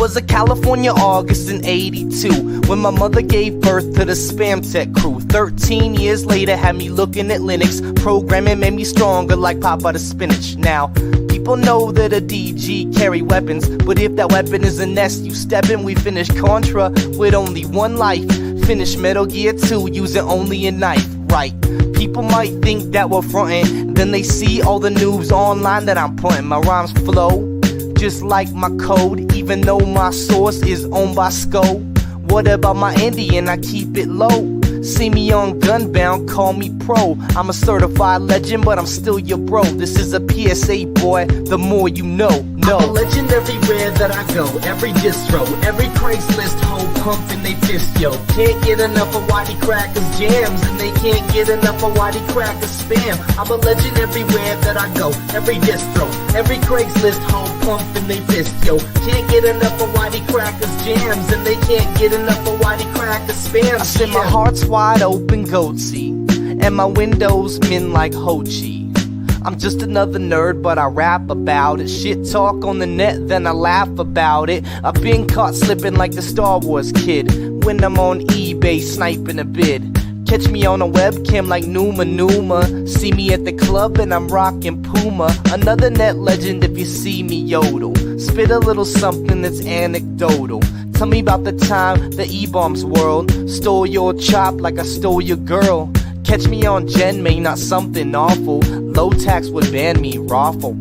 was a California August in '82 when my mother gave birth to the Spam Tech crew. 13 years later had me looking at Linux. Programming made me stronger like Papa the Spinach. Now, people know that a DG carry weapons, but if that weapon is a nest you step in, we finish Contra with only one life. Finish Metal Gear 2 using only a knife, right? People might think that we're frontin', then they see all the noobs online that I'm putting. My rhymes flow just like my code, even though my source is owned by SCO. What about my Indian? I keep it low. See me on Gunbound, call me pro. I'm a certified legend, but I'm still your bro. This is a PSA, boy, the more you know. I'm a legend everywhere that I go. Every distro, every Craigslist hoe pumping they fist, yo. Can't get enough of Whitey Cracker's jams, and they can't get enough of Whitey Cracker's spam. I'm a legend everywhere that I go. Every distro, every Craigslist hoe pumping they fist, yo. Can't get enough of Whitey Cracker's jams, and they can't get enough of Whitey Cracker's spam. I said my heart's wide open, goatsy, and my windows min like Ho Chi. I'm just another nerd, but I rap about it. Shit talk on the net, then I laugh about it. I've been caught slipping like the Star Wars kid when I'm on eBay sniping a bid. Catch me on a webcam like Numa Numa. See me at the club and I'm rocking Puma. Another net legend if you see me yodel. Spit a little something that's anecdotal. Tell me about the time the E-Bombs world stole your chop like I stole your girl. Catch me on Gen May, not something awful. Low tax would ban me, raffle.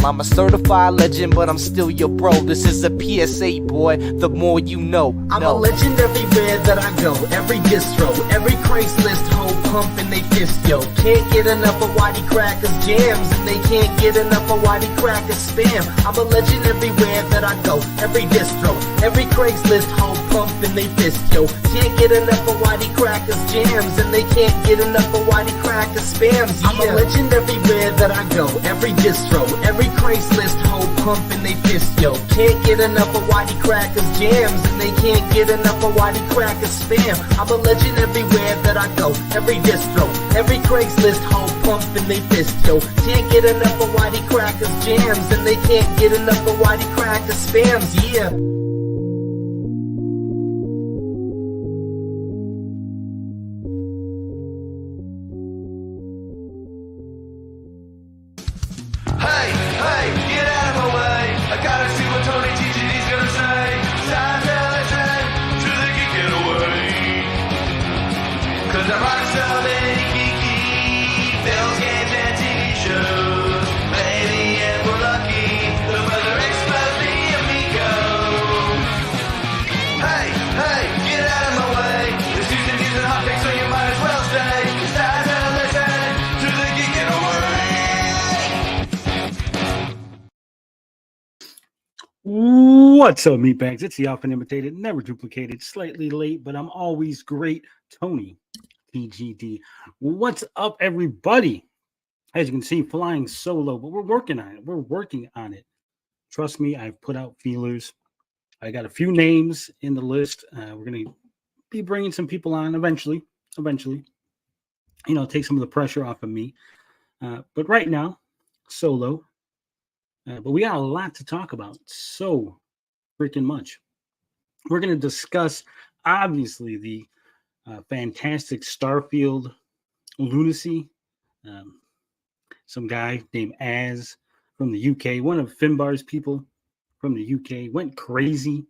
I'm a certified legend, but I'm still your bro. This is a PSA, boy, the more you know. I'm a legend everywhere that I go. Every distro, every Craigslist hoe pumping they fist, yo. Can't get enough of Whitey Cracker's jams, and they can't get enough of Whitey Cracker's spam. I'm a legend everywhere that I go. Every distro, every Craigslist hoe pumping they fist, yo. Can't get enough of Whitey Cracker's jams, and they can't get enough of Whitey Cracker's spams. Yeah. I'm a legend everywhere that I go. Every distro, every Craigslist hoe pumping they fist, yo. Can't get enough of Whitey Cracker's jams, and they can't get enough of Whitey Cracker's spam. I'm a legend everywhere that I go. Every distro, every Craigslist hoe pumping they fist, yo. Can't get enough of Whitey Cracker's jams, and they can't get enough of Whitey Cracker's spams. Yeah. What's up, Meatbags? It's the often imitated, never duplicated, slightly late, but I'm always great, Tony TGD. What's up, everybody? As you can see, flying solo, but we're working on it. Trust me, I've put out feelers. I got a few names in the list. We're going to be bringing some people on eventually. You know, take some of the pressure off of me. But right now, solo. But we got a lot to talk about. So freaking much. We're going to discuss, obviously, the fantastic Starfield lunacy. Some guy named Az from the UK, one of Finbar's people from the UK, went crazy,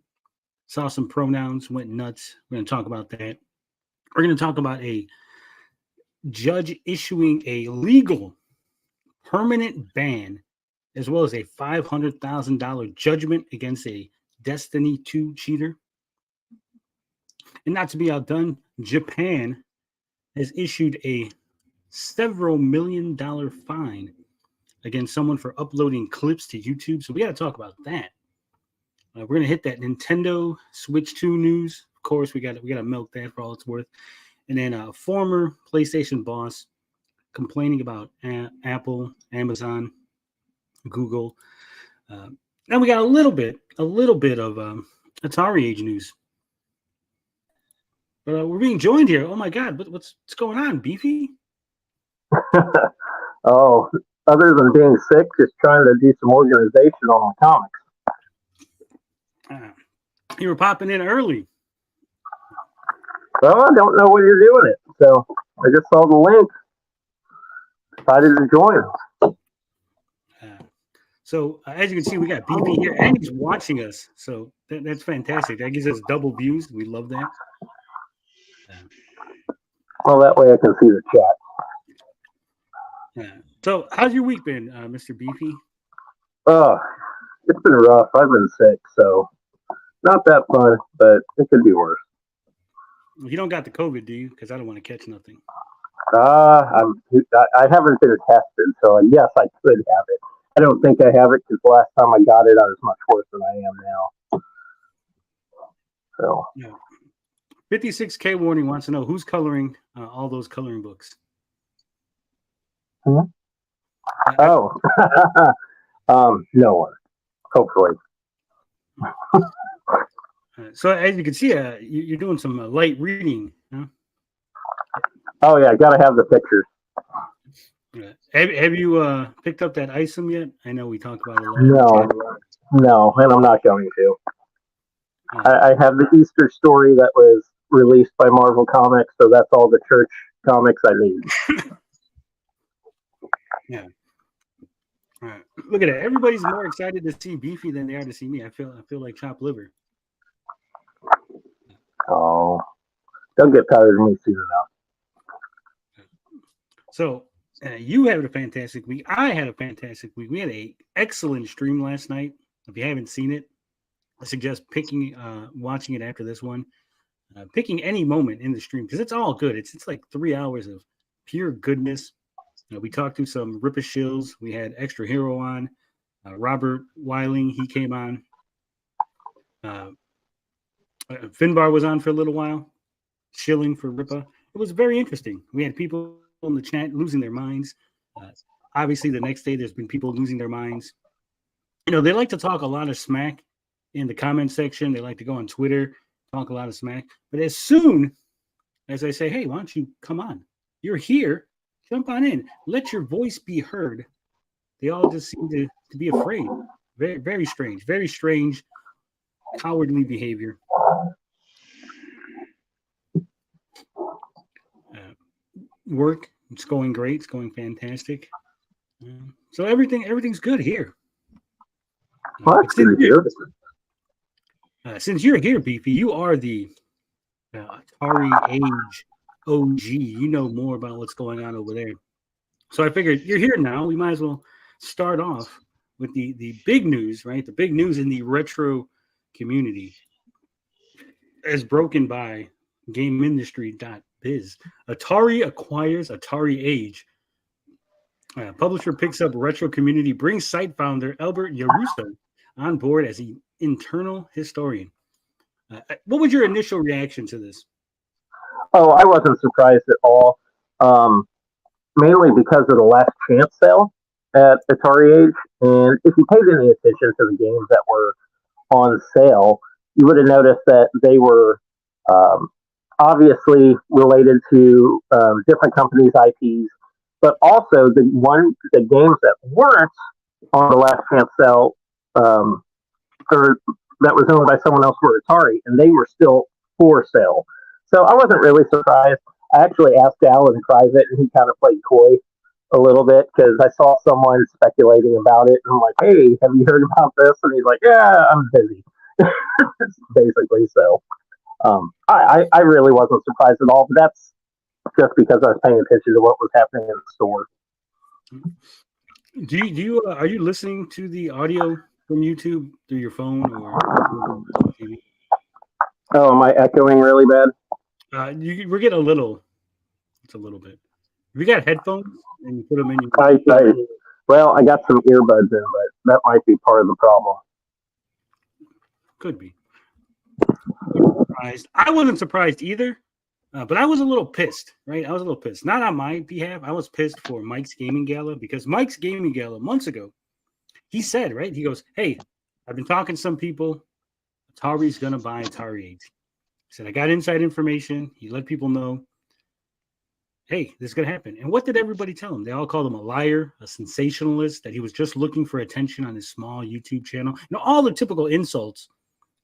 saw some pronouns, went nuts. We're going to talk about that. We're going to talk about a judge issuing a legal permanent ban, as well as a $500,000 judgment against a Destiny 2 cheater. And not to be outdone, Japan has issued a several $million fine against someone for uploading clips to YouTube. So we got to talk about that. We're going to hit that Nintendo Switch 2 news. Of course, we got to milk that for all it's worth. And then a former PlayStation boss complaining about Apple, Amazon, Google. And we got a little bit of Atari Age news. But we're being joined here. Oh my God, what's going on, Beefy? Oh, other than being sick, just trying to do some organization on my comics. You were popping in early. Well, I don't know when you're doing it, so I just saw the link. Decided to join. So as you can see, we got Beefy here, and he's watching us. So that's fantastic. That gives us double views. We love that. Well, that way I can see the chat. So how's your week been, Mr. Beefy? Oh, it's been rough. I've been sick, so not that fun, but it could be worse. You don't got the COVID, do you? Because I don't want to catch nothing. I haven't been tested, so yes, I could have it. I don't think I have it because the last time I got it, I was much worse than I am now. So, yeah. 56K Warning wants to know who's coloring all those coloring books. No one. Hopefully. So as you can see, you're doing some light reading. Huh? Oh yeah, gotta have the pictures. Have you picked up that ISOM yet? I know we talked about it a lot. No, and I'm not going to. I have the Easter story that was released by Marvel Comics, so that's all the church comics I need. Yeah. All right. Look at that. Everybody's more excited to see Beefy than they are to see me. I feel like chopped liver. Oh, they'll get tired of me soon enough. So you had a fantastic week. I had a fantastic week. We had an excellent stream last night. If you haven't seen it, I suggest watching it after this one. Picking any moment in the stream because it's all good. It's like 3 hours of pure goodness. We talked to some Ripper Shills. We had Extra Hero on. Robert Weiling, he came on. Finbar was on for a little while. Shilling for Ripper. It was very interesting. We had people in the chat losing their minds. Obviously, the next day, there's been people losing their minds. They like to talk a lot of smack in the comment section. They like to go on Twitter, talk a lot of smack. But as soon as I say, hey, why don't you come on? You're here. Jump on in. Let your voice be heard. They all just seem to be afraid. Very, very strange. Very strange, cowardly behavior. Work, it's going great. It's going fantastic. So everything's good here. Since you're here, Beefy, you are the Atari Age OG. You know more about what's going on over there. So I figured you're here now. We might as well start off with the big news, right? The big news in the retro community, as broken by GameIndustry.biz. Atari acquires Atari Age. Publisher picks up retro community, brings site founder Albert Yaruso on board as the internal historian. What was your initial reaction to this? Oh, I wasn't surprised at all. Mainly because of the last chance sale at Atari Age. And if you paid any attention to the games that were on sale, you would have noticed that they were obviously related to different companies' IPs, but also the games that weren't on the last chance sale, or that was owned by someone else for Atari, and they were still for sale. So I wasn't really surprised. I actually asked Al in private, and he kind of played coy a little bit because I saw someone speculating about it, and I'm like, "Hey, have you heard about this?" And he's like, "Yeah, I'm busy." Basically, so I really wasn't surprised at all. But that's just because I was paying attention to what was happening in the store. Do you are you listening to the audio from YouTube through your phone or TV? Oh, am I echoing really bad? We're getting a little. It's a little bit. If you got headphones and you put them in your. Well, I got some earbuds in, but that might be part of the problem. Could be. I wasn't surprised either, but I was a little pissed, right? I was a little pissed. Not on my behalf. I was pissed for Mike's Gaming Gala because Mike's Gaming Gala months ago, he said, right? He goes, "Hey, I've been talking to some people. Atari's going to buy Atari Age." He said, "I got inside information." He let people know, hey, this is going to happen. And what did everybody tell him? They all called him a liar, a sensationalist, that he was just looking for attention on his small YouTube channel. All the typical insults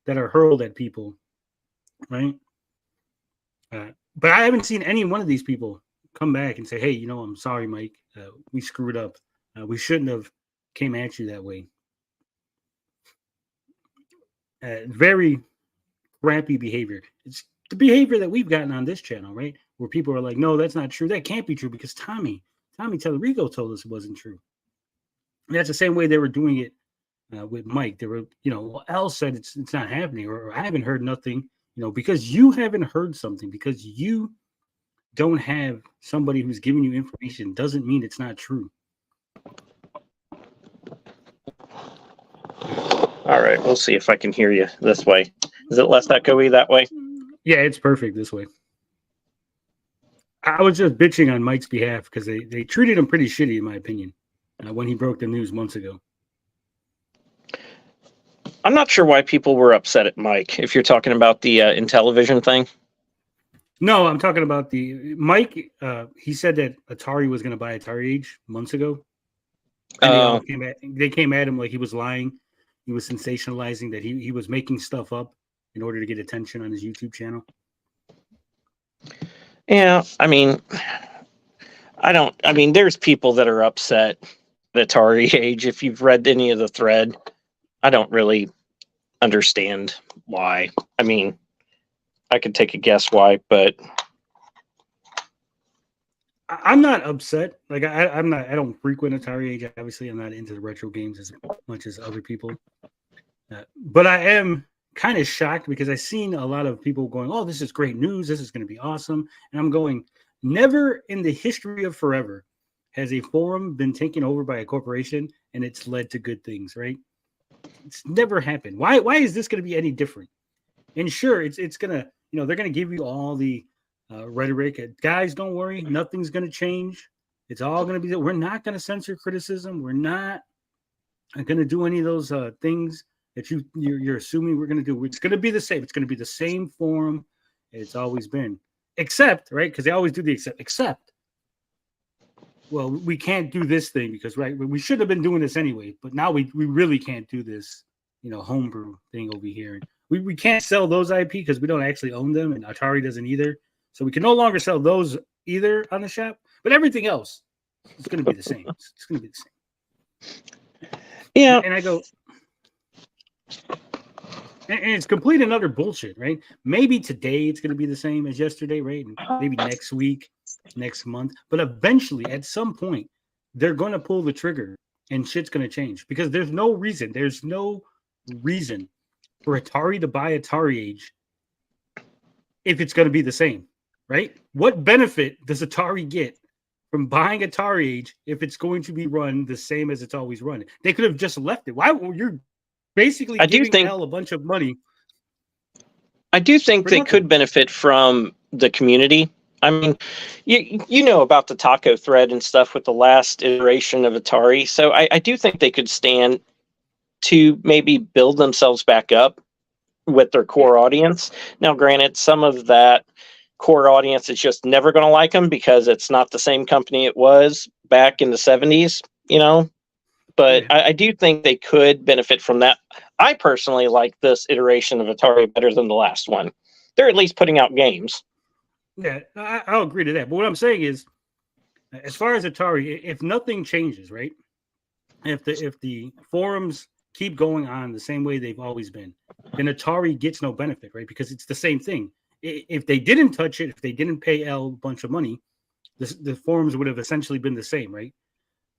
that are hurled at people, right? But I haven't seen any one of these people come back and say, hey, I'm sorry, Mike. We screwed up. We shouldn't have came at you that way. Very crappy behavior. It's the behavior that we've gotten on this channel, right? Where people are like, no, that's not true. That can't be true because Tommy Tellerico told us it wasn't true. And that's the same way they were doing it with Mike. They were, Al said it's not happening, or I haven't heard nothing, because you haven't heard something, because you don't have somebody who's giving you information doesn't mean it's not true. All right, we'll see if I can hear you this way. Is it less echoey that way? Yeah, it's perfect this way. I was just bitching on Mike's behalf because they treated him pretty shitty, in my opinion, when he broke the news months ago. I'm not sure why people were upset at Mike, if you're talking about the Intellivision thing. No, I'm talking about Mike. He said that Atari was going to buy Atari Age months ago. And they came at him like he was lying. He was sensationalizing that he was making stuff up in order to get attention on his YouTube channel. Yeah, there's people that are upset at Atari Age. If you've read any of the thread, I don't really understand why. I could take a guess why, but I'm not upset. Like I don't frequent Atari Age. Obviously, I'm not into the retro games as much as other people. But I am kind of shocked because I've seen a lot of people going, "Oh, this is great news. This is going to be awesome." And I'm going, never in the history of forever has a forum been taken over by a corporation and it's led to good things, right? It's never happened. Why is this going to be any different? And sure, it's going to, they're going to give you all the rhetoric. Guys, don't worry. Nothing's going to change. It's all going to be, we're not going to censor criticism. We're not going to do any of those things that you're assuming we're going to do. It's going to be the same. It's going to be the same forum it's always been. Except, right? Because they always do the except. Well, we can't do this thing because, right, we should have been doing this anyway, but now we really can't do this, homebrew thing over here. We can't sell those IP because we don't actually own them, and Atari doesn't either. So we can no longer sell those either on the shop, but everything else is going to be the same. It's going to be the same. Yeah. And I go, and it's complete and utter bullshit, right? Maybe today it's going to be the same as yesterday, right? And maybe next week, next month. But eventually, at some point, they're going to pull the trigger and shit's going to change because there's no reason for Atari to buy Atari Age if it's going to be the same, right? What benefit does Atari get from buying Atari Age if it's going to be run the same as it's always run? They could have just left it. Why? You're basically giving Al a bunch of money. I do think they could benefit from the community. You know about the taco thread and stuff with the last iteration of Atari. So I do think they could stand to maybe build themselves back up with their core audience. Now, granted, some of that core audience is just never going to like them because it's not the same company it was back in the 70s, But yeah. I do think they could benefit from that. I personally like this iteration of Atari better than the last one. They're at least putting out games. Yeah, I'll agree to that. But what I'm saying is, as far as Atari, if nothing changes, right? If the forums keep going on the same way they've always been, then Atari gets no benefit, right? Because it's the same thing. If they didn't touch it, if they didn't pay L a bunch of money, the forums would have essentially been the same, right?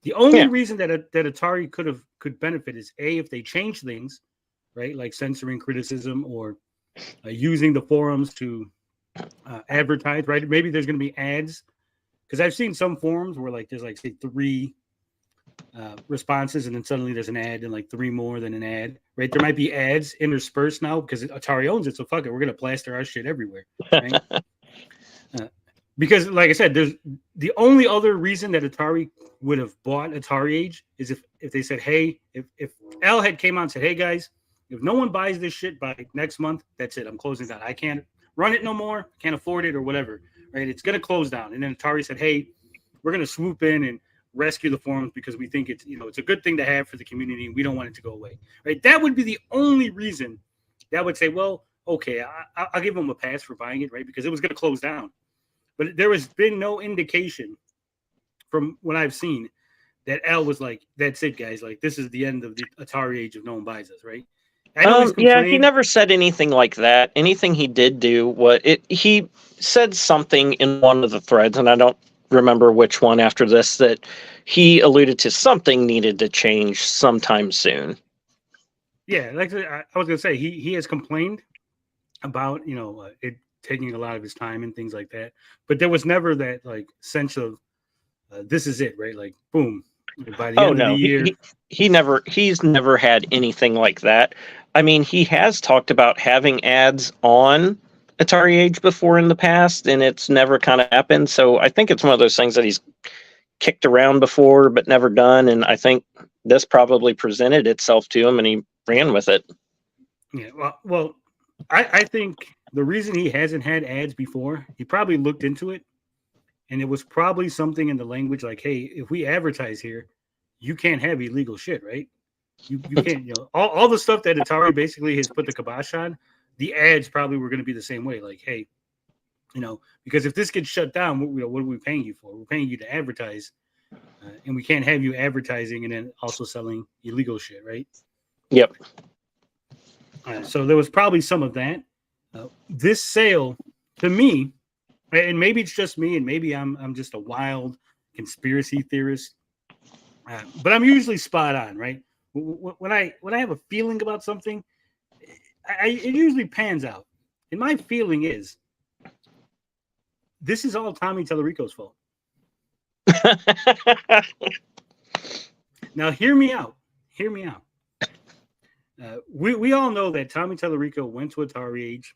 The only reason that Atari could benefit is if they change things, right? Like censoring criticism or using the forums to advertise, right? Maybe there's going to be ads, because I've seen some forums where there's say 3 responses and then suddenly there's an ad and 3 more than an ad, right? There might be ads interspersed now because Atari owns it, so fuck it, we're going to plaster our shit everywhere, right? Because like I said, there's the only other reason that Atari would have bought Atari Age is if they said, hey, if Al had came out and said, hey guys, if no one buys this shit by next month, that's it, I'm closing down. I can't run it no more, can't afford it or whatever, right? It's going to close down. And then Atari said, hey, we're going to swoop in and rescue the forums because we think it's a good thing to have for the community and we don't want it to go away, right? That would be the only reason that would say, well, okay, I'll give him a pass for buying it, right? Because it was going to close down. But there has been no indication from what I've seen that Al was like, that's it, guys. Like, this is the end of the Atari age if no one buys us, right? I know he's Yeah, he complained. never said anything like that. Anything he did do, he said something in one of the threads, and I don't remember which one after this, that he alluded to something needed to change sometime soon. Yeah, like I was gonna say, he has complained about it taking a lot of his time and things like that, but there was never that like sense of this is it, right? Like, boom, by the end of the year. He's never had anything like that. I mean, he has talked about having ads on Atari Age before in the past, and it's never kind of happened. So I think it's one of those things that he's kicked around before but never done, and I think this probably presented itself to him and he ran with it. Yeah, well, I think the reason he hasn't had ads before, he probably looked into it, and it was probably something in the language like, hey, if we advertise here, you can't have illegal shit, right? You can't, all the stuff that Atari basically has put the kibosh on, the ads probably were going to be the same way. Like, hey, because if this gets shut down, what are we paying you for? We're paying you to advertise, and we can't have you advertising and then also selling illegal shit, right? Yep. So there was probably some of that. This sale, to me, and maybe it's just me, and maybe I'm just a wild conspiracy theorist, but I'm usually spot on, right? When I have a feeling about something, it usually pans out. And my feeling is, this is all Tommy Tallarico's fault. Now, hear me out. Hear me out. We all know that Tommy Tallarico went to Atari Age.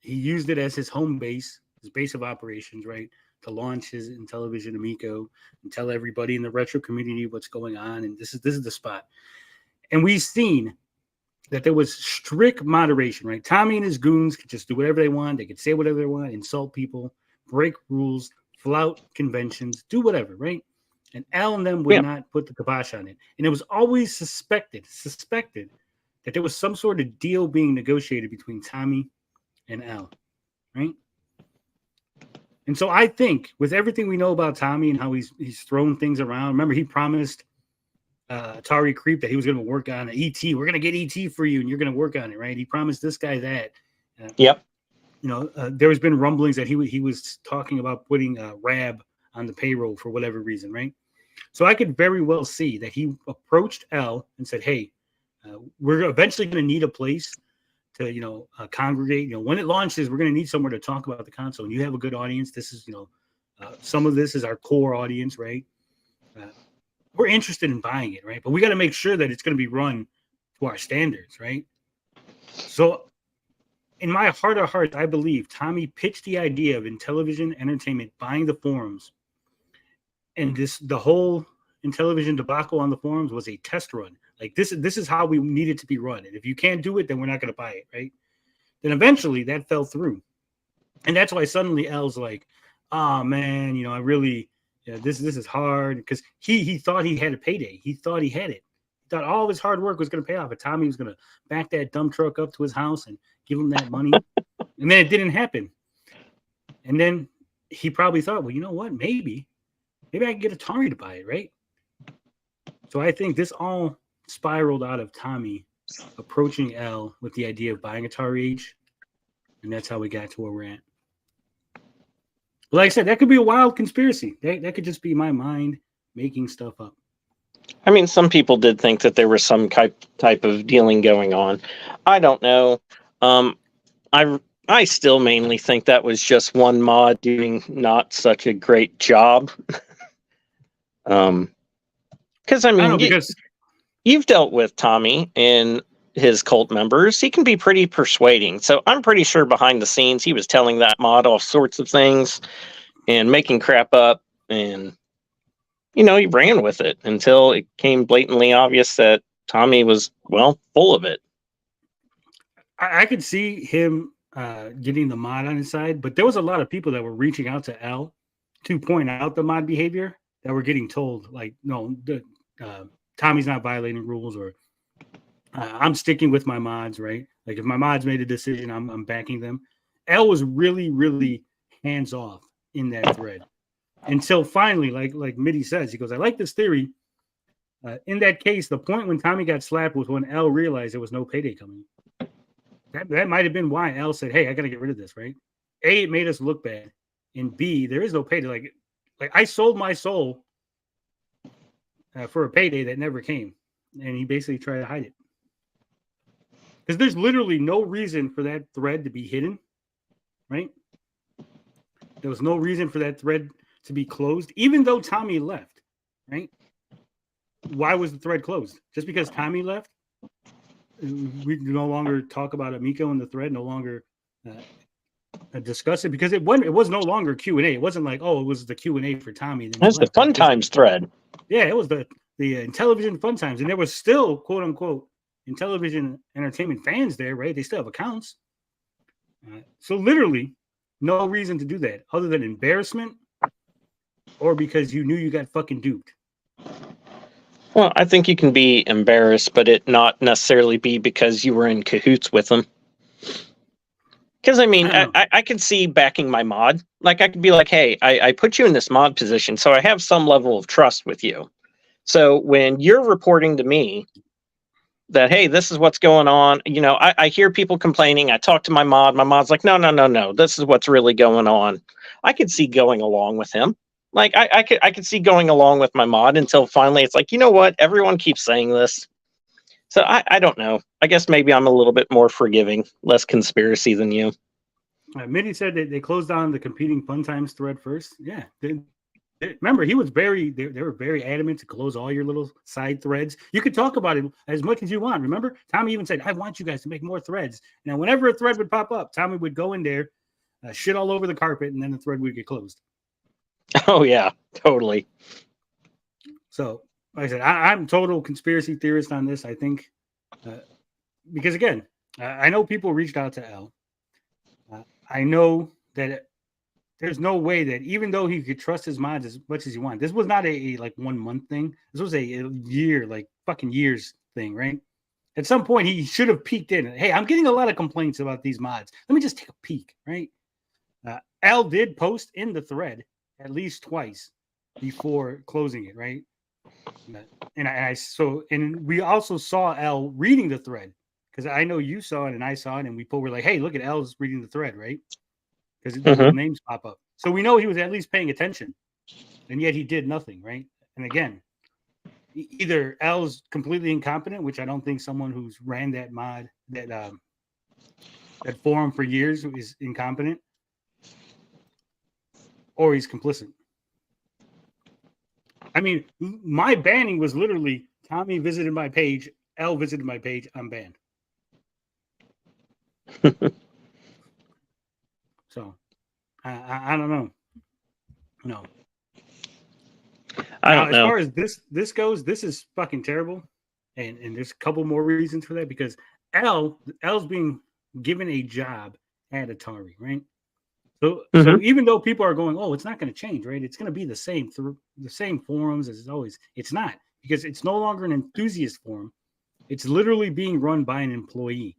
He used it as his home base, his base of operations, right? To launch his Intellivision Amico and tell everybody in the retro community what's going on. And this is the spot. And we've seen that there was strict moderation, right? Tommy and his goons could just do whatever they want. They could say whatever they want, insult people, break rules, flout conventions, do whatever, right? And Al and them would not put the kibosh on it. And it was always suspected that there was some sort of deal being negotiated between Tommy and Al, right? And so I think with everything we know about Tommy and how he's thrown things around, remember he promised Atari Creep that he was going to work on an ET. We're going to get ET for you, and you're going to work on it, right? He promised this guy that. Yep. There has been rumblings that he was talking about putting Rab on the payroll for whatever reason, right? So I could very well see that he approached Al and said, "Hey, we're eventually going to need a place to, congregate. When it launches, we're going to need somewhere to talk about the console. And you have a good audience. This is, some of this is our core audience, right? We're interested in buying it, right? But we got to make sure that it's going to be run to our standards, right? So in my heart of hearts, I believe Tommy pitched the idea of Intellivision Entertainment buying the forums. And the whole Intellivision debacle on the forums was a test run. Like this is how we need it to be run. And if you can't do it, then we're not going to buy it, right? Then eventually that fell through. And that's why suddenly L's like, oh man, I really, this is hard, because he thought he had a payday. He thought he had it. He thought all of his hard work was going to pay off. But Tommy was going to back that dump truck up to his house and give him that money. And then it didn't happen. And then he probably thought, well, you know what? Maybe I can get Atari to buy it, right? So I think this all spiraled out of Tommy approaching L with the idea of buying Atari Age, and that's how we got to where we're at. But like I said, that could be a wild conspiracy. That could just be my mind making stuff up. I mean, some people did think that there was some type of dealing going on. I don't know. I still mainly think that was just one mod doing not such a great job. Because I mean, you've dealt with Tommy and his cult members. He can be pretty persuading. So I'm pretty sure behind the scenes he was telling that mod all sorts of things and making crap up, and he ran with it until it became blatantly obvious that Tommy was, full of it. I could see him getting the mod on his side, but there was a lot of people that were reaching out to L to point out the mod behavior that were getting told, like, no, Tommy's not violating rules, or I'm sticking with my mods, right? Like if my mods made a decision, I'm backing them. L was really, really hands off in that thread until finally, like Mitty says, he goes, "I like this theory." In that case, the point when Tommy got slapped was when L realized there was no payday coming. That might have been why L said, "Hey, I got to get rid of this." Right? A, it made us look bad, and B, there is no payday. Like I sold my soul for a payday that never came, and he basically tried to hide it. Because there's literally no reason for that thread to be hidden, right? There was no reason for that thread to be closed, even though Tommy left, right? Why was the thread closed? Just because Tommy left? We no longer talk about Amico in the thread, no longer discuss it, because it was no longer Q&A. It wasn't like, oh, it was the Q&A for Tommy. That's the Fun Times thread. Yeah, it was the Intellivision Fun Times. And there was still, quote unquote, Intellivision Entertainment fans there, right? They still have accounts. So literally no reason to do that other than embarrassment or because you knew you got fucking duped. Well, I think you can be embarrassed, but it not necessarily be because you were in cahoots with them. Because, I mean, I can see backing my mod. Like, I could be like, hey, I put you in this mod position, so I have some level of trust with you. So when you're reporting to me that, hey, this is what's going on, you know, I hear people complaining. I talk to my mod. My mod's like, no. This is what's really going on. I could see going along with him. Like, I could see going along with my mod until finally it's like, you know what? Everyone keeps saying this. So I don't know. I guess maybe I'm a little bit more forgiving, less conspiracy than you. Mitty said that they closed down the competing Fun Times thread first. Yeah. Remember, they were very adamant to close all your little side threads. You could talk about it as much as you want. Remember, Tommy even said, I want you guys to make more threads. Now, whenever a thread would pop up, Tommy would go in there, shit all over the carpet, and then the thread would get closed. Oh, yeah, totally. So, like I said, I'm total conspiracy theorist on this, I think. Because, again, I know people reached out to L. I know that there's no way that even though he could trust his mods as much as he wanted, this was not a like 1 month thing. This was a year, like fucking years thing, right? At some point, he should have peeked in. Hey, I'm getting a lot of complaints about these mods. Let me just take a peek, right? Al did post in the thread at least twice before closing it, right? And we also saw Al reading the thread, because I know you saw it and I saw it, and we were like, hey, look at Al's reading the thread, right? Because the little names pop up. So we know he was at least paying attention, and yet he did nothing, right? And again, either Al's completely incompetent, which I don't think someone who's ran that mod, that forum for years is incompetent, or he's complicit. I mean, my banning was literally Tommy visited my page, L visited my page, I'm banned. So, I don't know. No. I don't know. As far as this goes, this is fucking terrible. And there's a couple more reasons for that, because L's being given a job at Atari, right? So even though people are going, oh, it's not going to change, right? It's going to be the same through the same forums as always. It's not, because it's no longer an enthusiast forum. It's literally being run by an employee.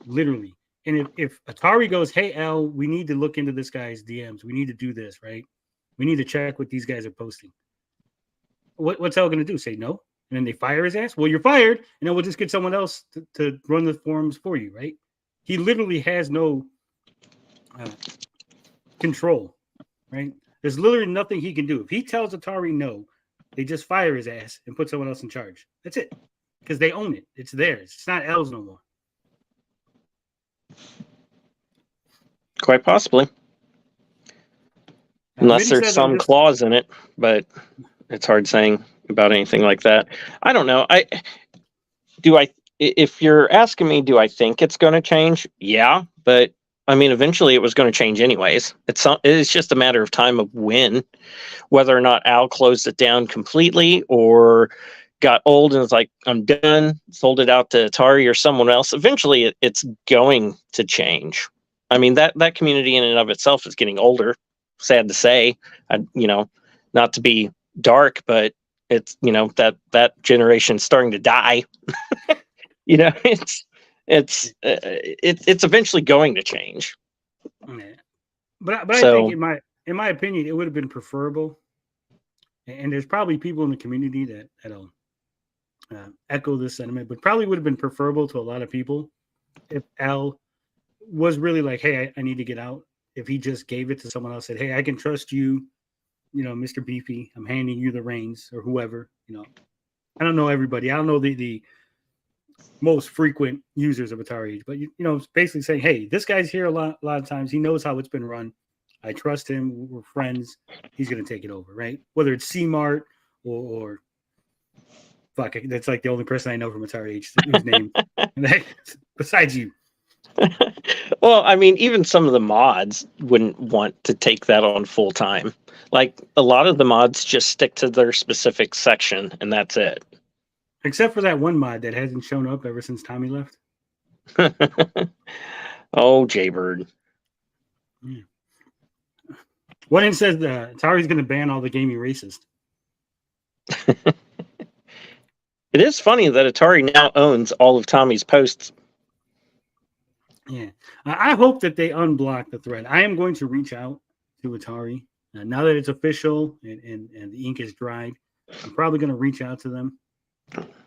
Literally. And if Atari goes, hey, L, we need to look into this guy's DMs. We need to do this, right? We need to check what these guys are posting. What's L going to do? Say no? And then they fire his ass? Well, you're fired, and then we'll just get someone else to run the forums for you, right? He literally has no control, right? There's literally nothing he can do. If he tells Atari no, they just fire his ass and put someone else in charge. That's it. Because they own it. It's theirs. It's not L's no more. Quite possibly. Unless there's some clause in it, but it's hard saying about anything like that. I don't know. If you're asking me, do I think it's going to change? Yeah, but I mean, eventually it was going to change anyways. It's just a matter of time of when, whether or not Al closed it down completely or got old and was like, I'm done, sold it out to Atari or someone else. Eventually it's going to change. I mean, that community in and of itself is getting older. Sad to say, not to be dark, but it's, that generation's starting to die. it's eventually going to change. Yeah. But So, I think in my opinion, it would have been preferable. And there's probably people in the community that'll echo this sentiment, but probably would have been preferable to a lot of people if Al was really like, hey, I need to get out. If he just gave it to someone else, said, hey, I can trust you, Mr. Beefy, I'm handing you the reins, or whoever, I don't know everybody. I don't know the most frequent users of Atari Age, but basically saying, hey, this guy's here a lot of times. He knows how it's been run. I trust him. We're friends. He's going to take it over, right? Whether it's C-Mart or fuck, that's like the only person I know from Atari Age whose name besides you. Well, I mean, even some of the mods wouldn't want to take that on full time. Like, a lot of the mods just stick to their specific section, and that's it. Except for that one mod that hasn't shown up ever since Tommy left. Oh, Jaybird. Yeah. One in says Atari's going to ban all the gaming racist. It is funny that Atari now owns all of Tommy's posts. Yeah. I hope that they unblock the thread. I am going to reach out to Atari. Now that it's official and the ink is dried, I'm probably going to reach out to them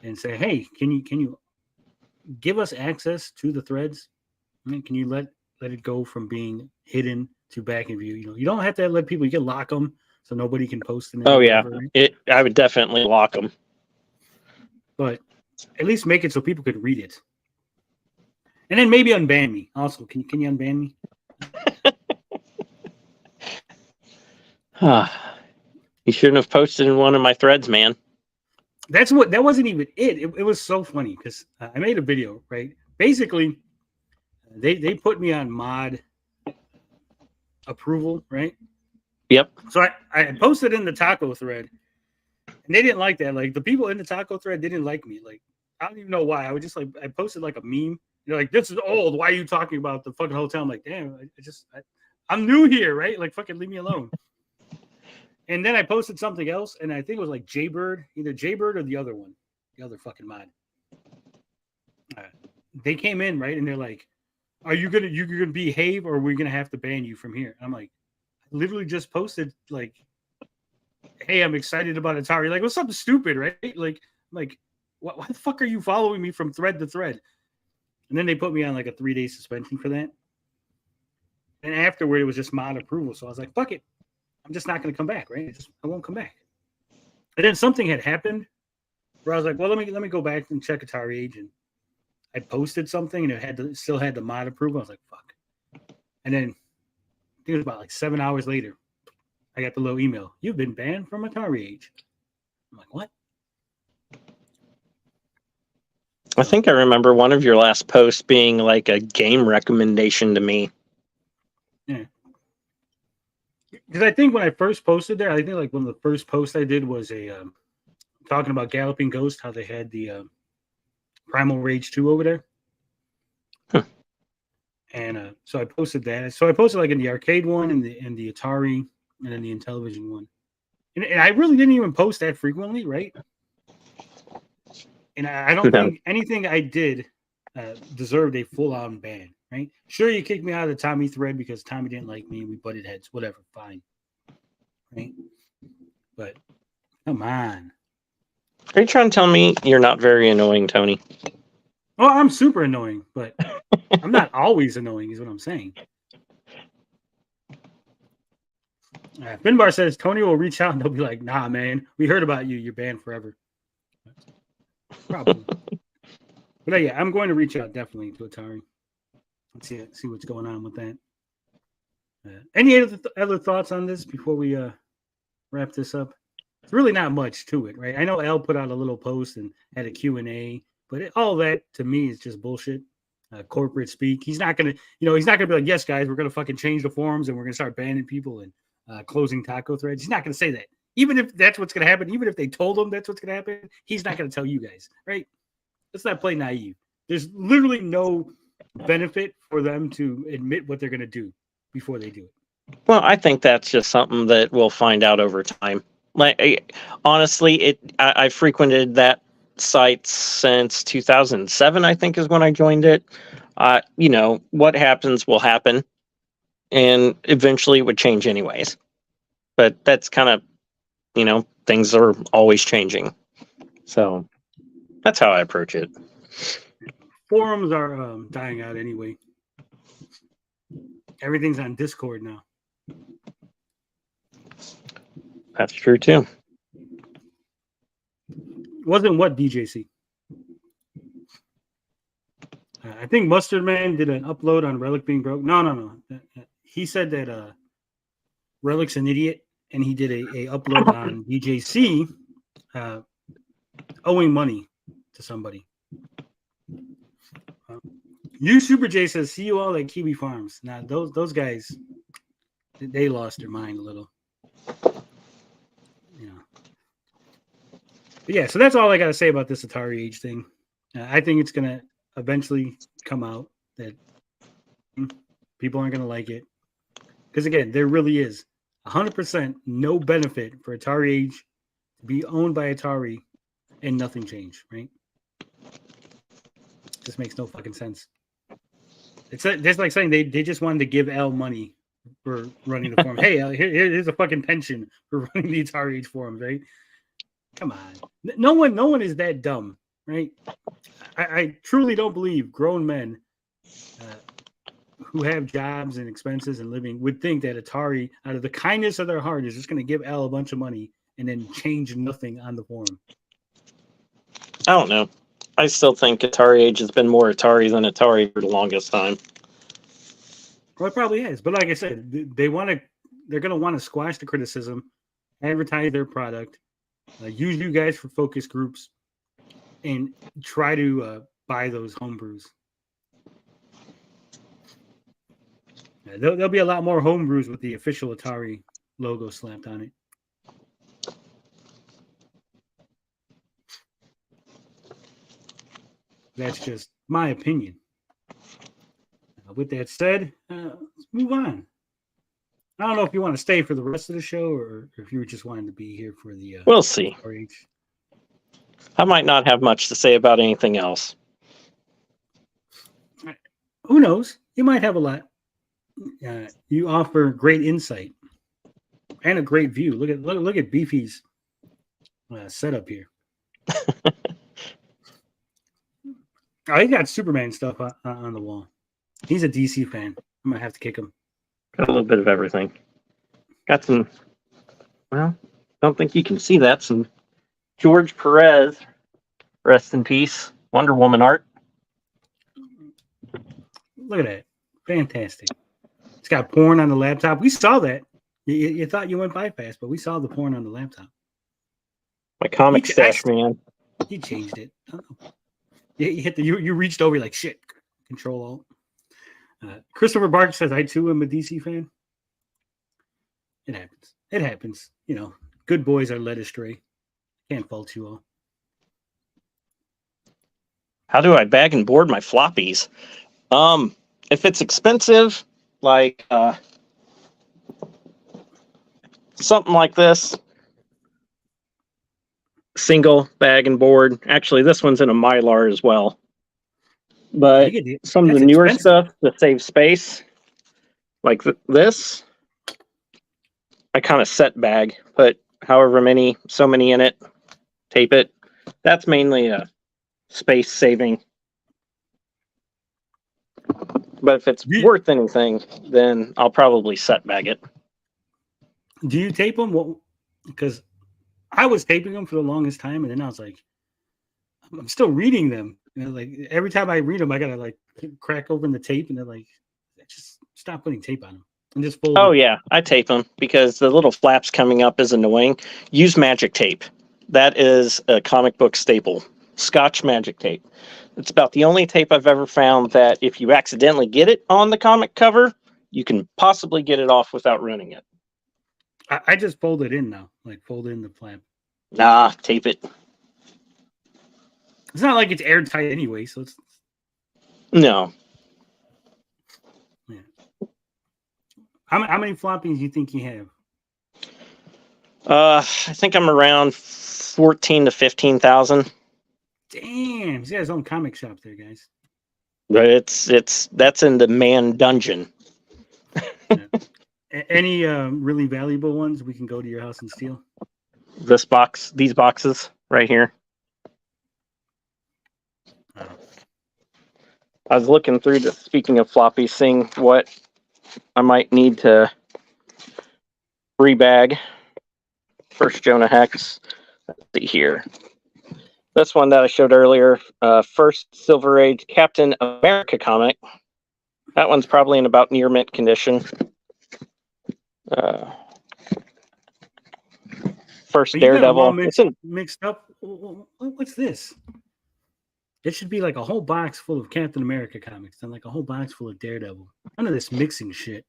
and say, hey, can you give us access to the threads? I mean, can you let it go from being hidden to back in view? You don't have to let people, you can lock them so nobody can post them. Oh, yeah. I would definitely lock them. But at least make it so people could read it. And then maybe unban me. Also, can you unban me? You shouldn't have posted in one of my threads, man. That wasn't even it. It was so funny because I made a video, right? Basically, they put me on mod approval, right? Yep. So I posted in the taco thread, and they didn't like that. Like, the people in the taco thread didn't like me. Like, I don't even know why. I was just like, I posted like a meme. They're like, this is old. Why are you talking about the fucking hotel? I'm like, damn, I'm new here, right? Like, fucking leave me alone. And then I posted something else, and I think it was like Jaybird, either Jaybird or the other one, the other fucking mod. They came in, right, and they're like, "Are you gonna behave, or are we gonna have to ban you from here?" And I'm like, I literally just posted like, "Hey, I'm excited about Atari." Like, what's something stupid, right? Like, why the fuck are you following me from thread to thread? And then they put me on like a 3-day suspension for that. And afterward, it was just mod approval. So I was like, fuck it. I'm just not going to come back, right? I won't come back. And then something had happened where I was like, well, let me go back and check Atari Age. And I posted something and it still had the mod approval. I was like, fuck. And then I think it was about like 7 hours later, I got the little email. You've been banned from Atari Age. I'm like, what? I think I remember one of your last posts being like a game recommendation to me. Yeah. Because I think when I first posted there, I think like one of the first posts I did was talking about Galloping Ghost, how they had the Primal Rage 2 over there. Huh. And so I posted that. So I posted like in the arcade one and the Atari and then the Intellivision one. And I really didn't even post that frequently, right? And I don't think anything I did deserved a full-on ban, right? Sure, you kicked me out of the Tommy thread because Tommy didn't like me and we butted heads, whatever, fine. Right? But come on. Are you trying to tell me you're not very annoying, Tony? Oh, I'm super annoying, but I'm not always annoying is what I'm saying. Finbar says Tony will reach out and they'll be like, nah, man, we heard about you. You're banned forever. Probably. But yeah, I'm going to reach out definitely to Atari. Let's see what's going on with that. Any other thoughts on this before we wrap this up? It's really not much to it, right? I know Al put out a little post and had a Q&A, but all that to me is just bullshit. Corporate speak. He's not gonna be like, yes, guys, we're gonna fucking change the forums and we're gonna start banning people and closing taco threads. He's not gonna say that. Even if that's what's gonna happen, even if they told him that's what's gonna happen, he's not gonna tell you guys, right? Let's not play naive. There's literally no benefit for them to admit what they're gonna do before they do it. Well, I think that's just something that we'll find out over time. Like, honestly, I frequented that site since 2007, I think is when I joined it. What happens will happen, and eventually it would change anyways. But that's kind of, things are always changing. So that's how I approach it. Forums are dying out anyway. Everything's on Discord now. That's true too. Wasn't what DJC? I think Mustard Man did an upload on Relic being broke. No. He said that Relic's an idiot, and he did a upload on DJC owing money to somebody. You Super J says, see you all at Kiwi Farms. Now those guys, they lost their mind a little. But yeah, so that's all I got to say about this Atari Age thing. I think it's gonna eventually come out that people aren't gonna like it, because again, there really is 100% no benefit for Atari Age to be owned by Atari and nothing change, right? Just makes no fucking sense. It's just like saying they just wanted to give Al money for running the forum. Hey, here's a fucking pension for running the Atari Age forums, right? Come on, no one is that dumb, right? I truly don't believe grown men who have jobs and expenses and living would think that Atari, out of the kindness of their heart, is just going to give Al a bunch of money and then change nothing on the forum. I don't know. I still think Atari Age has been more Atari than Atari for the longest time. Well, it probably has, but like I said, they're going to want to squash the criticism, advertise their product, use you guys for focus groups, and try to buy those homebrews. There'll be a lot more homebrews with the official Atari logo slapped on it. That's just my opinion. With that said, let's move on. I don't know if you want to stay for the rest of the show or if you just wanted to be here for the... we'll see. I might not have much to say about anything else. Who knows? You might have a lot. You offer great insight and a great view. Look at Beefy's setup here. Oh, he got Superman stuff on the wall. He's a DC fan. I might have to kick him. Got a little bit of everything. Got some, well, don't think you can see that. Some George Perez, rest in peace, Wonder Woman art. Look at that. Fantastic. It's got porn on the laptop. We saw that. You thought you went by fast, but we saw the porn on the laptop. My comic stash, man. He changed it. You hit you reached over, you're like, shit. Control Alt. Christopher Barker says, I too am a DC fan. It happens. It happens. Good boys are led astray. Can't fault you all. How do I bag and board my floppies? If it's expensive, like something like this, single bag and board. Actually, this one's in a Mylar as well. But some of the newer stuff to save space, like this, I kind of set bag, put so many in it, tape it. That's mainly a space saving. But if it's worth anything, then I'll probably set bag it. Do you tape them? Well, because I was taping them for the longest time, and then I was like, I'm still reading them. Like every time I read them, I gotta like crack open the tape, and they're like, just stop putting tape on them and just fold. Oh yeah, I tape them because the little flaps coming up is annoying. Use magic tape. That is a comic book staple. Scotch magic tape. It's about the only tape I've ever found that if you accidentally get it on the comic cover, you can possibly get it off without ruining it. I just fold it in now, like fold in the flap. Nah, tape it. It's not like it's airtight anyway, so it's... No. Yeah. How many floppies do you think you have? I think I'm around 14 to 15,000. Damn, he's got his own comic shop there, guys. But that's in the man dungeon. Yeah. Any really valuable ones we can go to your house and steal? These boxes right here. I was looking through the, speaking of floppy, seeing what I might need to rebag. First Jonah Hex. Let's see here. This one that I showed earlier, first Silver Age Captain America comic. That one's probably in about near mint condition. First Daredevil. Mixed up. What's this? It should be like a whole box full of Captain America comics and like a whole box full of Daredevil. None of this mixing shit.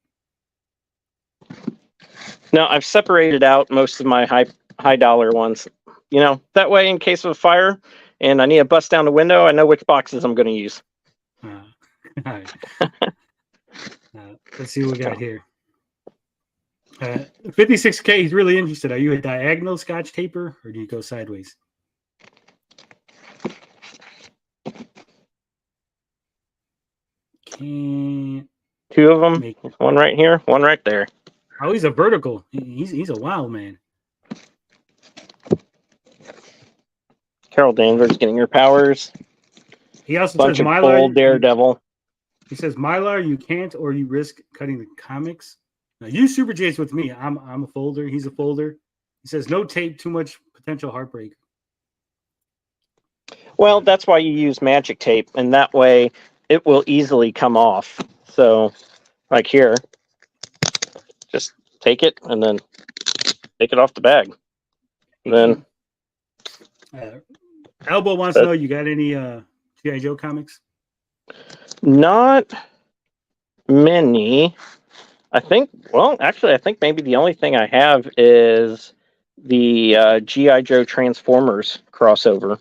No, I've separated out most of my high dollar ones. You know, that way in case of a fire and I need to bust down the window, I know which boxes I'm going to use. All right. Let's see what we got here. 56K, he's really interested. Are you a diagonal scotch taper or do you go sideways? Can't. Two of them. One right here, one right there. Oh, he's a vertical. He's a wild man. Carol Danvers getting her powers. He also Bunch says of Mylar. full Daredevil. He says Mylar, you can't or you risk cutting the comics. Now, you Super J's with me. I'm a folder. He's a folder. He says no tape, too much potential heartbreak. Well, that's why you use magic tape, and that way it will easily come off. So, like here, just take it and then take it off the bag. And then Elbow wants to know, you got any G.I. Joe comics? Not many. I think maybe the only thing I have is the G.I. Joe Transformers crossover.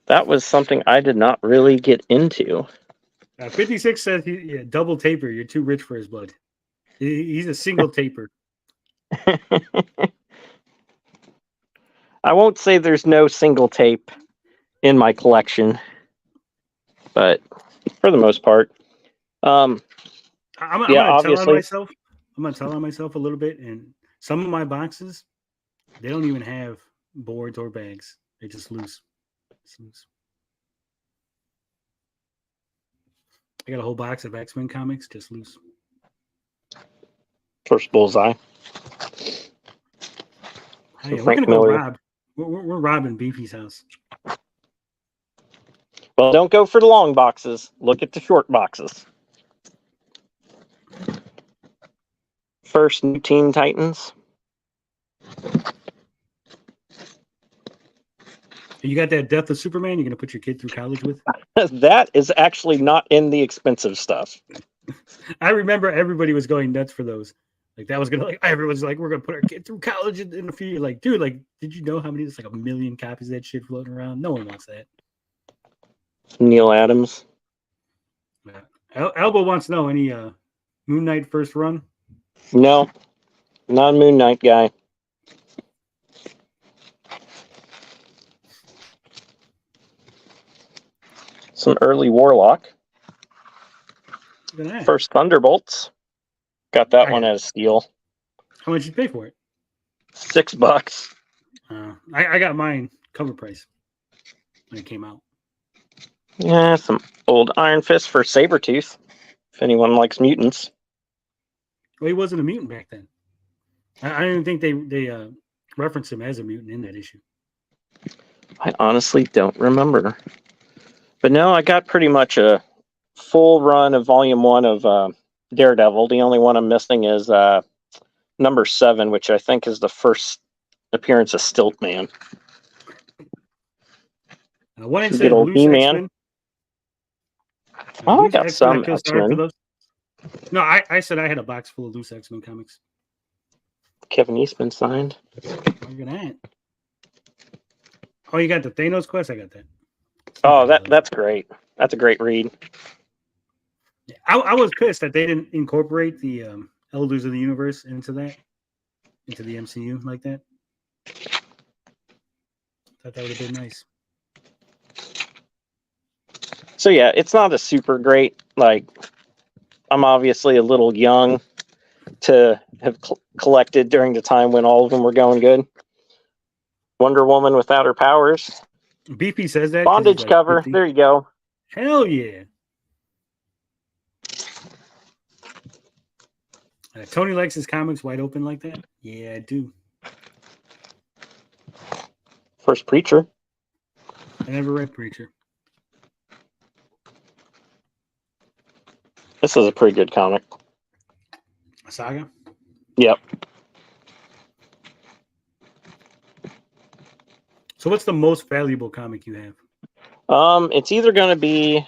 That was something I did not really get into. 56 says double taper. You're too rich for his blood. He's a single taper. I won't say there's no single tape in my collection, but for the most part, I'm gonna tell on myself a little bit. And some of my boxes, they don't even have boards or bags. They're just loose. I got a whole box of X-Men comics, just loose. First Bullseye. Hey, we're gonna go rob. We're robbing Beefy's house. Well, don't go for the long boxes. Look at the short boxes. First New Teen Titans. You got that Death of Superman you're going to put your kid through college with? That is actually not in the expensive stuff. I remember everybody was going nuts for those. Like, that was going to, everyone's like, we're going to put our kid through college in a few years. Like, dude, like, did you know how many, there's like 1 million copies of that shit floating around? No one wants that. Neil Adams. Yeah. Elbow wants to know, any Moon Knight first run? No, not a Moon Knight guy. Some early Warlock. First Thunderbolts. Got that one at a steal. How much did you pay for it? $6. I got mine cover price when it came out. Yeah, some old Iron Fist for Sabretooth. If anyone likes mutants. Well, he wasn't a mutant back then. I don't think they referenced him as a mutant in that issue. I honestly don't remember. But no, I got pretty much a full run of Volume 1 of Daredevil. The only one I'm missing is number 7, which I think is the first appearance of Stiltman. What I said, loose X-Men. Oh, I got some X-Men. No, I said I had a box full of loose X-Men comics. Kevin Eastman signed. Look at that. Oh, you got the Thanos quest? I got that. Oh, that's great. That's a great read. I was pissed that they didn't incorporate the Elders of the Universe into the MCU like that. Thought that would have been nice. So yeah, it's not a super great, like, I'm obviously a little young to have collected during the time when all of them were going good. Wonder Woman without her powers. Beefy says that. Bondage like cover. 50. There you go. Hell yeah. Tony likes his comics wide open like that. Yeah, I do. First Preacher. I never read Preacher. This is a pretty good comic. A saga? Yep. So what's the most valuable comic you have? It's either going to be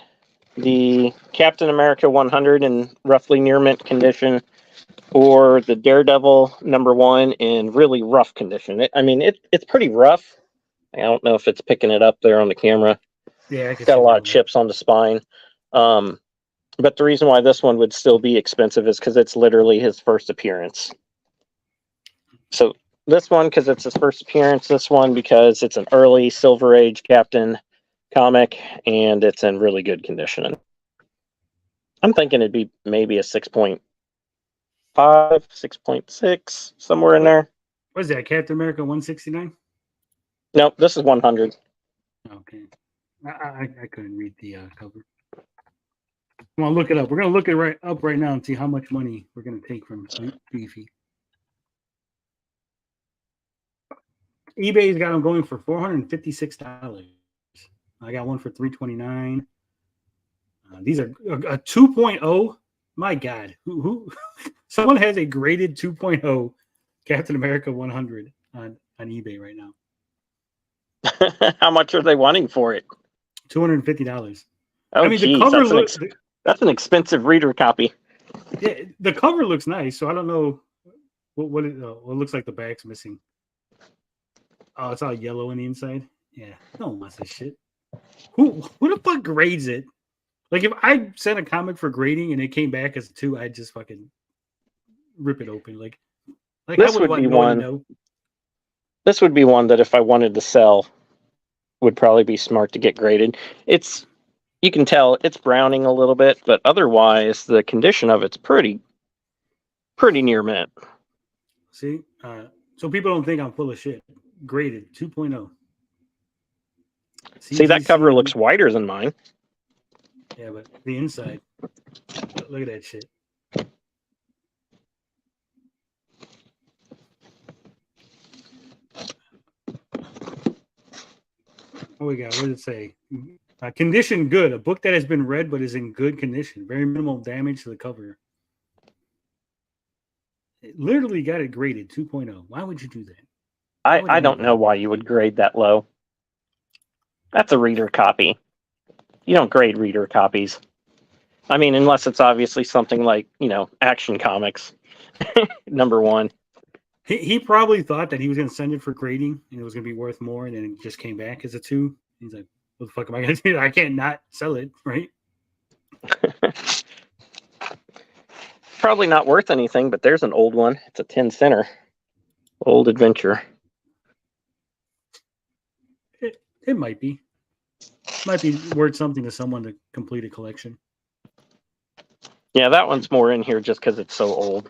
the Captain America 100 in roughly near mint condition, or the Daredevil #1 in really rough condition. It's pretty rough. I don't know if it's picking it up there on the camera. Yeah, I can Got see a lot of that. chips on the spine. But the reason why this one would still be expensive is because it's literally his first appearance. So this one, because it's his first appearance. This one, because it's an early Silver Age Captain comic, and it's in really good condition. I'm thinking it'd be maybe a 6.5, 6.6, somewhere in there. What is that, Captain America 169? Nope, this is 100. Okay. I couldn't read the cover. I'm going to look it up. We're going to look it up right now and see how much money we're going to take from Beefy. eBay's got them going for $456. I got one for $329. These are a 2.0. My God, who someone has a graded 2.0 Captain America 100 on eBay right now. How much are they wanting for it? $250. Oh, I mean, geez, the cover that's an expensive reader copy. Yeah, the cover looks nice, so I don't know what it looks like. The back's missing. Oh, it's all yellow on the inside. Yeah, no one wants this shit. Who the fuck grades it? Like, if I sent a comic for grading and it came back as a 2, I'd just fucking rip it open. Like This would be one. This would be one that if I wanted to sell, would probably be smart to get graded. You can tell it's browning a little bit, but otherwise the condition of it's pretty near mint. See, so people don't think I'm full of shit. Graded 2.0. See, that cover looks whiter than mine. Yeah, but the inside, look at that shit. What we got? What did it say? Condition good. A book that has been read but is in good condition. Very minimal damage to the cover. It literally got it graded 2.0. Why would you do that? I don't know why you would grade that low. That's a reader copy. You don't grade reader copies. I mean, unless it's obviously something like, Action Comics #1. He probably thought that he was going to send it for grading and it was going to be worth more, and then it just came back as a 2. He's like, what the fuck am I going to do? I can't not sell it, right? Probably not worth anything, but there's an old one. It's a 10 center. Old adventure. It might be. Might be worth something to someone to complete a collection. Yeah, that one's more in here just because it's so old.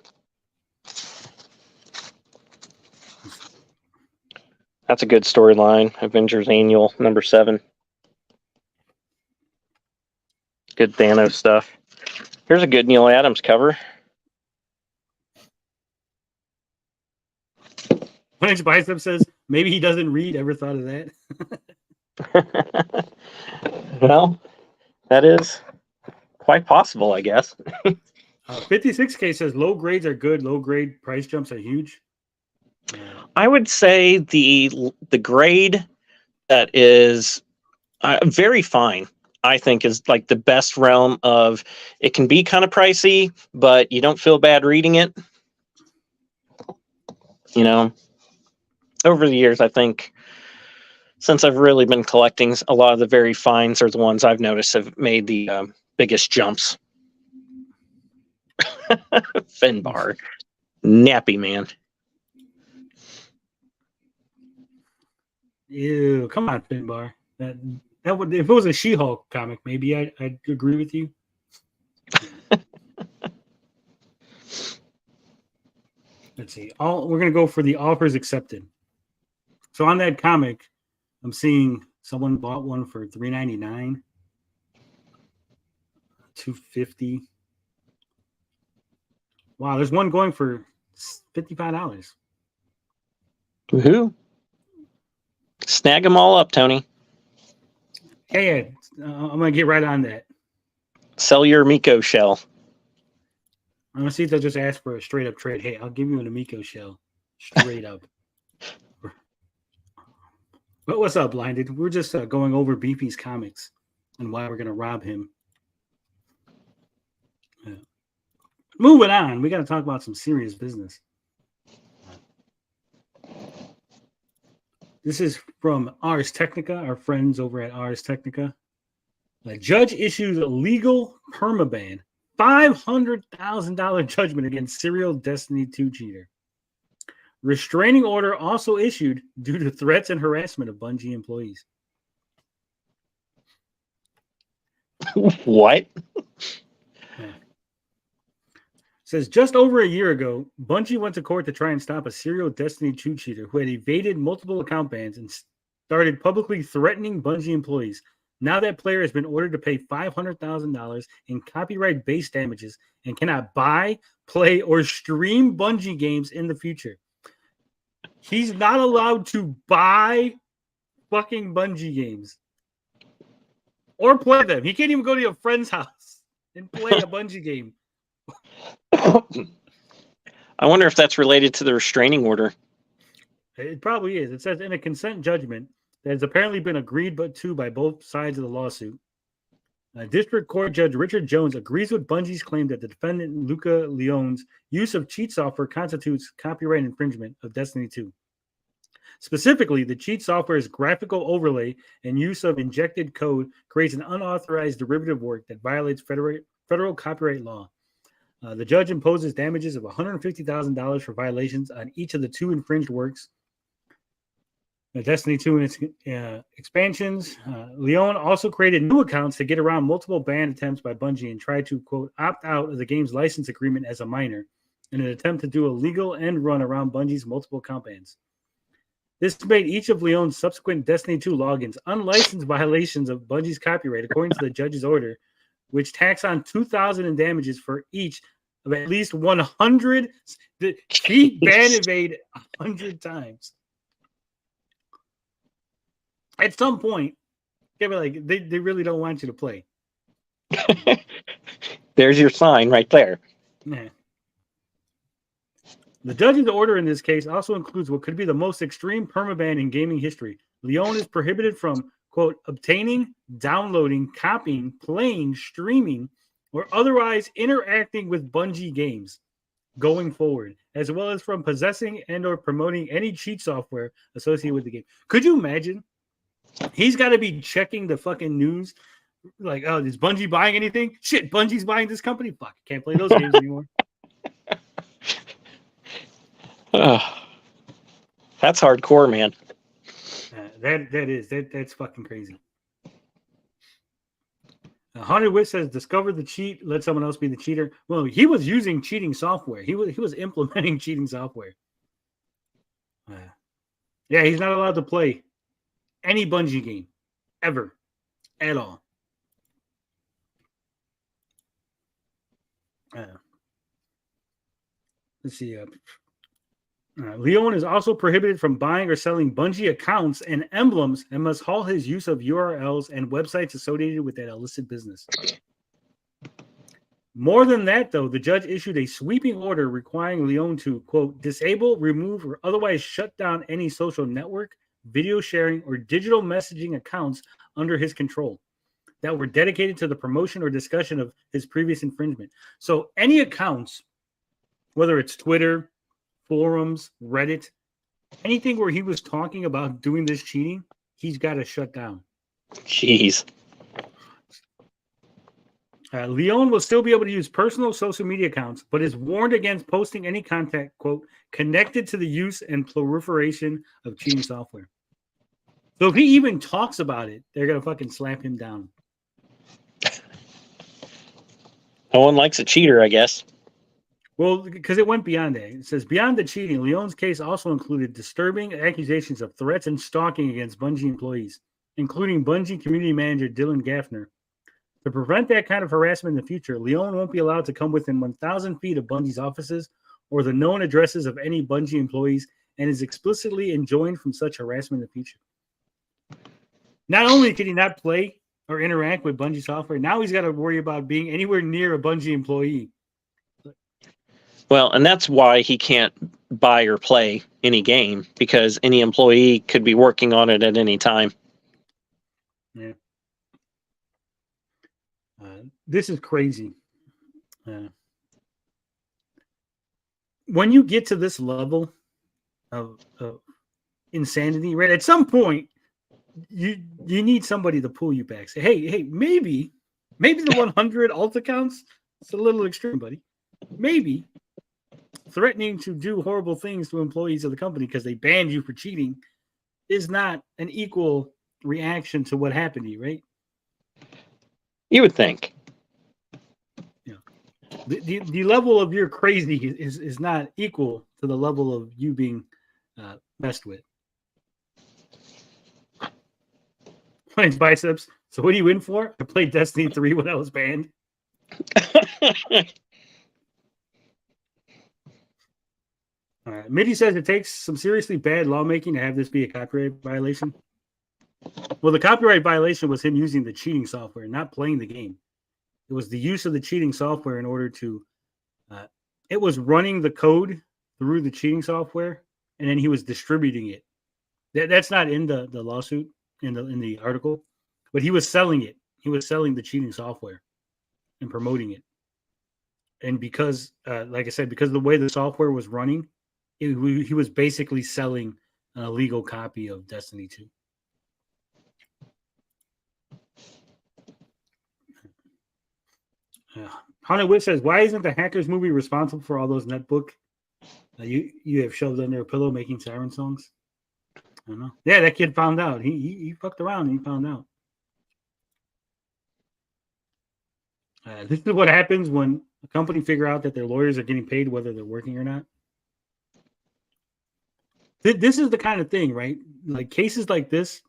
That's a good storyline. Avengers Annual #7. Good Thanos stuff. Here's a good Neil Adams cover. French Bicep says, maybe he doesn't read. Ever thought of that? Well, that is quite possible, I guess. 56K says low grades are good. Low grade price jumps are huge. I would say the grade that is very fine, I think, is like the best realm of it can be kind of pricey, but you don't feel bad reading it. Over the years, I think, since I've really been collecting, a lot of the very fines are the ones I've noticed have made the biggest jumps. Finbar. Nappy man. Ew, come on, Finbar. That would, if it was a She-Hulk comic, maybe I'd agree with you. Let's see. We're gonna go for the offers accepted. So on that comic, I'm seeing someone bought one for $3.99, $2.50. Wow, there's one going for $55. Woohoo! Snag them all up, Tony. Yeah, I'm gonna get right on that. Sell your Miko shell. I'm gonna see if they'll just ask for a straight up trade. Hey, I'll give you an Amico shell, straight up. But what's up, Blinded? We're just going over Beefy's comics and why we're gonna rob him. Moving on, we got to talk about some serious business. This is from Ars Technica, our friends over at Ars Technica. A judge issues a legal permaban, $500,000 judgment against serial Destiny 2 cheater. Restraining order also issued due to threats and harassment of Bungie employees. What? Says just over a year ago, Bungie went to court to try and stop a serial Destiny 2 cheater who had evaded multiple account bans and started publicly threatening Bungie employees. Now that player has been ordered to pay $500,000 in copyright-based damages and cannot buy, play, or stream Bungie games in the future. He's not allowed to buy fucking Bungie games or play them. He can't even go to a friend's house and play a Bungie game. I wonder if that's related to the restraining order. It probably is. It says in a consent judgment that has apparently been agreed to by both sides of the lawsuit. District Court Judge Richard Jones agrees with Bungie's claim that the defendant Luca Leone's use of cheat software constitutes copyright infringement of Destiny 2. Specifically, the cheat software's graphical overlay and use of injected code creates an unauthorized derivative work that violates federal copyright law. The judge imposes damages of $150,000 for violations on each of the two infringed works. Destiny 2 and its expansions. Leone also created new accounts to get around multiple ban attempts by Bungie and tried to, quote, opt out of the game's license agreement as a minor in an attempt to do a legal end run around Bungie's multiple account bans. This made each of Leone's subsequent Destiny 2 logins unlicensed violations of Bungie's copyright, according to the judge's order, which tax on $2,000 in damages for each of at least 100. He ban evade 100 times. At some point, they were like, they really don't want you to play. There's your sign right there. Yeah. The judge's order in this case also includes what could be the most extreme permaban in gaming history. Leone is prohibited from, quote, obtaining, downloading, copying, playing, streaming, or otherwise interacting with Bungie games going forward, as well as from possessing and or promoting any cheat software associated with the game. Could you imagine? He's got to be checking the fucking news. Like, oh, is Bungie buying anything? Shit, Bungie's buying this company? Fuck, can't play those games anymore. That's hardcore, man. That's fucking crazy. Haunted Witch says, discover the cheat, let someone else be the cheater. Well, he was using cheating software. He was implementing cheating software. Yeah, he's not allowed to play any Bungie game ever at all. Let's see. Leone is also prohibited from buying or selling Bungie accounts and emblems and must halt his use of URLs and websites associated with that illicit business. More than that, though, the judge issued a sweeping order requiring Leone to, quote, disable, remove, or otherwise shut down any social network, video sharing, or digital messaging accounts under his control that were dedicated to the promotion or discussion of his previous infringement. So any accounts, whether it's Twitter, forums, Reddit, anything where he was talking about doing this cheating, he's got to shut down. Jeez. Leone will still be able to use personal social media accounts, but is warned against posting any content, quote, connected to the use and proliferation of cheating software. So if he even talks about it, they're gonna fucking slap him down. No one likes a cheater, I guess. Well, because it went beyond that. It says, beyond the cheating, Leone's case also included disturbing accusations of threats and stalking against Bungie employees, including Bungie community manager Dylan Gaffner. To prevent that kind of harassment in the future, Leone won't be allowed to come within 1,000 feet of Bungie's offices or the known addresses of any Bungie employees, and is explicitly enjoined from such harassment in the future. Not only can he not play or interact with Bungie software, now he's got to worry about being anywhere near a Bungie employee. Well, and that's why he can't buy or play any game, because any employee could be working on it at any time. Yeah. This is crazy. When you get to this level of insanity, right? At some point, you need somebody to pull you back. Say, hey, maybe the 100 alt accounts, it's a little extreme, buddy. Maybe threatening to do horrible things to employees of the company because they banned you for cheating is not an equal reaction to what happened to you, right? You would think. Yeah. The level of your crazy is not equal to the level of you being messed with. Playing biceps. So what are you in for? I played Destiny 3 when I was banned. Mitty says it takes some seriously bad lawmaking to have this be a copyright violation. Well, the copyright violation was him using the cheating software, not playing the game. It was the use of the cheating software in order to, it was running the code through the cheating software, and then he was distributing it. That's not in the lawsuit, in the article, but he was selling it. He was selling the cheating software and promoting it. And because, like I said, because of the way the software was running, he was basically selling an illegal copy of Destiny 2. Haunted Witch says, why isn't the Hackers movie responsible for all those netbook you have shoved under a pillow making siren songs? I don't know. Yeah, that kid found out. He fucked around and he found out. This is what happens when a company figure out that their lawyers are getting paid whether they're working or not. This is the kind of thing, right? Like cases like this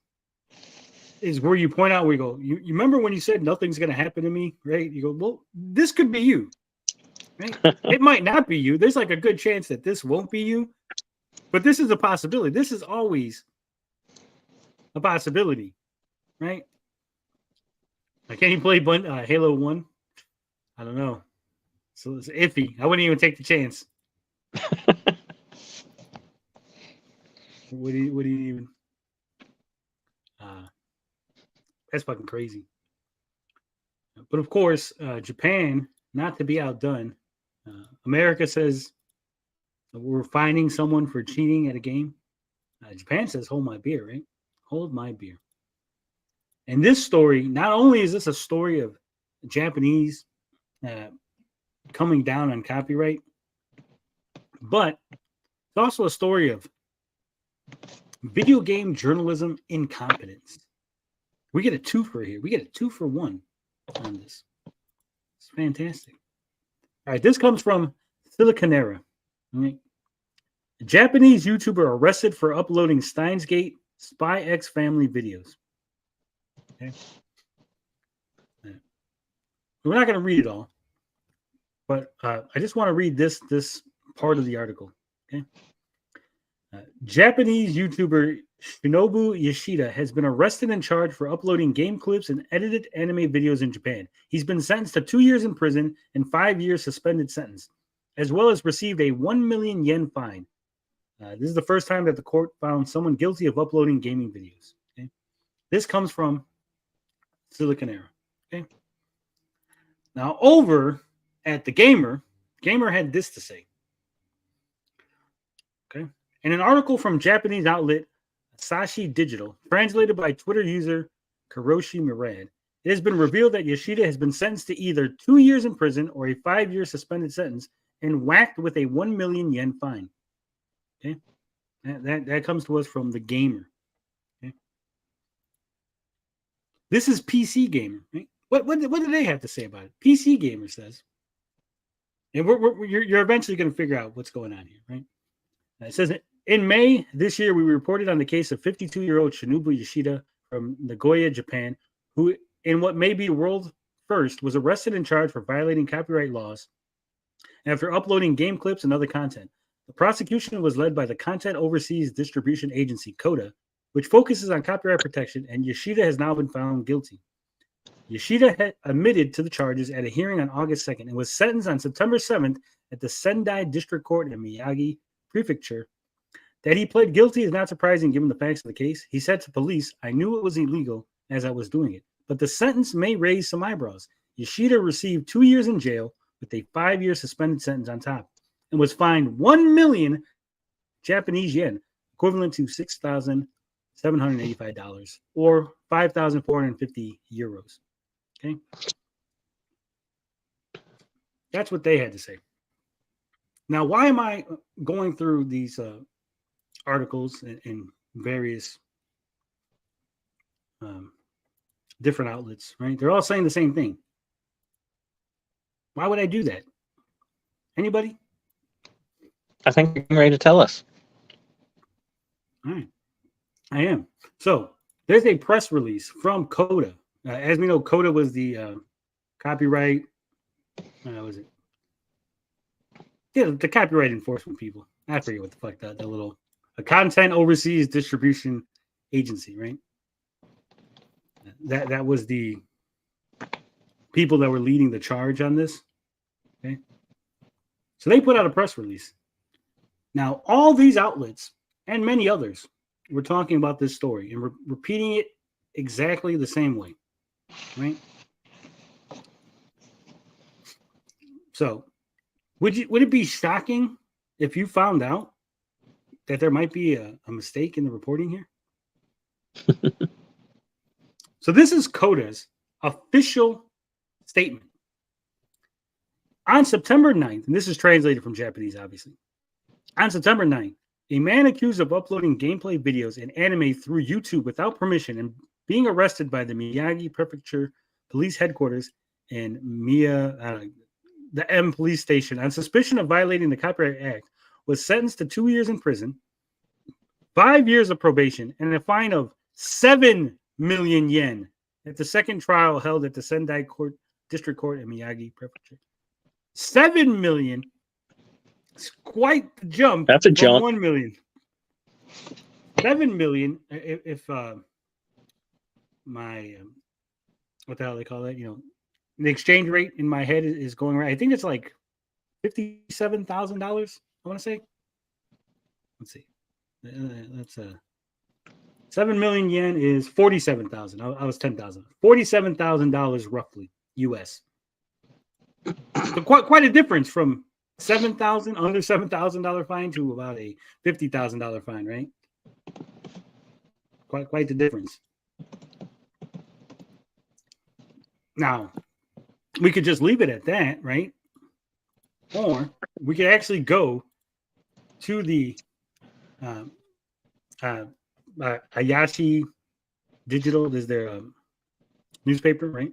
is where you point out, where you go, you remember when you said nothing's going to happen to me, right? You go, well, this could be you, right? It might not be you. There's like a good chance that this won't be you, but this is a possibility. This is always a possibility, right? Like, can you play Halo 1? I don't know. So it's iffy. I wouldn't even take the chance. What do you even? That's fucking crazy. But of course, Japan, not to be outdone, America says we're finding someone for cheating at a game. Japan says, hold my beer, right? Hold my beer. And this story, not only is this a story of Japanese coming down on copyright, but it's also a story of video game journalism incompetence. We get a twofer here. We get a 2-for-1 on this. It's fantastic. All right, this comes from Siliconera. All right. A Japanese YouTuber arrested for uploading Steins Gate Spy X Family videos. Okay. We're not going to read it all, but I just want to read this part of the article. Okay. Japanese YouTuber Shinobu Yoshida has been arrested and charged for uploading game clips and edited anime videos in Japan. He's been sentenced to 2 years in prison and 5 years suspended sentence, as well as received a 1 million yen fine. This is the first time that the court found someone guilty of uploading gaming videos. Okay? This comes from Siliconera. Okay. Now, over at the Gamer had this to say. Okay. In an article from Japanese outlet Asahi Digital, translated by Twitter user Karoshi Murad, it has been revealed that Yoshida has been sentenced to either 2 years in prison or a 5-year suspended sentence and whacked with a 1 million yen fine. Okay, that comes to us from the Gamer. Okay, This is PC Gamer, right? What do they have to say about it? PC Gamer says, and you're eventually going to figure out what's going on here, right? It says, in May this year, we reported on the case of 52-year-old Shinobu Yoshida from Nagoya, Japan, who, in what may be world first, was arrested and charged for violating copyright laws after uploading game clips and other content. The prosecution was led by the Content Overseas Distribution Agency, CODA, which focuses on copyright protection, and Yoshida has now been found guilty. Yoshida had admitted to the charges at a hearing on August 2nd and was sentenced on September 7th at the Sendai District Court in Miyagi Prefecture. That he pled guilty is not surprising given the facts of the case. He said to police, "I knew it was illegal as I was doing it, but the sentence may raise some eyebrows." Yoshida received 2 years in jail with a 5-year suspended sentence on top and was fined 1 million Japanese yen, equivalent to $6,785 or 5,450 euros. Okay. That's what they had to say. Now, why am I going through these articles in various different outlets, right? They're all saying the same thing. Why would I do that? Anybody? I think you're ready to tell us. All right. I am. So there's a press release from CODA. As we know, CODA was the copyright. Was it? Yeah, the copyright enforcement people. I forget what the fuck the little Content Overseas Distribution Agency, right? That was the people that were leading the charge on this. Okay, so they put out a press release. Now, all these outlets and many others were talking about this story and repeating it exactly the same way, right? So, would it be shocking if you found out that there might be a mistake in the reporting here? So this is CODA's official statement. On September 9th, and this is translated from Japanese, obviously. On September 9th, a man accused of uploading gameplay videos and anime through YouTube without permission and being arrested by the Miyagi Prefecture Police Headquarters in the M Police Station on suspicion of violating the Copyright Act was sentenced to 2 years in prison, 5 years of probation, and a fine of 7 million yen at the second trial held at the Sendai District Court in Miyagi Prefecture. 7 million. It's quite the jump. That's a jump. 1 million. 7 million. If my what the hell they call that? You know, the exchange rate in my head is going right. I think it's like $57,000. I want to say. Let's see. That's 7 million yen is 47,000. I was 10,000. $47,000 roughly US. So quite a difference from under $7,000 fine to about a $50,000 fine, right? Quite the difference. Now, we could just leave it at that, right? Or we could actually go to the Ayashi Digital is their newspaper, right?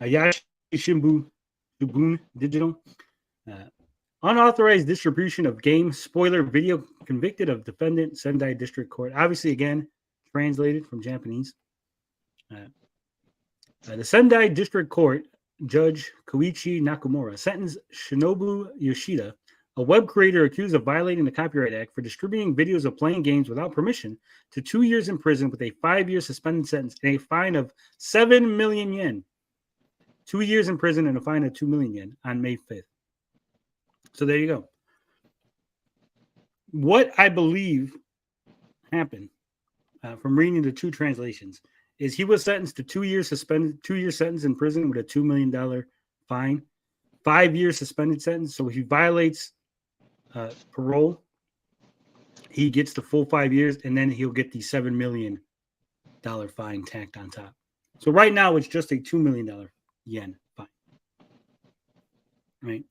Ayashi Shimbun Digital. Unauthorized distribution of game spoiler video convicted of defendant Sendai District Court. Obviously, again, translated from Japanese. The Sendai District Court Judge Koichi Nakamura sentenced Shinobu Yoshida, a web creator accused of violating the Copyright Act for distributing videos of playing games without permission, to 2 years in prison with a 5-year suspended sentence and a fine of 7 million yen. 2 years in prison and a fine of 2 million yen on May 5th. So there you go. What I believe happened from reading the two translations is he was sentenced to 2 years suspended, 2 year sentence in prison with a $2 million fine, 5 year suspended sentence. So if he violates parole, he gets the full 5 years, and then he'll get the $7 million fine tacked on top. So right now it's just a $2 million yen fine. Right.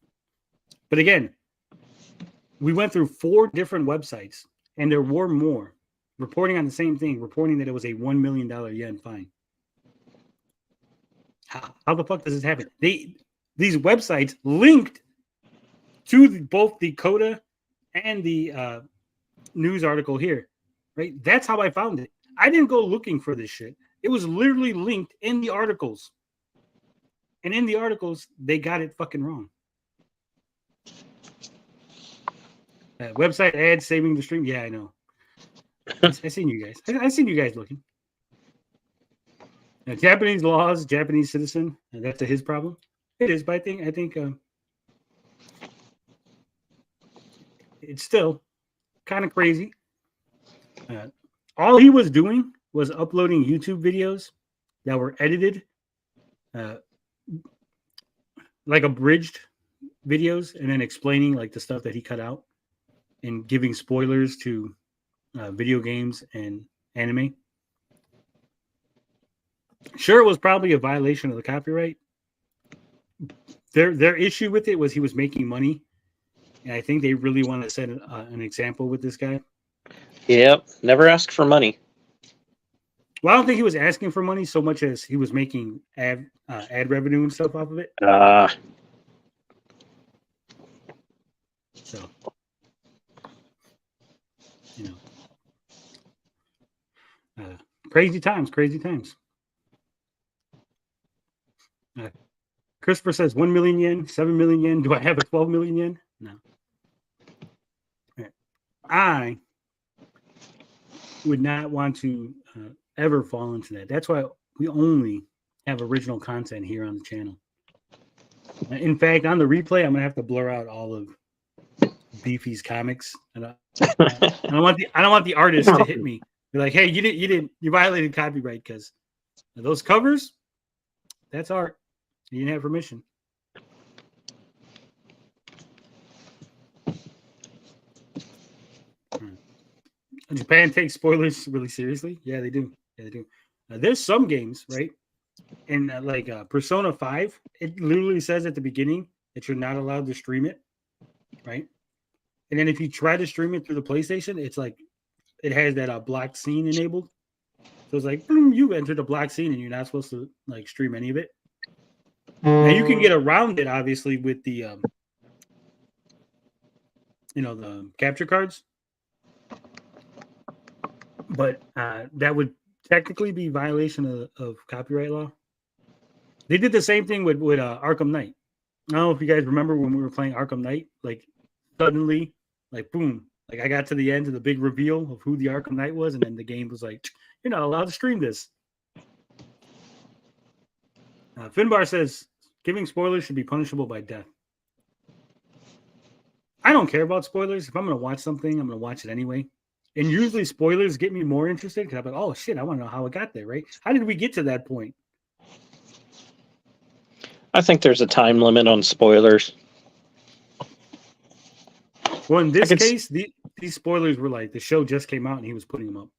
But again, we went through 4 different websites, and there were more reporting on the same thing, reporting that it was a $1 million yen fine. How the fuck does this happen? These websites linked to both the Coda and the news article here, right? That's how I found it. I didn't go looking for this shit. It was literally linked in the articles. And in the articles, they got it fucking wrong. Website ads saving the stream. Yeah, I know. I seen you guys. I seen you guys looking. Now, Japanese laws, Japanese citizen. That's his problem. It is, but I think it's still kind of crazy. All he was doing was uploading YouTube videos that were edited, like abridged videos, and then explaining like the stuff that he cut out and giving spoilers to video games and anime. Sure, it was probably a violation of the copyright. Their issue with it was he was making money, and I think they really want to set an example with this guy. Yep, never ask for money. Well, I don't think he was asking for money so much as he was making ad revenue and stuff off of it. So, you know, crazy times. Christopher says 1 million yen, 7 million yen. Do I have a 12 million yen? No. I would not want to ever fall into that. That's why we only have original content here on the channel. In fact, on the replay, I'm gonna have to blur out all of Beefy's comics. And I don't want the artist to hit me. Be like, hey, you violated copyright because those covers. That's art. You didn't have permission. Japan takes spoilers really seriously. Yeah, they do. There's some games, right? And like Persona 5, it literally says at the beginning that you're not allowed to stream it, right? And then if you try to stream it through the PlayStation, it's like it has that blocked scene enabled. So it's like, boom, you entered a blocked scene and you're not supposed to like stream any of it. Now you can get around it, obviously, with the the capture cards, but that would technically be violation of copyright law. They did the same thing with Arkham Knight. I don't know if you guys remember when we were playing Arkham Knight, like suddenly, like boom, like I got to the end of the big reveal of who the Arkham Knight was, and then the game was like, you're not allowed to stream this. Finbar says, giving spoilers should be punishable by death. I don't care about spoilers. If I'm going to watch something, I'm going to watch it anyway. And usually spoilers get me more interested because I'm like, oh, shit, I want to know how it got there, right? How did we get to that point? I think there's a time limit on spoilers. Well, in this case, these spoilers were like the show just came out and he was putting them up.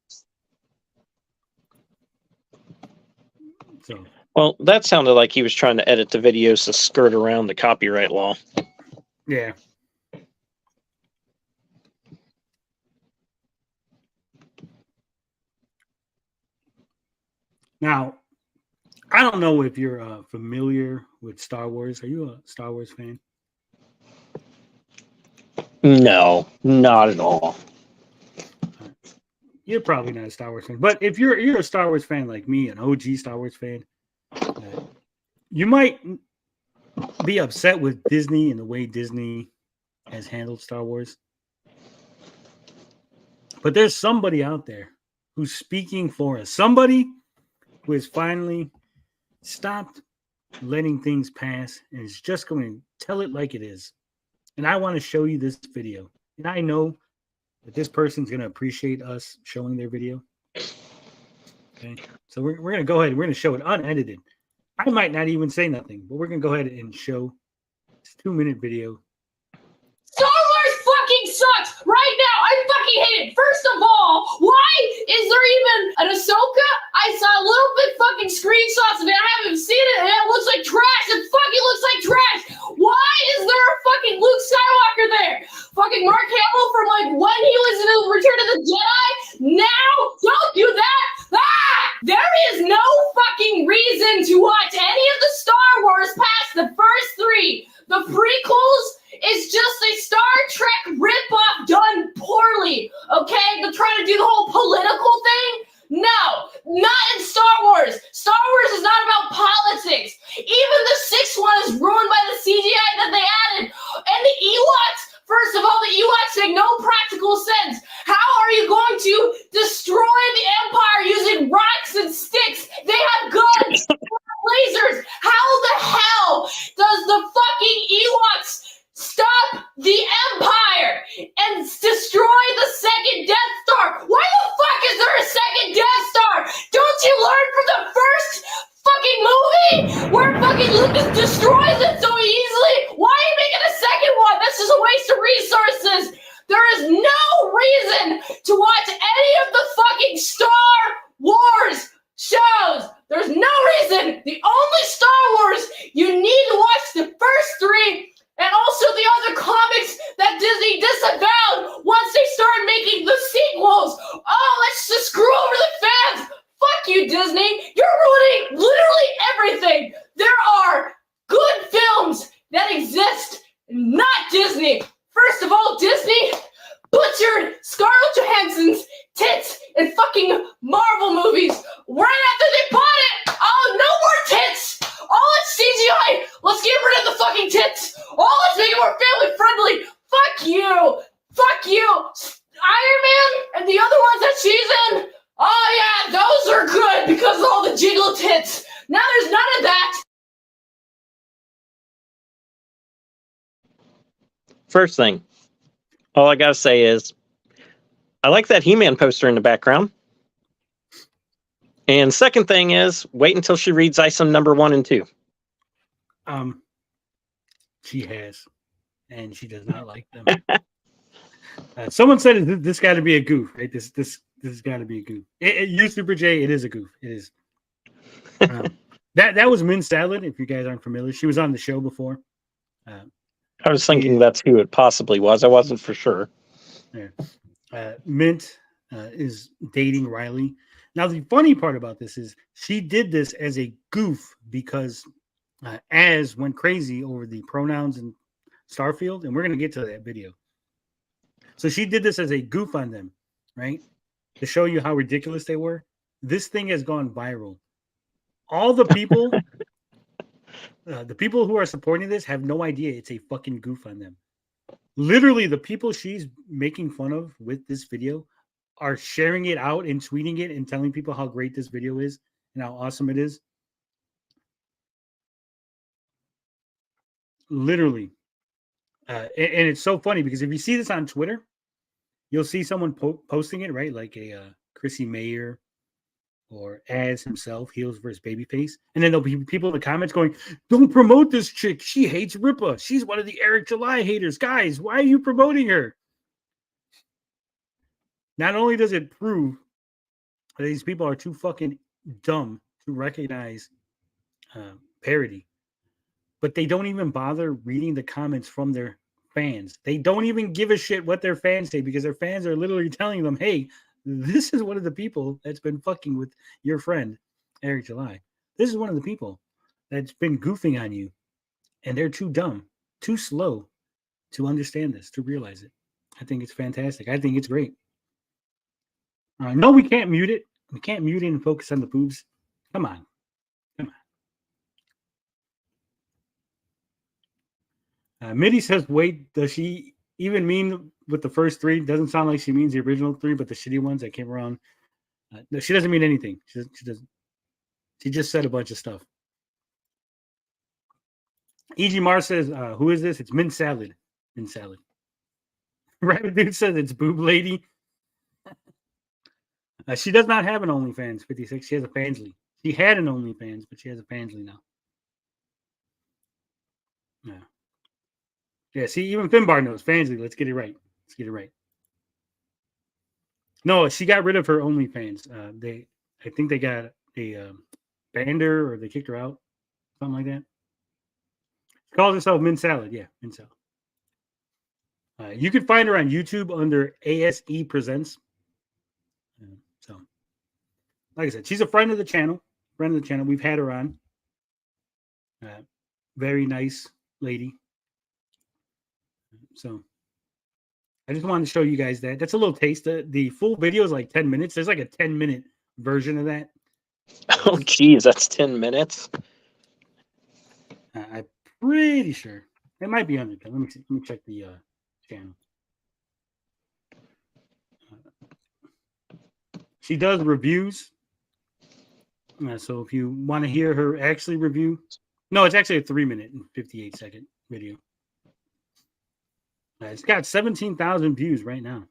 So... Well, that sounded like he was trying to edit the videos to skirt around the copyright law. Yeah. Now, I don't know if you're familiar with Star Wars. Are you a Star Wars fan? No, not at all. You're probably not a Star Wars fan. But if you're a Star Wars fan like me, an OG Star Wars fan, you might be upset with Disney and the way Disney has handled Star Wars. But there's somebody out there who's speaking for us. Somebody who has finally stopped letting things pass and is just going to tell it like it is. And I want to show you this video. And I know that this person's going to appreciate us showing their video. Okay, so we're going to go ahead and we're going to show it unedited. I might not even say nothing, but we're going to go ahead and show this 2-minute video. Star Wars fucking sucks right now. I fucking hate it. First of all, why is there even an Ahsoka? I saw a little bit fucking screenshots of it. I haven't seen it, and it looks like trash. It fucking looks like trash. Why is there a fucking Luke Skywalker there? Fucking Mark Hamill from like when he was in Return of the Jedi. Now, don't do that. There is no fucking reason to watch any of the silly, okay? They're trying to do the whole political thing. No, not in Star Wars. Star Wars is not about politics. Even the sixth one is ruined by the CGI that they added. And the Ewoks, first of all, the Ewoks make no practical sense. How are you going to destroy the Empire using rocks and sticks? They have guns, lasers. How the hell does the fucking Ewoks stop the Empire and destroy the second Death Star? Why the fuck is there a second Death Star? Don't you learn from the first fucking movie where fucking Lucas destroys it so easily? Why are you making a second one? That's just a waste of resources. There is no reason to watch any of the fucking Star Wars shows. There's no reason. The only Star Wars you need to watch the first three and also the other comics that Disney disavowed once they started making the sequels. Oh, let's just screw over the fans. Fuck you, Disney. You're ruining literally everything. There are good films that exist, not Disney. First of all, Disney butchered Scarlett Johansson's tits in fucking Marvel movies right after they bought it. Oh, no more tits. Oh, it's CGI. Let's get rid of the fucking tits. Oh, let's make it more family friendly. Fuck you. Fuck you. Iron Man and the other ones that she's in. Oh, yeah, those are good because of all the jiggle tits. Now there's none of that. First thing, all I gotta say is, I like that He-Man poster in the background. And second thing is, wait until she reads ISOM number 1 and 2. She has, and she does not like them. Someone said this got to be a goof, right? This has got to be a goof. You Super J, it is a goof. It is. That was Min Salad. If you guys aren't familiar, she was on the show before. I was thinking that's who it possibly was. I wasn't for sure. Yeah. Mint is dating Riley. Now, the funny part about this is she did this as a goof because Az went crazy over the pronouns in Starfield, and we're going to get to that video. So she did this as a goof on them, right? To show you how ridiculous they were. This thing has gone viral. All the people, the people who are supporting this have no idea it's a fucking goof on them. Literally, the people she's making fun of with this video are sharing it out and tweeting it and telling people how great this video is and how awesome it is. Literally. And it's so funny because if you see this on Twitter, you'll see someone posting it, right? Like a Chrissy Mayer or Az himself, heels versus Babyface. And then there'll be people in the comments going, don't promote this chick. She hates Ripa. She's one of the Eric July haters. Guys, why are you promoting her? Not only does it prove that these people are too fucking dumb to recognize parody, but they don't even bother reading the comments from their fans. They don't even give a shit what their fans say because their fans are literally telling them, hey, this is one of the people that's been fucking with your friend, Eric July. This is one of the people that's been goofing on you. And they're too dumb, too slow to understand this, to realize it. I think it's fantastic. I think it's great. No, we can't mute it. We can't mute it and focus on the boobs. Come on. Mitty says, wait, does she even mean with the first three? Doesn't sound like she means the original three, but the shitty ones that came around. No, she doesn't mean anything. She doesn't. She just said a bunch of stuff. E.G. Mar says, who is this? It's Min Salad. Min Salad. Rabbit Dude says it's Boob Lady. She does not have an OnlyFans, 56. She has a Fansly. She had an OnlyFans, but she has a Fansly now. Yeah. Yeah, see, even Finbar knows. Fansly, let's get it right. Let's get it right. No, she got rid of her OnlyFans. I think they got a banned her or they kicked her out. Something like that. She calls herself Min Salad. Yeah, Min Salad. You can find her on YouTube under ASE Presents. So, like I said, she's a friend of the channel. We've had her on. Very nice lady. So, I just wanted to show you guys that. That's a little taste. The full video is like 10 minutes. There's like a 10-minute version of that. Oh, geez, that's 10 minutes. I'm pretty sure it might be under 10. Let me see. Let me check the channel. She does reviews. So if you want to hear her actually review, no, it's actually a 3-minute and 58-second video. It's got 17,000 views right now.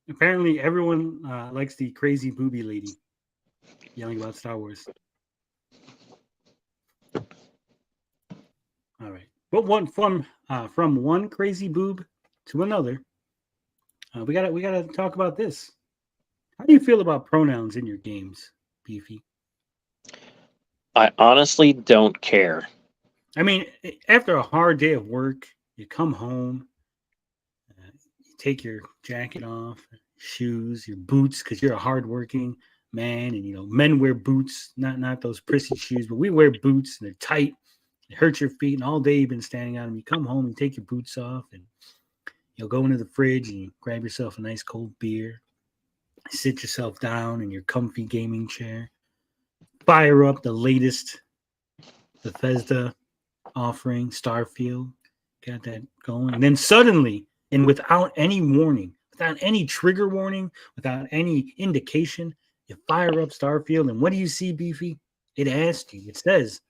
Apparently, everyone likes the crazy booby lady yelling about Star Wars. All right, but from one crazy boob to another, we gotta talk about this. How do you feel about pronouns in your games, Beefy? I honestly don't care. I mean, after a hard day of work, you come home, you take your jacket off, shoes, your boots, because you're a hardworking man, and men wear boots, not those prissy shoes, but we wear boots, and they're tight, they hurt your feet, and all day you've been standing on them. You come home, you take your boots off, and you'll go into the fridge and you grab yourself a nice cold beer, sit yourself down in your comfy gaming chair, fire up the latest Bethesda offering, Starfield, got that going, and then suddenly, and without any warning, without any trigger warning, without any indication, you fire up Starfield, and what do you see, Beefy? It asks you, it says,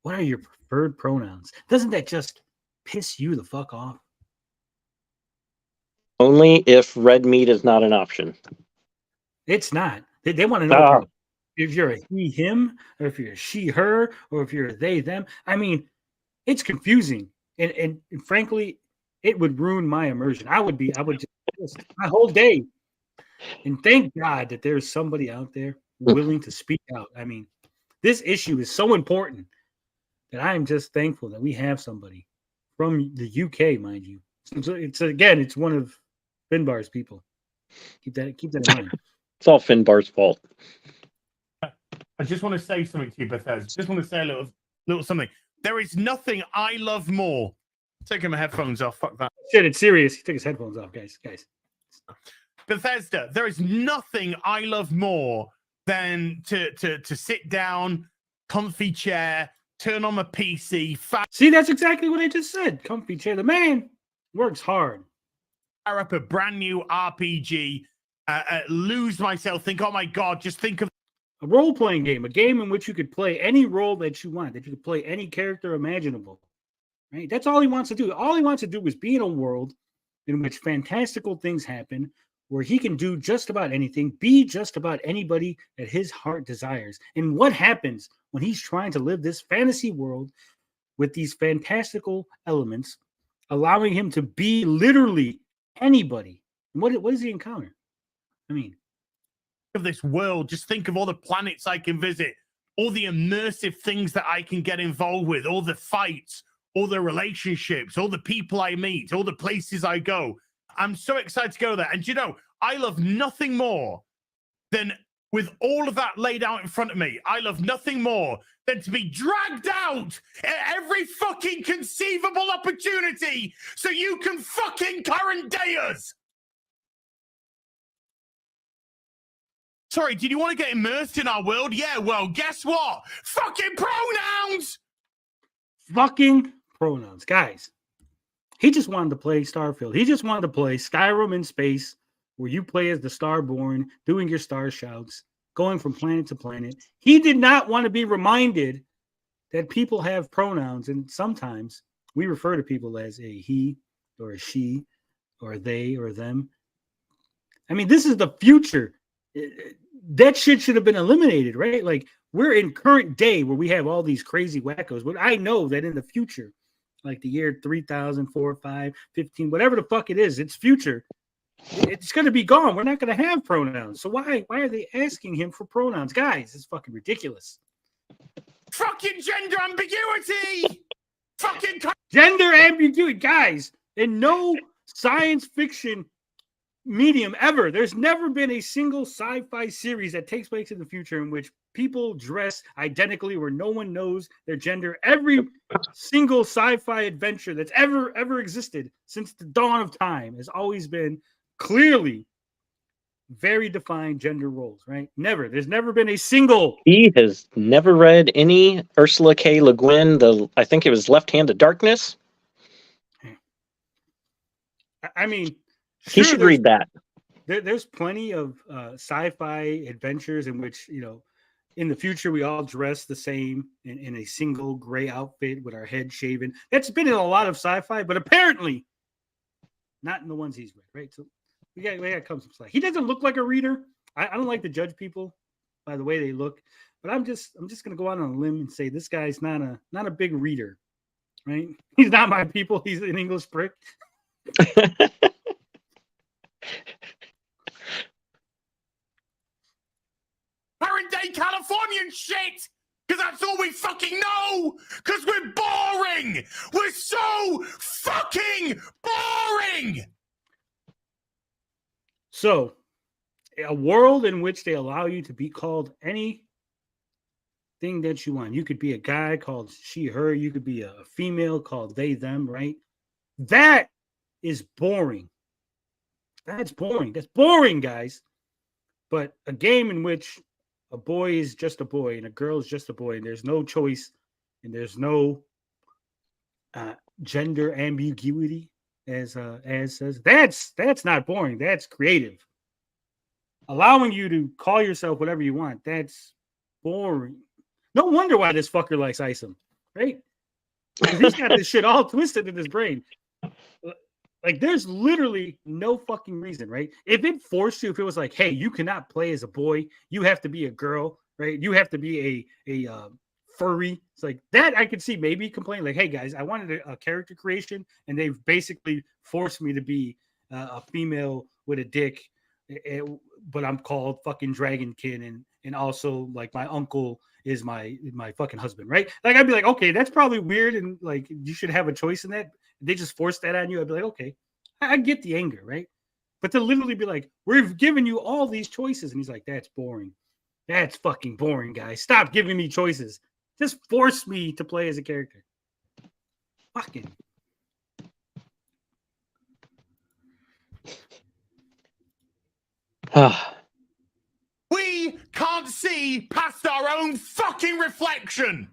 what are your preferred pronouns? Doesn't that just piss you the fuck off? Only if red meat is not an option. It's not. They want to know if you're a he, him, or if you're a she, her, or if you're a they, them. I mean, it's confusing, and frankly, it would ruin my immersion. I would just my whole day. And thank God that there's somebody out there willing to speak out. I mean, this issue is so important that I am just thankful that we have somebody from the UK, mind you. It's one of Finbar's people. Keep that in mind. It's all Finbar's fault. I just want to say something to you, Bethesda. Just want to say a little something. There is nothing I love more. Taking my headphones off. Fuck that. Shit, it's serious. He took his headphones off, guys. Bethesda, there is nothing I love more than to sit down, comfy chair, turn on my PC. See, that's exactly what I just said. Comfy chair. The man works hard. Fire up a brand new RPG. Lose myself. Think, oh my God, just think of a role-playing game, a game in which you could play any role that you want, that you could play any character imaginable. Right? That's all he wants to do. All he wants to do is be in a world in which fantastical things happen, where he can do just about anything, be just about anybody that his heart desires. And what happens when he's trying to live this fantasy world with these fantastical elements, allowing him to be literally anybody? And what does he encounter? I mean, of this world, just think of all the planets I can visit, all the immersive things that I can get involved with, all the fights, all the relationships, all the people I meet, all the places I go. I'm so excited to go there. And I love nothing more than, with all of that laid out in front of me, I love nothing more than to be dragged out at every fucking conceivable opportunity so you can fucking current day us. Sorry, did you want to get immersed in our world? Yeah, well, guess what? Fucking pronouns! Fucking pronouns. Guys, he just wanted to play Starfield. He just wanted to play Skyrim in space, where you play as the Starborn, doing your star shouts, going from planet to planet. He did not want to be reminded that people have pronouns, and sometimes we refer to people as a he or a she or a they or them. I mean, this is the future. That shit should have been eliminated, right? Like, we're in current day where we have all these crazy wackos, but I know that in the future, like the year 3000, 4, 5, 15, whatever the fuck it is, it's future. It's going to be gone. We're not going to have pronouns. So why are they asking him for pronouns? Guys, it's fucking ridiculous. Fucking gender ambiguity! Fucking gender ambiguity, guys. And no science fiction medium ever. There's never been a single sci-fi series that takes place in the future in which people dress identically where no one knows their gender. Every single sci-fi adventure that's ever existed since the dawn of time has always been clearly very defined gender roles, right? Never. There's never been a single. He has never read any Ursula K. Le Guin, I think it was Left Hand of Darkness. I mean, he should read that. There's plenty of sci-fi adventures in which, you know, in the future we all dress the same in a single gray outfit with our head shaven. That's been in a lot of sci-fi, but apparently not in the ones he's read, right? So we got to come some slack. He doesn't look like a reader. I don't like to judge people by the way they look, but I'm just gonna go out on a limb and say this guy's not a big reader, right? He's not my people. He's an English prick. Current day Californian shit! Because that's all we fucking know! Because we're boring! We're so fucking boring! So, a world in which they allow you to be called anything that you want. You could be a guy called she, her. You could be a female called they, them, right? That is boring. That's boring. That's boring, guys. But a game in which a boy is just a boy and a girl is just a boy, and there's no choice and there's no gender ambiguity, as says, that's not boring. That's creative. Allowing you to call yourself whatever you want, that's boring. No wonder why this fucker likes Isom, right? He's got this shit all twisted in his brain. Like, there's literally no fucking reason, right? If it forced you, if it was like, hey, you cannot play as a boy, you have to be a girl, right? You have to be a furry. It's like that. I could see maybe complaining, like, hey guys, I wanted a character creation, and they've basically forced me to be a female with a dick, but I'm called fucking Dragonkin, and also like my uncle is my fucking husband, right? Like, I'd be like, okay, that's probably weird, and like you should have a choice in that. They just force that on you. I'd be like, okay, I get the anger, right? But to literally be like, we've given you all these choices, and he's like, that's boring. That's fucking boring, guys. Stop giving me choices. Just force me to play as a character. Fucking. We can't see past our own fucking reflection.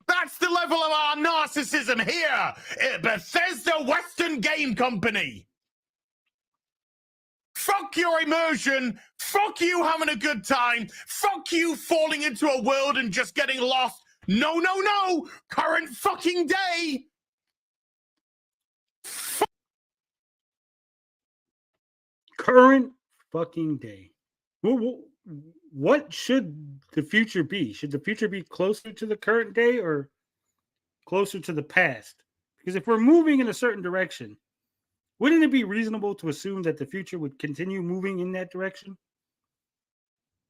That's the level of our narcissism here at Bethesda Western Game Company. Fuck your immersion. Fuck you having a good time. Fuck you falling into a world and just getting lost. No, no, no. Current fucking day. Current fucking day. What should the future be? Should the future be closer to the current day or closer to the past? Because if we're moving in a certain direction, wouldn't it be reasonable to assume that the future would continue moving in that direction?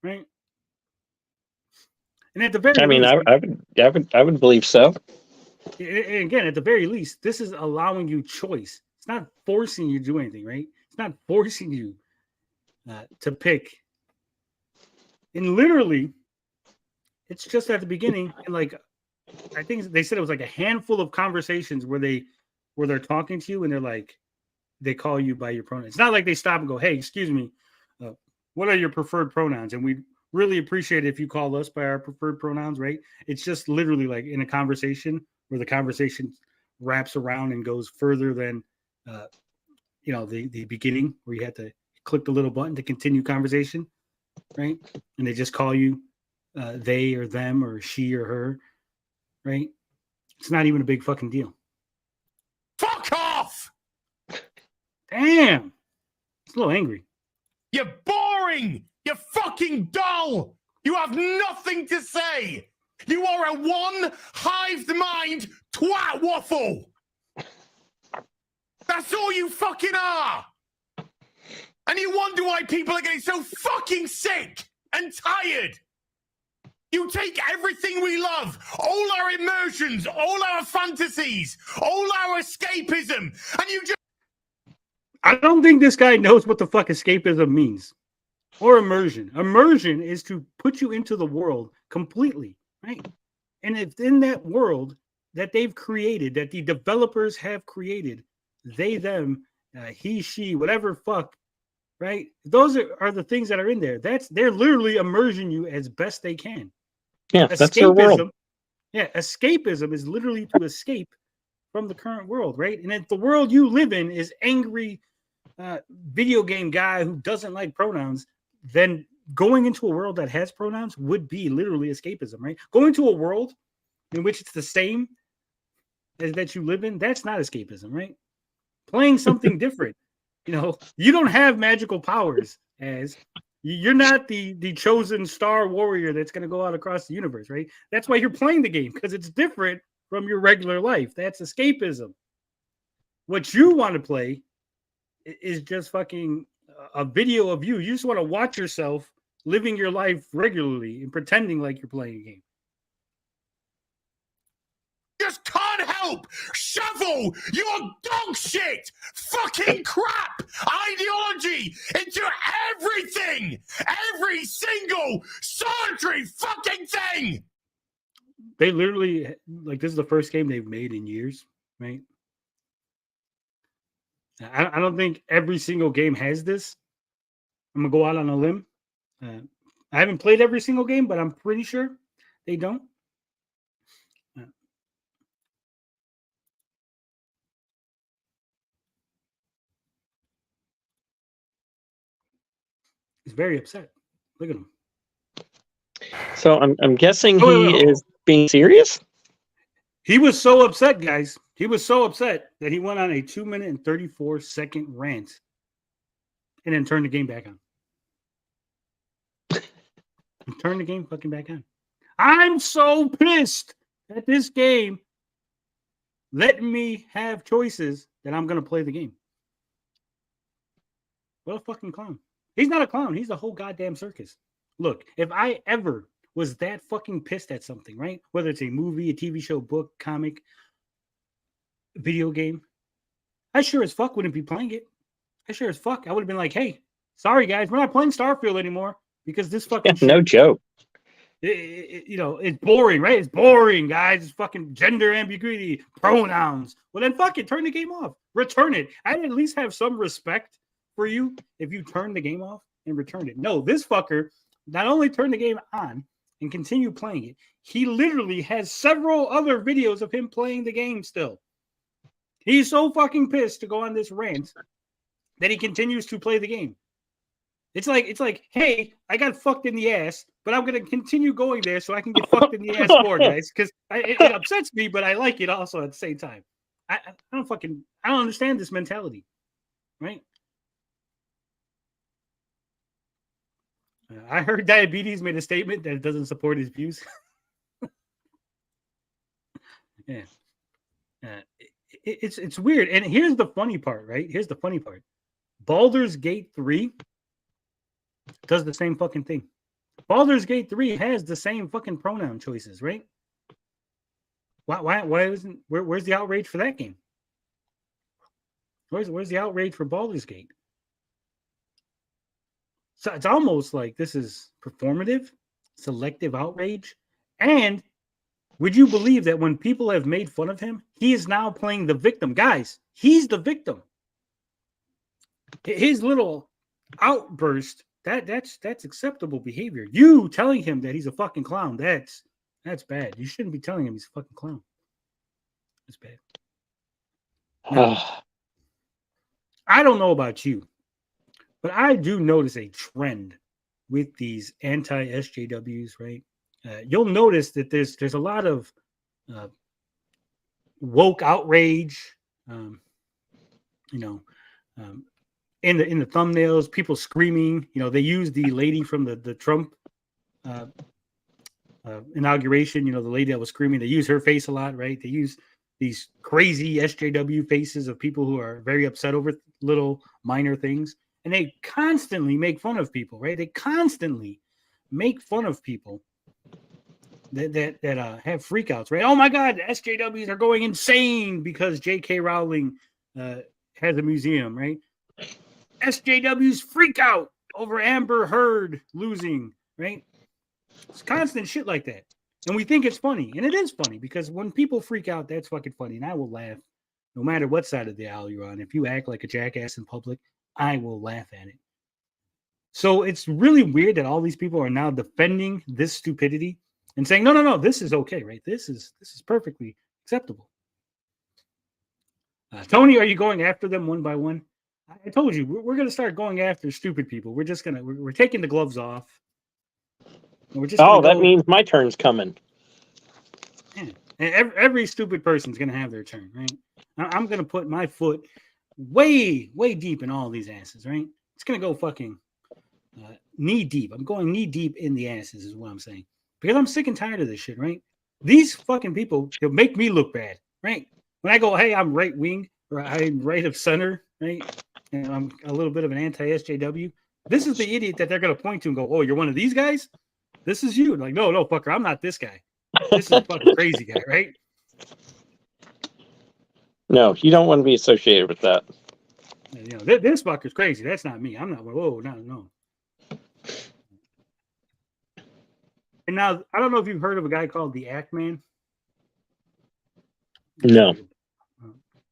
Right? And at the very least, I would believe so. And again, at the very least, this is allowing you choice. It's not forcing you to do anything, right? It's not forcing you to pick. And literally, it's just at the beginning, and like I think they said it was like a handful of conversations where they're talking to you and they're like, they call you by your pronouns. It's not like they stop and go, hey, excuse me, what are your preferred pronouns? And we'd really appreciate it if you call us by our preferred pronouns, right? It's just literally like in a conversation where the conversation wraps around and goes further than the beginning, where you had to click the little button to continue conversation, right? And they just call you they or them or she or her, right? It's not even a big fucking deal. Fuck off! Damn. It's a little angry. You're boring! You're fucking dull! You have nothing to say! You are a one-hived mind twat waffle! That's all you fucking are! And you wonder why people are getting so fucking sick and tired! You take everything we love, all our immersions, all our fantasies, all our escapism, and you just... I don't think this guy knows what the fuck escapism means or immersion. Immersion is to put you into the world completely, right? And it's in that world that they've created, that the developers have created, they, them, he, she, whatever fuck, right? Those are the things that are in there. They're literally immersing you as best they can. Yeah, that's their world. Yeah, escapism is literally to escape from the current world, right? And if the world you live in is angry video game guy who doesn't like pronouns, then going into a world that has pronouns would be literally escapism, right? Going to a world in which it's the same as that you live in, that's not escapism, right? Playing something different. You know, you don't have magical powers as you're not the chosen star warrior that's going to go out across the universe, right? That's why you're playing the game, because it's different from your regular life. That's escapism. What you want to play is just fucking a video of you. You just want to watch yourself living your life regularly and pretending like you're playing a game. Just can't help shovel your dog shit fucking crap ideology into everything, every single solitary fucking thing. They literally, like, this is the first game they've made in years, right? I don't think every single game has this. I'm gonna go out on a limb. I haven't played every single game, but I'm pretty sure they don't. He's very upset. Look at him. So I'm guessing he is being serious? He was so upset, guys. He was so upset that he went on a 2-minute and 34-second rant and then turned the game back on. And turned the game fucking back on. I'm so pissed at this game letting me have choices that I'm going to play the game. What a fucking clown. He's not a clown. He's a whole goddamn circus. Look, if I ever was that fucking pissed at something, right? Whether it's a movie, a TV show, book, comic, video game, I sure as fuck wouldn't be playing it. I sure as fuck, I would have been like, hey, sorry guys, we're not playing Starfield anymore because this fucking no joke. You know, it's boring, right? It's boring, guys. It's fucking gender ambiguity, pronouns. Well, then fuck it, turn the game off. Return it. I'd at least have some respect for you if you turn the game off and return it. No, this fucker not only turned the game on and continue playing it, he literally has several other videos of him playing the game still. He's so fucking pissed to go on this rant that he continues to play the game. It's like, hey, I got fucked in the ass, but I'm gonna continue going there so I can get fucked in the ass more, guys, because it upsets me, but I like it also at the same time. I don't understand this mentality, right? I heard Diabetes made a statement that doesn't support his views. Yeah, it's weird. And here's the funny part, right? Here's the funny part. Baldur's Gate 3 does the same fucking thing. Baldur's Gate 3 has the same fucking pronoun choices, right? Why isn't where's the outrage for that game? Where's the outrage for Baldur's Gate? So it's almost like this is performative, selective outrage. And would you believe that when people have made fun of him, he is now playing the victim? Guys, he's the victim. His little outburst, that's acceptable behavior. You telling him that he's a fucking clown, that's bad. You shouldn't be telling him he's a fucking clown. That's bad. Now, I don't know about you, but I do notice a trend with these anti-SJWs, right? You'll notice that there's a lot of woke outrage, in the thumbnails, people screaming. You know, they use the lady from the Trump inauguration. You know, the lady that was screaming. They use her face a lot, right? They use these crazy SJW faces of people who are very upset over little minor things. And they constantly make fun of people, right? They constantly make fun of people that have freakouts, right? Oh my God, the SJWs are going insane because J.K. Rowling has a museum, right? SJWs freak out over Amber Heard losing, right? It's constant shit like that. And we think it's funny. And it is funny because when people freak out, that's fucking funny. And I will laugh no matter what side of the aisle you're on. If you act like a jackass in public, I will laugh at it. So it's really weird that all these people are now defending this stupidity and saying, no, this is okay, right? This is perfectly acceptable. Tony, are you going after them one by one? I told you, we're going to start going after stupid people. We're just going to, we're taking the gloves off. We're just that means my turn's coming. Yeah. And every stupid person's going to have their turn, right? I'm going to put my foot way, way deep in all these asses, right? It's going to go fucking knee deep. I'm going knee deep in the asses is what I'm saying. Because I'm sick and tired of this shit, right? These fucking people, they'll make me look bad, right? When I go, hey, I'm right wing or I'm right of center, right? And I'm a little bit of an anti-SJW. This is the idiot that they're going to point to and go, oh, you're one of these guys? This is you. Like, no, fucker, I'm not this guy. This is a fucking crazy guy, right? No, you don't want to be associated with that. You know, this fucker's crazy. That's not me. I'm not. Whoa, no. And now, I don't know if you've heard of a guy called the Act Man. No.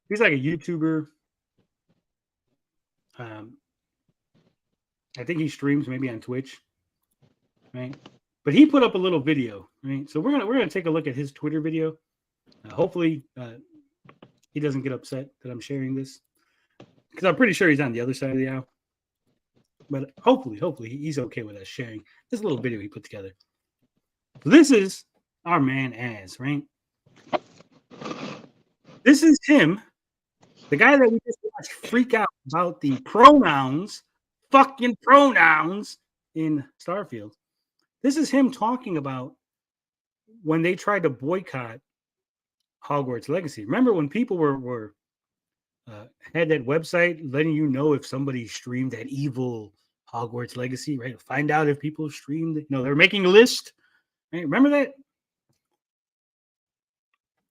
He's like a YouTuber. I think he streams maybe on Twitch, right? But he put up a little video, right? So we're gonna take a look at his Twitter video. Hopefully, he doesn't get upset that I'm sharing this because I'm pretty sure he's on the other side of the aisle. But hopefully he's okay with us sharing this little video he put together. This is our man Az, right? This is him, the guy that we just watched freak out about the fucking pronouns in Starfield. This is him talking about when they tried to boycott Hogwarts Legacy. Remember when people were had that website letting you know if somebody streamed that evil Hogwarts Legacy, right? Find out if people streamed it. No, they were making a list. Right? Remember that?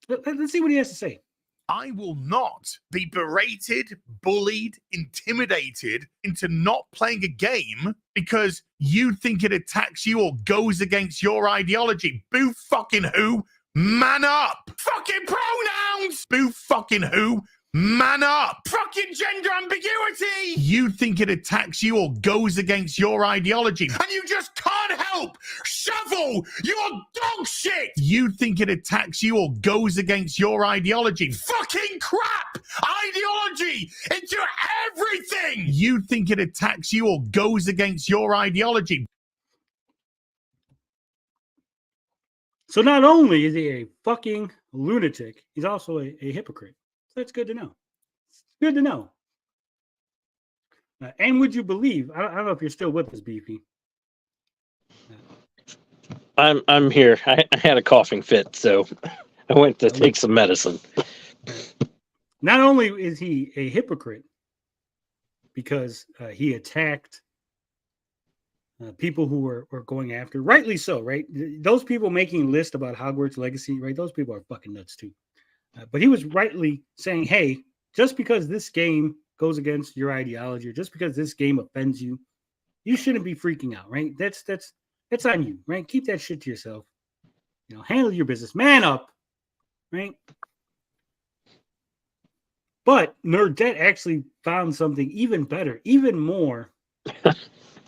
Let's see what he has to say. I will not be berated, bullied, intimidated into not playing a game because you think it attacks you or goes against your ideology. Boo fucking who? Man up! Fucking pronouns! Boo fucking who? Man up! Fucking gender ambiguity! You think it attacks you or goes against your ideology, and you just can't help! Shovel! You're dog shit! You think it attacks you or goes against your ideology. Fucking crap! Ideology into everything! You think it attacks you or goes against your ideology. So not only is he a fucking lunatic, he's also a hypocrite. So that's good to know. It's good to know. And would you believe? I don't know if you're still with us, Beefy. I'm here. I had a coughing fit, so I went to take some medicine. Not only is he a hypocrite because he attacked people who were going after, rightly so, right? Those people making lists about Hogwarts Legacy, right? Those people are fucking nuts too. But he was rightly saying, hey, just because this game goes against your ideology or just because this game offends you, you shouldn't be freaking out, right? That's on you, right? Keep that shit to yourself. You know, handle your business. Man up, right? But Nerdette actually found something even better, even more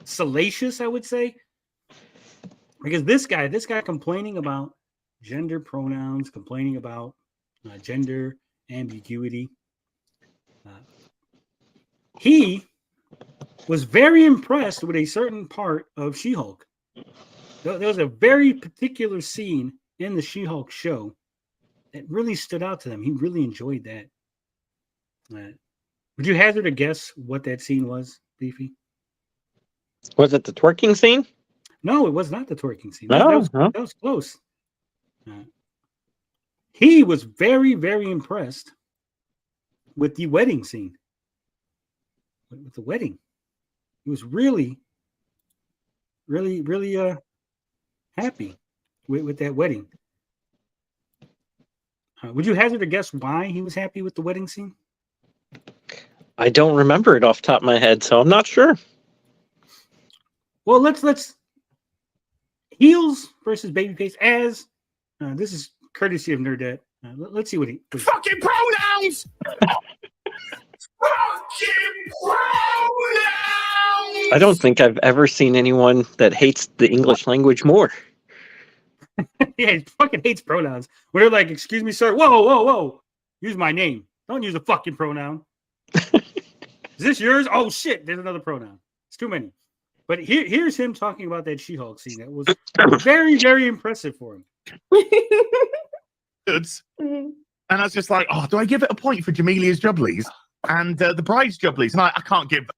salacious, I would say. Because this guy complaining about gender pronouns, complaining about gender ambiguity. He was very impressed with a certain part of She-Hulk. There was a very particular scene in the She-Hulk show that really stood out to them. He really enjoyed that. Would you hazard a guess what that scene was, Beefy? Was it the twerking scene? No, it was not the twerking scene. No, that was close. He was very, very impressed with the wedding scene. With the wedding. He was really, really, really happy with that wedding. Would you hazard a guess why he was happy with the wedding scene? I don't remember it off the top of my head, so I'm not sure. Well, let's heels versus babyface as this is courtesy of Nerdette. Let's see what he fucking pronouns. Fucking pronouns. I don't think I've ever seen anyone that hates the English language more. Yeah, he fucking hates pronouns. When they're like, "Excuse me, sir." Whoa. Use my name. Don't use a fucking pronoun. Is this yours? Oh shit, there's another pronoun. It's too many. But here's him talking about that She-Hulk scene. That was very, very impressive for him. And I was just like, oh, do I give it a point for Jamelia's Jubblies and the Bride's Jubblies? And I can't give.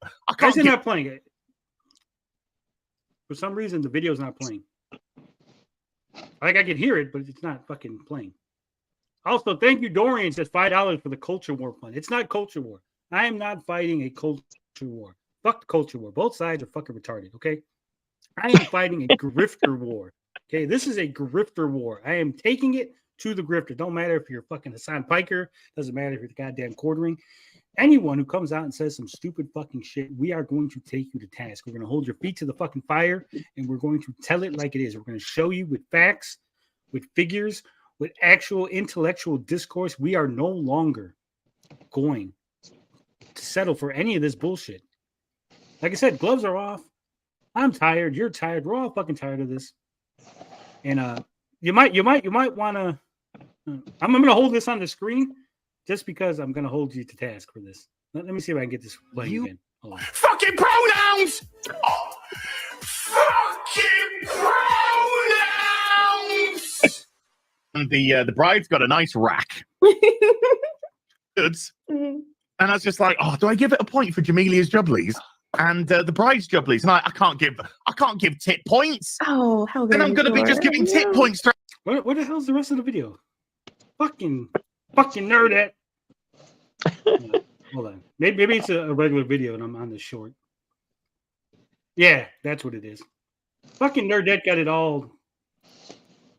I can't. Guys are not playing it. For some reason, the video's not playing. Like I can hear it, but it's not fucking playing. Also, thank you, Dorian. Says $5 for the culture war fund. It's not culture war. I am not fighting a culture war. Fuck the culture war. Both sides are fucking retarded. Okay, I am fighting a grifter war. Okay, this is a grifter war. I am taking it to the grifter. Don't matter if you're fucking Hassan Piker. Doesn't matter if you're the goddamn quartering. Anyone who comes out and says some stupid fucking shit, we are going to take you to task. We're going to hold your feet to the fucking fire, and we're going to tell it like it is. We're going to show you with facts, with figures, with actual intellectual discourse. We are no longer going to settle for any of this bullshit. Like I said, gloves are off. I'm tired. You're tired. We're all fucking tired of this. And you might want to. I'm going to hold this on the screen just because I'm going to hold you to task for this. Let me see if I can get this playing again. Hold on. Fucking pronouns. Oh, fucking pronouns. And the bride's got a nice rack. Good. And I was just like, oh, do I give it a point for Jamelia's Jubblies and the Bride's Jubblies? And I can't give tit points. Oh, how then I'm going to be just giving tit points. What the hell's the rest of the video? Fucking Nerdette. Hold on. Maybe it's a regular video and I'm on the short. Yeah, that's what it is. Fucking Nerdette got it all.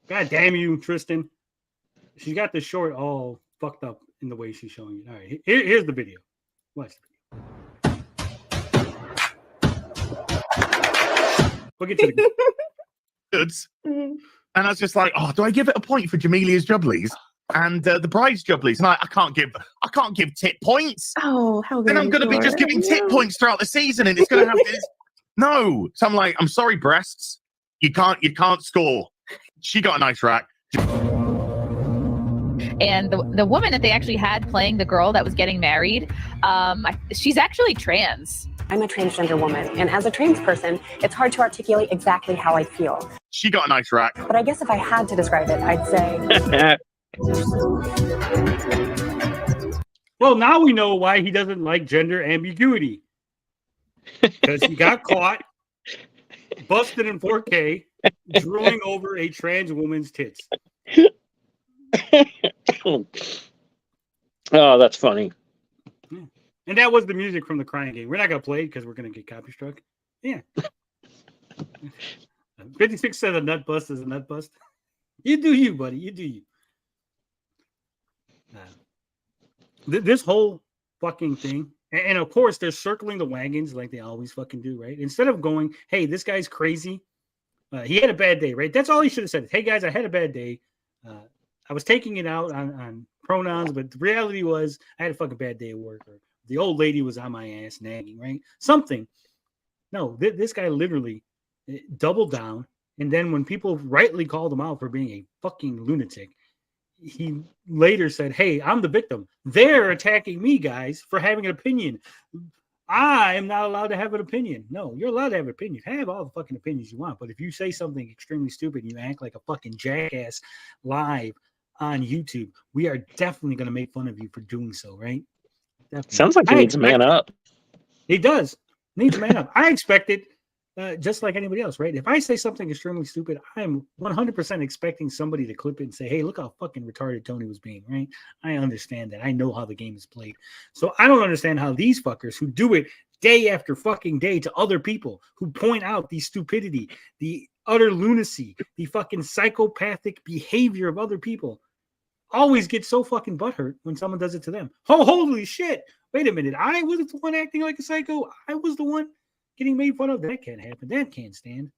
God damn you, Tristan. She's got the short all fucked up in the way she's showing it. All right, here's the video. Watch the video. We'll get to the goods. And I was just like, oh, do I give it a point for Jamelia's Jubblies and the Bride's Jubblies? And I can't give tit points. Oh, how then I'm going to be just giving tit points throughout the season, and it's going to have this. No, so I'm like, I'm sorry, breasts, you can't score. She got a nice rack. And the woman that they actually had playing the girl that was getting married, she's actually trans. I'm a transgender woman, and as a trans person, it's hard to articulate exactly how I feel. She got a nice rack. But I guess if I had to describe it, I'd say... Well, now we know why he doesn't like gender ambiguity. Because he got caught, busted in 4K, drooling over a trans woman's tits. Oh, that's funny. Yeah. And that was the music from the Crying Game. We're not going to play it because we're going to get copy struck. Yeah. 56 said a nut bust is a nut bust. You do you, buddy. You do you. This whole fucking thing, and of course, they're circling the wagons like they always fucking do, right? Instead of going, hey, this guy's crazy. He had a bad day, right? That's all he should have said. Hey, guys, I had a bad day. I was taking it out on pronouns, but the reality was I had a fucking bad day at work. Or the old lady was on my ass nagging, right? Something. No, this guy literally doubled down. And then when people rightly called him out for being a fucking lunatic, he later said, hey, I'm the victim. They're attacking me, guys, for having an opinion. I am not allowed to have an opinion. No, you're allowed to have an opinion. Have all the fucking opinions you want. But if you say something extremely stupid and you act like a fucking jackass live on YouTube, we are definitely going to make fun of you for doing so, right? Definitely. Sounds like he needs a man up. He does. Needs a man up. I expect it. Just like anybody else, right? If I say something extremely stupid, I'm 100% expecting somebody to clip it and say, hey, look how fucking retarded Tony was being, right? I understand that. I know how the game is played. So I don't understand how these fuckers who do it day after fucking day to other people, who point out the stupidity, the utter lunacy, the fucking psychopathic behavior of other people, always get so fucking butthurt when someone does it to them. Oh, holy shit. wait a minute, I was the one acting like a psycho. I was the one getting made fun of. That can't happen. That can't stand.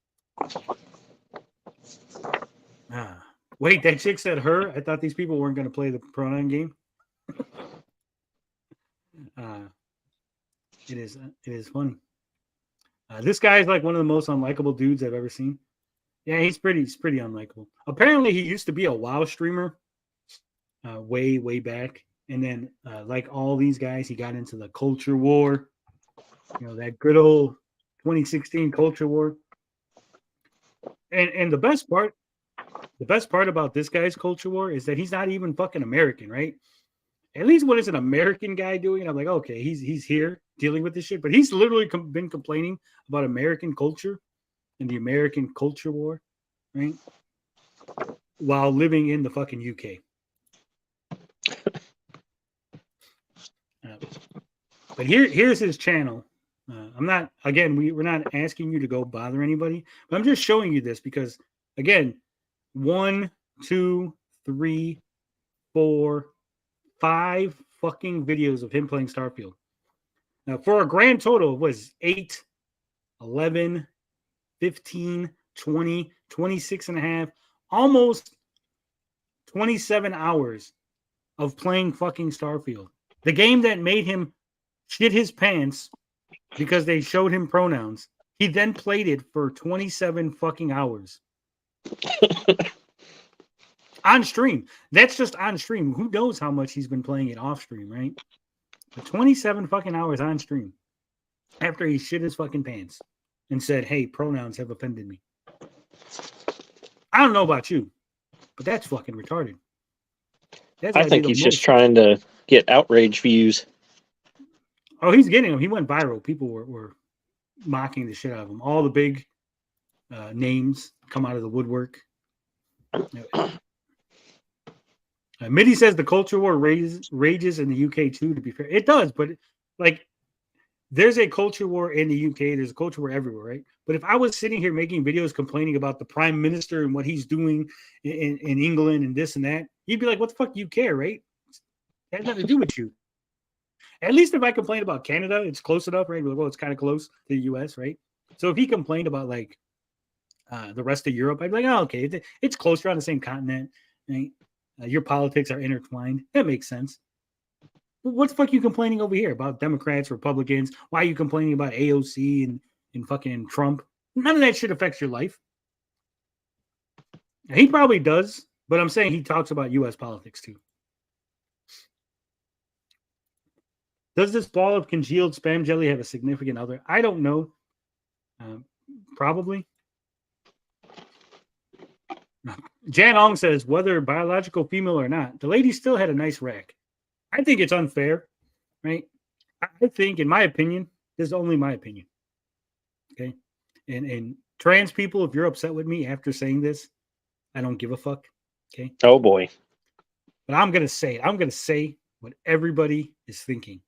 Wait, that chick said her. I thought these people weren't going to play the pronoun game. It is funny. This guy is like one of the most unlikable dudes I've ever seen. Yeah, he's pretty unlikable. Apparently, he used to be a WoW streamer way back. And then, like all these guys, he got into the culture war. You know, that good old 2016 culture war. And the best part about this guy's culture war is that he's not even fucking American, right? At least when it's an American guy doing it, I'm like, okay, he's here dealing with this shit. But he's literally been complaining about American culture and the American culture war, right? While living in the fucking UK. But here's his channel. I'm not, again, we're not asking you to go bother anybody, but I'm just showing you this because, again, 1, 2, 3, 4, 5 fucking videos of him playing Starfield. Now, for a grand total was 8, 11, 15, 20, 26 and a half, almost 27 hours of playing fucking Starfield. The game that made him shit his pants because they showed him pronouns. He then played it for 27 fucking hours. On stream. That's just on stream. Who knows how much he's been playing it off stream, right? But 27 fucking hours on stream after he shit his fucking pants and said, hey, pronouns have offended me. I don't know about you, but that's fucking retarded. I think he's just trying to get outrage views. Oh, he's getting them. He went viral. People were mocking the shit out of him. All the big names come out of the woodwork. Mitty says the culture war rages in the UK too, to be fair. It does, but like there's a culture war in the UK. There's a culture war everywhere, right? But if I was sitting here making videos complaining about the prime minister and what he's doing in England and this and that, you'd be like, what the fuck do you care, right? It has nothing to do with you. At least if I complain about Canada, it's close enough, right? Well, it's kind of close to the US, right? So if he complained about like the rest of Europe, I'd be like, oh, okay, it's close. You're on the same continent, right? Your politics are intertwined. That makes sense. But what the fuck are you complaining over here about Democrats, Republicans? Why are you complaining about AOC and fucking Trump? None of that shit affects your life. He probably does, but I'm saying he talks about US politics too. Does this ball of congealed spam jelly have a significant other? I don't know. Probably. Jan Ong says, whether biological female or not, the lady still had a nice rack. I think it's unfair, right? I think, in my opinion, this is only my opinion. Okay? And trans people, if you're upset with me after saying this, I don't give a fuck. Okay? Oh, boy. But I'm going to say it. I'm going to say what everybody is thinking.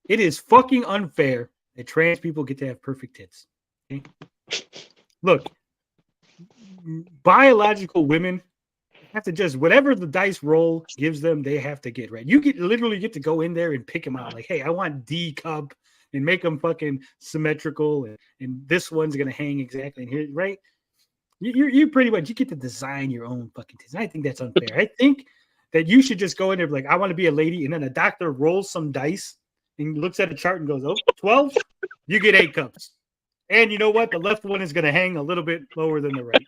It is fucking unfair that trans people get to have perfect tits. Okay? Look, biological women have to just, whatever the dice roll gives them, they have to get, right? You literally get to go in there and pick them out. Like, hey, I want D cup and make them fucking symmetrical. And this one's going to hang exactly in here, right? You pretty much, you get to design your own fucking tits. And I think that's unfair. I think that you should just go in there like, I want to be a lady. And then a doctor rolls some dice and looks at a chart and goes, oh, 12, you get 8 cups. And you know what? The left one is going to hang a little bit lower than the right.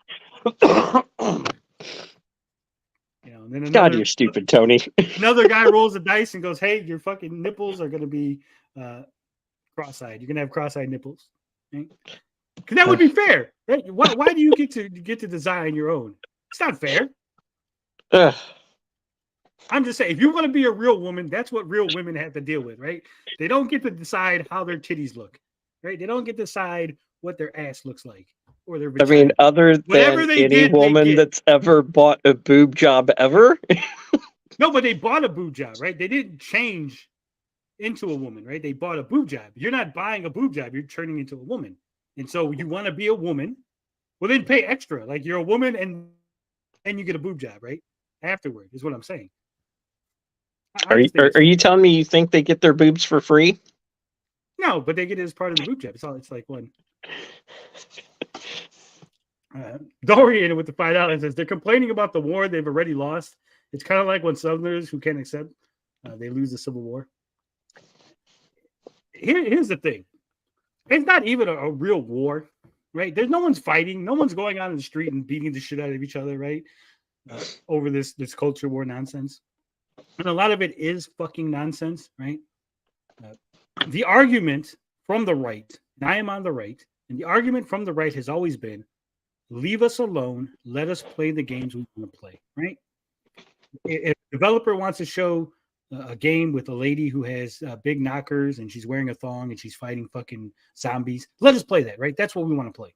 And then God, you're stupid, Tony. Another guy rolls the dice and goes, hey, your fucking nipples are going to be cross-eyed. You're going to have cross-eyed nipples. Right? Because that would be fair. Right? Why do you get to design your own? It's not fair. I'm just saying, if you want to be a real woman, that's what real women have to deal with, right? They don't get to decide how their titties look, right? They don't get to decide what their ass looks like or their vagina. I mean, other than any woman that's ever bought a boob job ever. No, but they bought a boob job, right? They didn't change into a woman, right? They bought a boob job. You're not buying a boob job. You're turning into a woman. And so you want to be a woman, well, then pay extra. Like you're a woman and you get a boob job, right? Afterward is what I'm saying. Are you telling me you think they get their boobs for free? No, but they get it as part of the boob job. It's like one. Dorian with the $5 says they're complaining about the war they've already lost. It's kind of like when Southerners who can't accept they lose the Civil War. Here's the thing. It's not even a real war, right? There's no one's fighting. No one's going out in the street and beating the shit out of each other, right? Over this culture war nonsense. And a lot of it is fucking nonsense, right? The argument from the right, and I am on the right, and the argument from the right has always been, leave us alone, let us play the games we want to play, right? If a developer wants to show a game with a lady who has big knockers and she's wearing a thong and she's fighting fucking zombies, let us play that, right? That's what we want to play.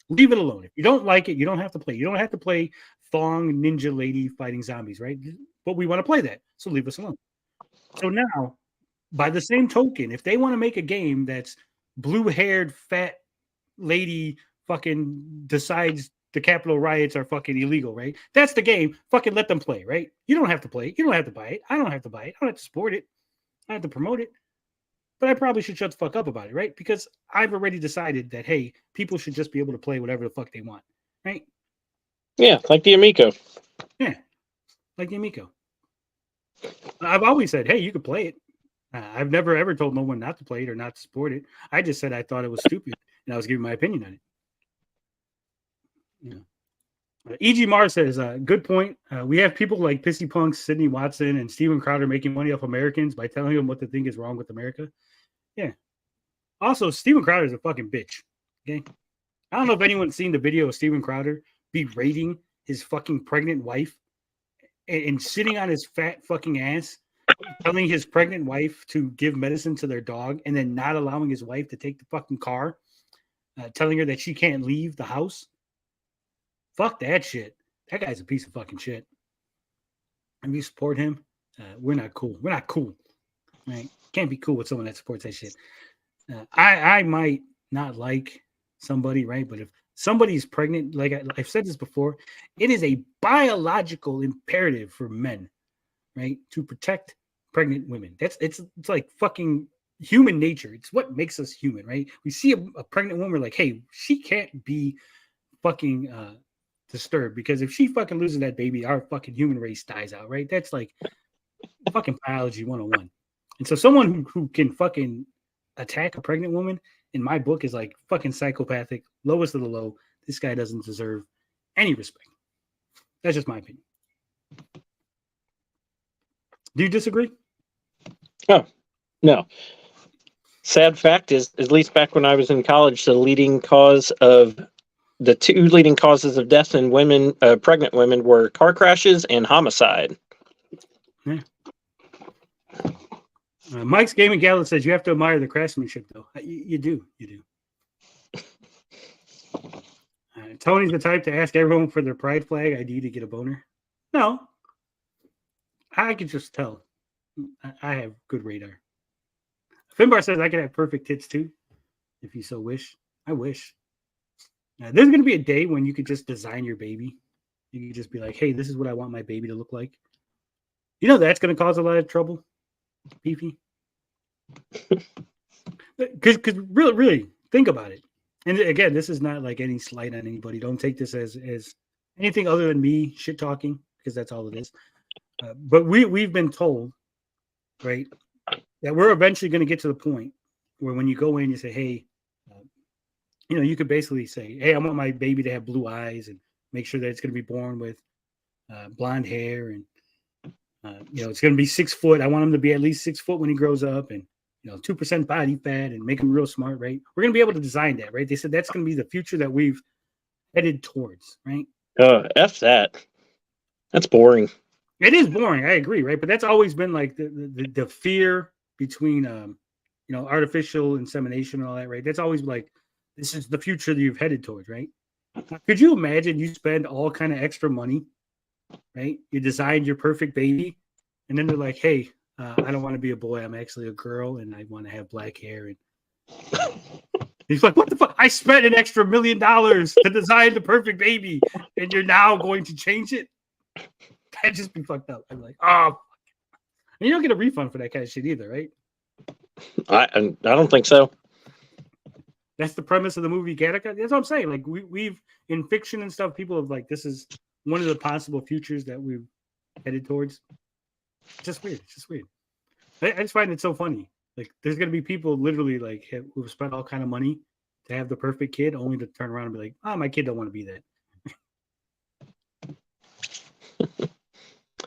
Leave it alone. If you don't like it, you don't have to play. You don't have to play thong ninja lady fighting zombies, right? But we want to play that, so leave us alone. So now, by the same token, if they want to make a game that's blue-haired fat lady fucking decides the Capitol riots are fucking illegal, right? That's the game. Fucking let them play, right? You don't have to play it. You don't have to buy it. I don't have to buy it. I don't have to support it. I have to promote it. But I probably should shut the fuck up about it, right? Because I've already decided that, hey, people should just be able to play whatever the fuck they want, right? Yeah, like the Amico. Yeah, like the Amico. I've always said, hey, you can play it. I've never ever told no one not to play it or not to support it. I just said I thought it was stupid, and I was giving my opinion on it. Yeah. E.G. Mars says, good point. We have people like Pissy Punks, Sidney Watson, and Steven Crowder making money off Americans by telling them what they think is wrong with America. Yeah. Also, Steven Crowder is a fucking bitch. Okay. I don't know if anyone's seen the video of Steven Crowder berating his fucking pregnant wife and sitting on his fat fucking ass, telling his pregnant wife to give medicine to their dog and then not allowing his wife to take the fucking car, telling her that she can't leave the house. Fuck that shit. That guy's a piece of fucking shit. And we support him. We're not cool. We're not cool. Right? Can't be cool with someone that supports that shit. I might not like somebody, right? But if somebody's pregnant, like I've said this before, it is a biological imperative for men, right, to protect pregnant women. It's like fucking human nature. It's what makes us human, right? We see a pregnant woman, we're like, hey, she can't be fucking disturbed, because if she fucking loses that baby, our fucking human race dies out, right? That's like fucking biology 101. And so someone who can fucking attack a pregnant woman, in my book, is like fucking psychopathic, lowest of the low. This guy doesn't deserve any respect. That's just my opinion. Do you disagree? Oh, no. Sad fact is, at least back when I was in college, the two leading causes of death in women, pregnant women, were car crashes and homicide. Yeah. Mike's Gaming Gala says you have to admire the craftsmanship, though. You do. Tony's the type to ask everyone for their pride flag ID to get a boner. No. I could just tell. I have good radar. Finbar says I could have perfect tits, too, if you so wish. I wish. Now, there's going to be a day when you could just design your baby. You can just be like, hey, this is what I want my baby to look like. You know that's going to cause a lot of trouble, Beefy. Because really, think about it. And again, this is not like any slight on anybody. Don't take this as anything other than me shit talking, because that's all it is. But we've been told, right, that we're eventually going to get to the point where when you go in, you say, hey, you could basically say, hey, I want my baby to have blue eyes, and make sure that it's going to be born with blonde hair, and it's going to be 6 foot. I want him to be at least 6 foot when he grows up, and 2% body fat, and make him real smart, right? We're going to be able to design that, right? They said that's going to be the future that we've headed towards, right? F that. That's boring. It is boring. I agree, right? But that's always been like the fear between artificial insemination and all that, right? That's always like, this is the future that you've headed towards, right? Could you imagine you spend all kind of extra money, right? You designed your perfect baby, and then they're like, hey, I don't want to be a boy. I'm actually a girl, and I want to have black hair. And he's like, what the fuck? I spent an extra $1 million to design the perfect baby, and you're now going to change it? That'd just be fucked up. I'm like, oh, And you don't get a refund for that kind of shit either, right? I don't think so. That's the premise of the movie Gattaca. That's what I'm saying. Like we've in fiction and stuff, people have like this is one of the possible futures that we've headed towards. It's just weird. It's just weird. I just find it so funny. Like there's gonna be people literally like who've spent all kind of money to have the perfect kid, only to turn around and be like, "Oh, my kid don't want to be that."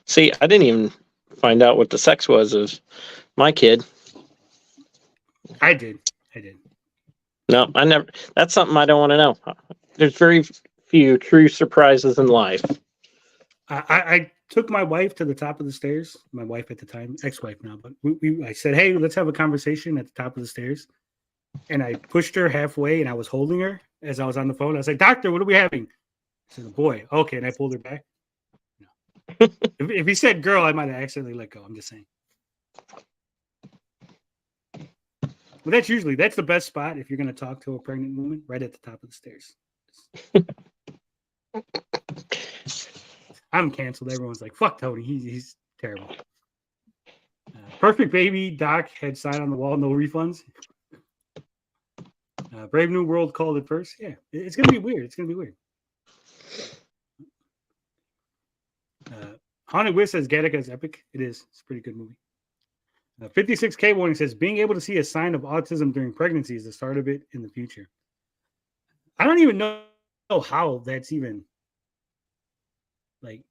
See, I didn't even find out what the sex was of my kid. I did. No, I never. That's something I don't want to know. There's very few true surprises in life. I took my wife to the top of the stairs. My wife at the time, ex-wife now, but I said, "Hey, let's have a conversation at the top of the stairs." And I pushed her halfway, and I was holding her as I was on the phone. I was like, "Doctor, what are we having?" I said, "A boy." Okay, and I pulled her back. No. if he said girl, I might have accidentally let go. I'm just saying. Well, that's the best spot if you're going to talk to a pregnant woman, right at the top of the stairs. I'm canceled. Everyone's like, "Fuck Tony, he's terrible." Perfect baby. Doc had sign on the wall, no refunds. Brave New World called it first. Yeah, it's going to be weird. It's going to be weird. Haunted Wiz says Gattaca is epic. It is. It's a pretty good movie. 56K warning says being able to see a sign of autism during pregnancy is the start of it in the future. I don't even know how that's even like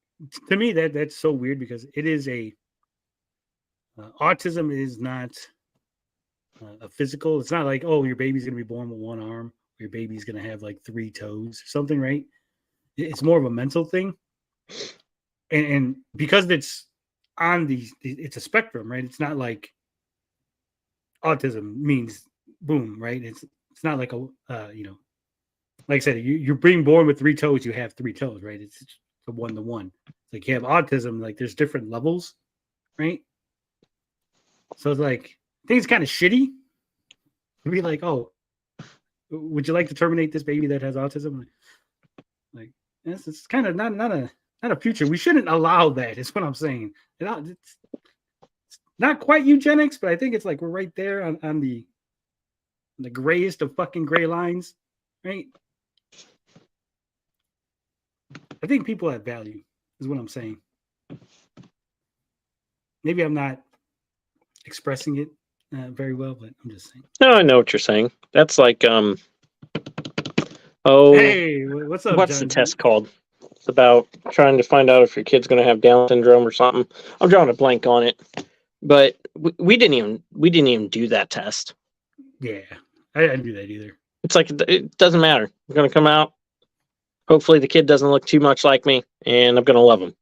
to me that's so weird because it is autism is not a physical. It's not like, oh, your baby's gonna be born with one arm, or your baby's gonna have like 3 toes or something, right? It's more of a mental thing, and because it's it's a spectrum, right? It's not like autism means boom, right? It's not like a like I said, you're being born with 3 toes, you have 3 toes, right? It's a 1-to-1. It's like you have autism, like there's different levels, right? So it's like I think it's kind of shitty to be like, oh, would you like to terminate this baby that has autism? Like it's kind of not a future. We shouldn't allow that. Is what I'm saying. It's not quite eugenics, but I think it's like we're right there on the grayest of fucking gray lines, right? I think people have value, is what I'm saying. Maybe I'm not expressing it very well, but I'm just saying. No, I know what you're saying. That's like hey, what's up? What's John? the test called? It's about trying to find out if your kid's going to have Down syndrome or something. I'm drawing a blank on it, but we didn't even do that test. Yeah, I didn't do that either. It's like it doesn't matter. I'm going to come out. Hopefully, the kid doesn't look too much like me, and I'm going to love him.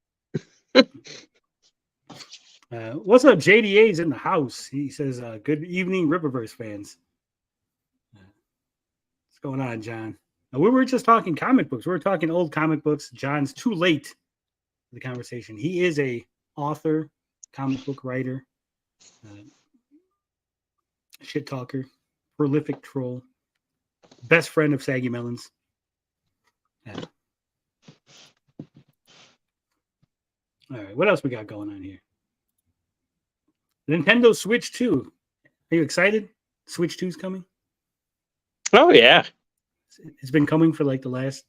What's up? JDA's in the house. He says, "Good evening, Riververse fans." What's going on, John? We were just talking comic books. We were talking old comic books. John's too late for the conversation. He is a author, comic book writer, shit talker, prolific troll, best friend of Saggy Melons. All right, what else we got going on here? Nintendo Switch 2. Are you excited? Switch 2 is coming? Oh, yeah. It's been coming for like the last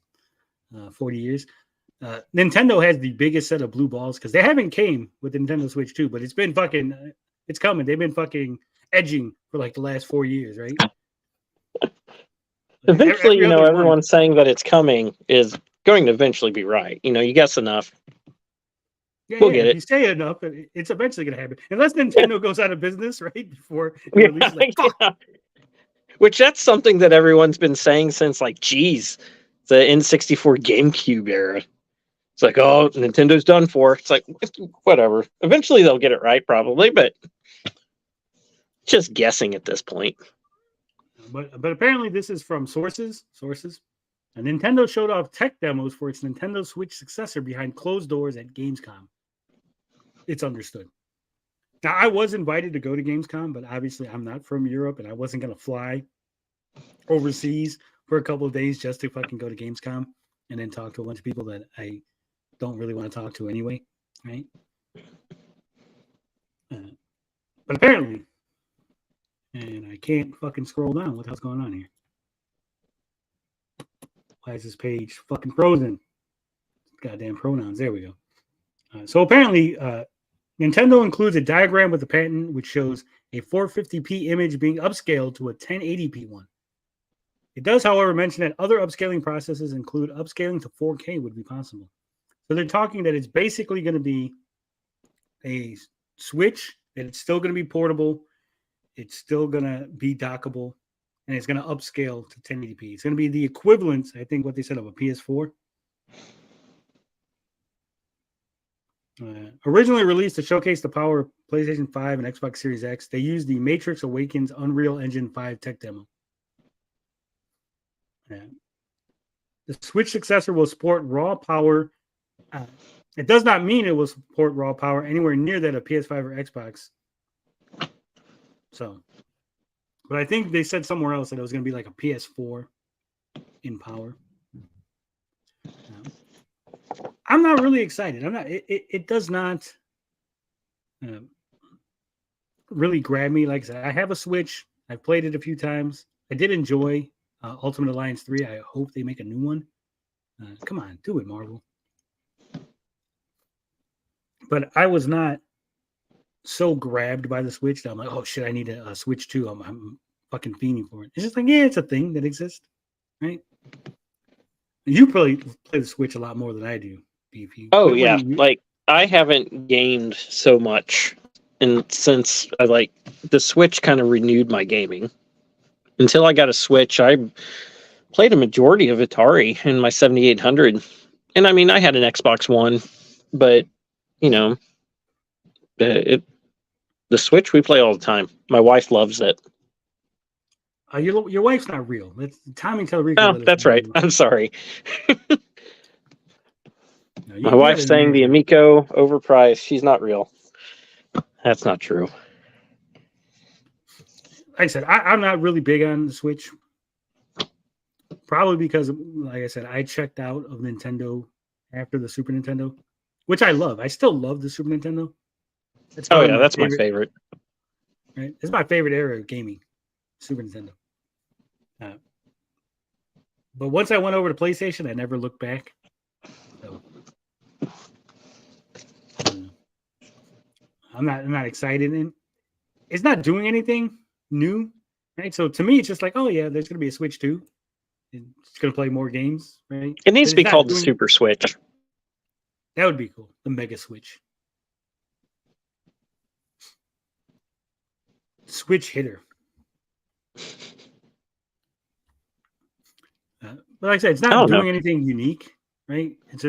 40 years. Nintendo has the biggest set of blue balls because they haven't came with the Nintendo Switch 2, but it's been fucking, it's coming. They've been fucking edging for like the last 4 years, right? Eventually, everyone saying that it's coming is going to eventually be right. You guess enough. Yeah, we'll get it. You say enough, it's eventually going to happen. Unless Nintendo goes out of business, right? Before it releases, like, fuck. Yeah. Which that's something that everyone's been saying since, like, geez, the N64 GameCube era. It's like, oh, Nintendo's done for. It's like, whatever. Eventually they'll get it right, probably, but just guessing at this point. But apparently this is from sources. And Nintendo showed off tech demos for its Nintendo Switch successor behind closed doors at Gamescom. It's understood. Now, I was invited to go to Gamescom, but obviously I'm not from Europe, and I wasn't going to fly overseas for a couple of days just to fucking go to Gamescom and then talk to a bunch of people that I don't really want to talk to anyway, right? But apparently, and I can't fucking scroll down. What the hell's going on here? Why is this page fucking frozen? Goddamn pronouns. There we go. So apparently, Nintendo includes a diagram with the patent which shows a 450p image being upscaled to a 1080p one. It does, however, mention that other upscaling processes include upscaling to 4K would be possible. So they're talking that it's basically going to be a Switch, that it's still going to be portable, it's still going to be dockable, and it's going to upscale to 1080p. It's going to be the equivalent, I think, what they said of a PS4. Originally released to showcase the power of PlayStation 5 and Xbox Series X, they used the Matrix Awakens Unreal Engine 5 tech demo. The Switch successor will support raw power. It does not mean it will support raw power anywhere near that of PS5 or Xbox. So, but I think they said somewhere else that it was going to be like a PS4 in power. I'm not really excited. I'm not. It does not really grab me. Like I said, I have a Switch. I've played it a few times. I did enjoy Ultimate Alliance 3. I hope they make a new one. Come on, do it, Marvel. But I was not so grabbed by the Switch that I'm like, oh shit, I need a Switch too. I'm fucking fiending for it. It's just like, yeah, it's a thing that exists, right? You probably play the Switch a lot more than I do, Beefy. Oh yeah, like I haven't gamed so much, and since the Switch kind of renewed my gaming. Until I got a Switch, I played a majority of Atari in my 7800, and I mean I had an Xbox One, but the Switch we play all the time. My wife loves it. Your wife's not real. It's Tommy Tellerico. Oh, that's right. I'm sorry. My wife's saying the Amico overpriced. She's not real. That's not true. Like I said, I'm not really big on the Switch. Probably because, like I said, I checked out of Nintendo after the Super Nintendo, which I love. I still love the Super Nintendo. That's my favorite. Right? It's my favorite era of gaming, Super Nintendo. But once I went over to PlayStation, I never looked back. So, I'm not excited, and it's not doing anything new, right? So to me, it's just like, oh yeah, there's going to be a Switch 2. It's going to play more games, right? It needs to be called the Super Switch. That would be cool. The Mega Switch. Switch hitter. But like I said, it's not doing anything unique, right? It's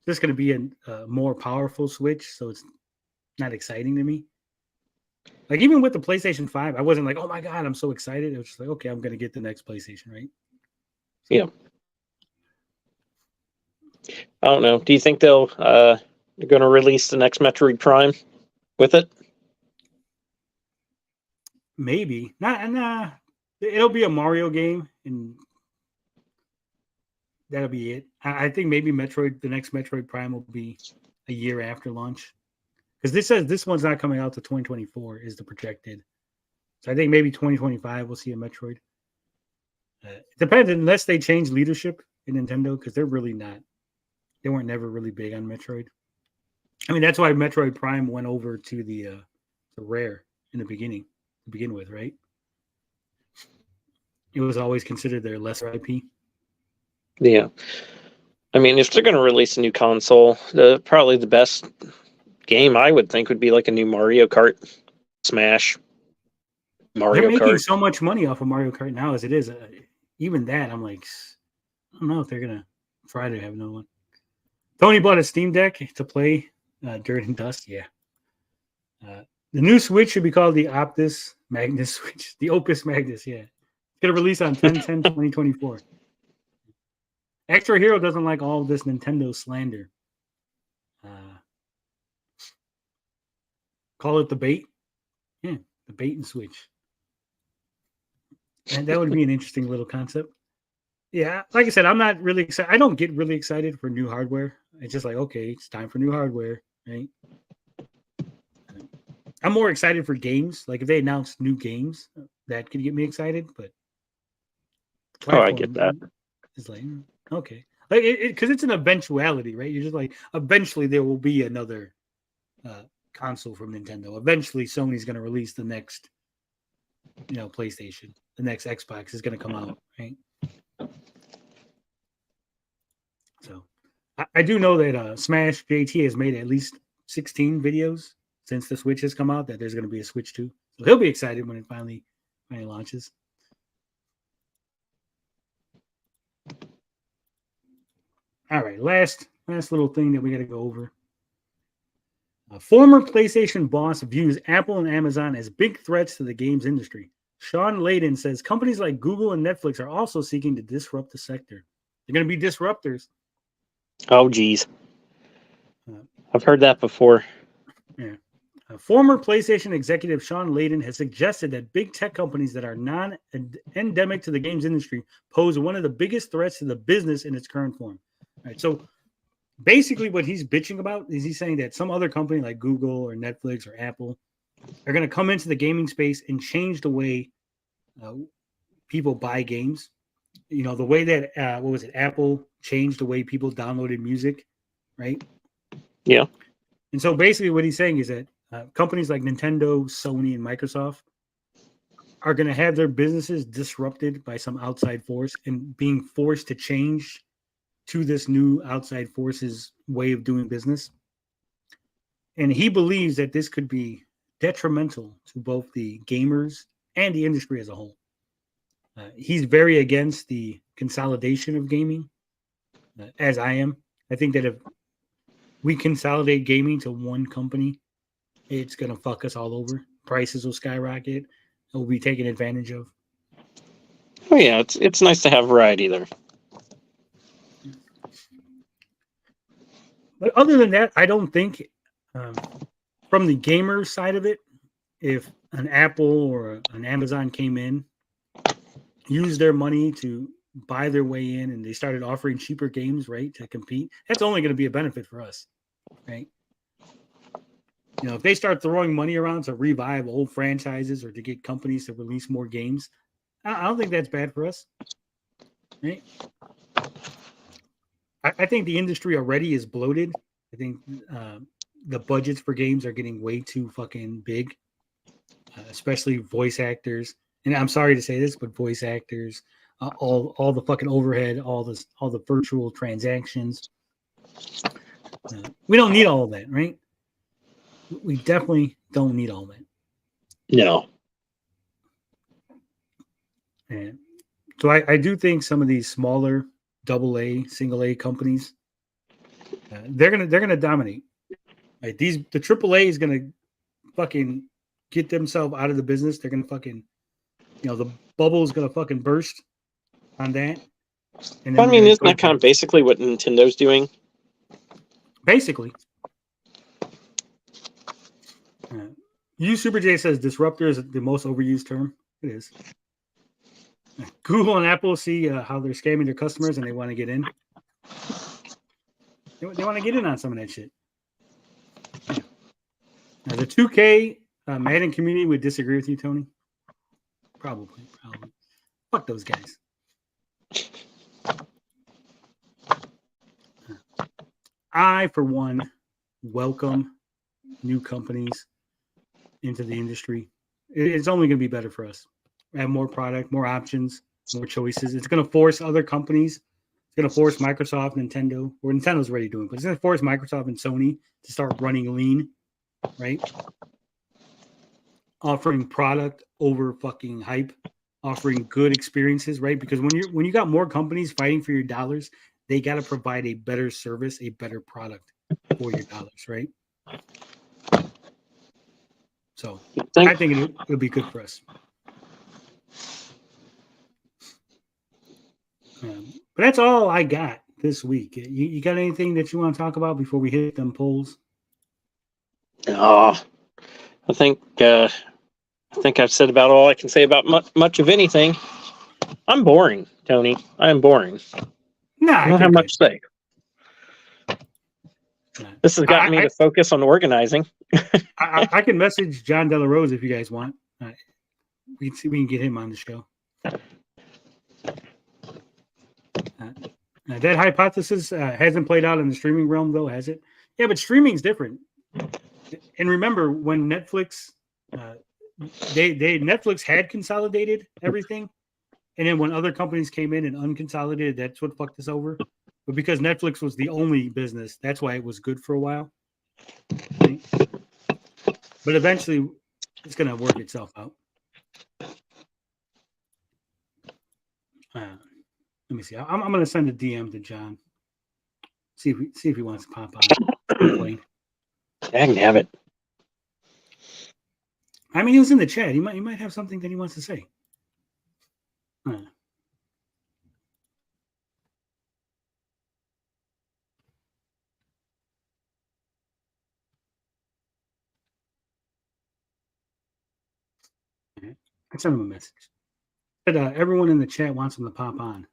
just going to be a more powerful Switch, so it's not exciting to me. Like even with the PlayStation 5, I wasn't like, oh my God, I'm so excited. It was just like, okay, I'm going to get the next PlayStation, right? Yeah. I don't know. Do you think they're going to release the next Metroid Prime with it? Maybe. Nah. It'll be a Mario game, and that'll be it. I think maybe the next Metroid Prime will be a year after launch. Because this says this one's not coming out to 2024 is the projected. So I think maybe 2025 we'll see a Metroid. It depends unless they change leadership in Nintendo, because they're really not. They weren't never really big on Metroid. I mean, that's why Metroid Prime went over to the Rare in the beginning to begin with, right? It was always considered their lesser IP. Yeah. I mean, if they're going to release a new console, probably the best game I would think would be like a new Mario Kart, Smash, Mario They're making Kart. so much money off of Mario Kart now as it is. Even that, I'm like, I don't know if they're going to try to have another one. Tony bought a Steam Deck to play Dirt and Dust. Yeah. The new Switch should be called the Optus Magnus Switch. The Opus Magnus, yeah. It's going to release on 10/10/2024. Extra Hero doesn't like all of this Nintendo slander. Call it the bait. Yeah, the bait and switch. And that would be an interesting little concept. Yeah, like I said, I'm not really excited. I don't get really excited for new hardware. It's just like, okay, it's time for new hardware, right? I'm more excited for games. Like if they announce new games, that could get me excited. But I get that. It's like okay, like because it's an eventuality, right? You're just like eventually there will be another console from Nintendo. Eventually, Sony's going to release the next, PlayStation. The next Xbox is going to come out, right? So, I do know that Smash JT has made at least 16 videos since the Switch has come out. That there's going to be a Switch 2. So he'll be excited when it finally launches. All right, last little thing that we got to go over. A former PlayStation boss views Apple and Amazon as big threats to the games industry. Sean Layden says companies like Google and Netflix are also seeking to disrupt the sector. They're going to be disruptors. Oh, geez. I've heard that before. Yeah. Former PlayStation executive Sean Layden has suggested that big tech companies that are non-endemic to the games industry pose one of the biggest threats to the business in its current form. All right, so basically what he's bitching about is he's saying that some other company like Google or Netflix or Apple are going to come into the gaming space and change the way people buy games. The way that, Apple changed the way people downloaded music, right? Yeah. And so basically what he's saying is that companies like Nintendo, Sony, and Microsoft are going to have their businesses disrupted by some outside force and being forced to change to this new outside force's way of doing business. And he believes that this could be detrimental to both the gamers and the industry as a whole. He's very against the consolidation of gaming, as I am. I think that if we consolidate gaming to one company, it's going to fuck us all over. Prices will skyrocket. It will be taken advantage of. Oh, yeah, it's nice to have variety there. But other than that, I don't think from the gamer side of it, if an Apple or an Amazon came in, used their money to buy their way in, and they started offering cheaper games, right, to compete, that's only going to be a benefit for us, right? If they start throwing money around to revive old franchises or to get companies to release more games, I don't think that's bad for us, right? I think the industry already is bloated. I think the budgets for games are getting way too fucking big, especially voice actors. And I'm sorry to say this, but voice actors, all the fucking overhead, all the virtual transactions. We don't need all of that, right? We definitely don't need all that. No. And so I do think some of these smaller AA, single A companies, they're gonna dominate. Right? The AAA is gonna fucking get themselves out of the business. They're gonna fucking, the bubble is gonna fucking burst on that. And I mean, isn't that kind of basically what Nintendo's doing? Basically. Super J says disruptor is the most overused term. It is. Google and Apple see how they're scamming their customers and they want to get in. They want to get in on some of that shit. Now, the 2K Madden community would disagree with you, Tony. Probably. Fuck those guys. I, for one, welcome new companies into the industry. It's only going to be better for us. Have more product, more options, more choices. It's going to force other companies. It's going to force Microsoft, Nintendo, or Nintendo's already doing, but it's going to force Microsoft and Sony to start running lean, right? Offering product over fucking hype, offering good experiences, right? Because when you got more companies fighting for your dollars, they got to provide a better service, a better product for your dollars, right? So I think it'll be good for us. But that's all I got this week. You got anything that you want to talk about before we hit them polls? Oh, I think I've said about all I can say about much of anything. I'm boring, Tony. I am boring. Nah, I don't have much to say. This has gotten me to focus on organizing. I can message John De La Rose if you guys want. We can see we can get him on the show. That hypothesis hasn't played out in the streaming realm, though, has it? Yeah, but streaming's different. And remember, when Netflix, Netflix had consolidated everything, and then when other companies came in and unconsolidated, that's what fucked us over. But because Netflix was the only business, that's why it was good for a while. Right? But eventually, it's going to work itself out. Let me see. I'm going to send a DM to John. See if he wants to pop on. I can have it. I mean, he was in the chat. He might have something that he wants to say. I sent him a message. But everyone in the chat wants him to pop on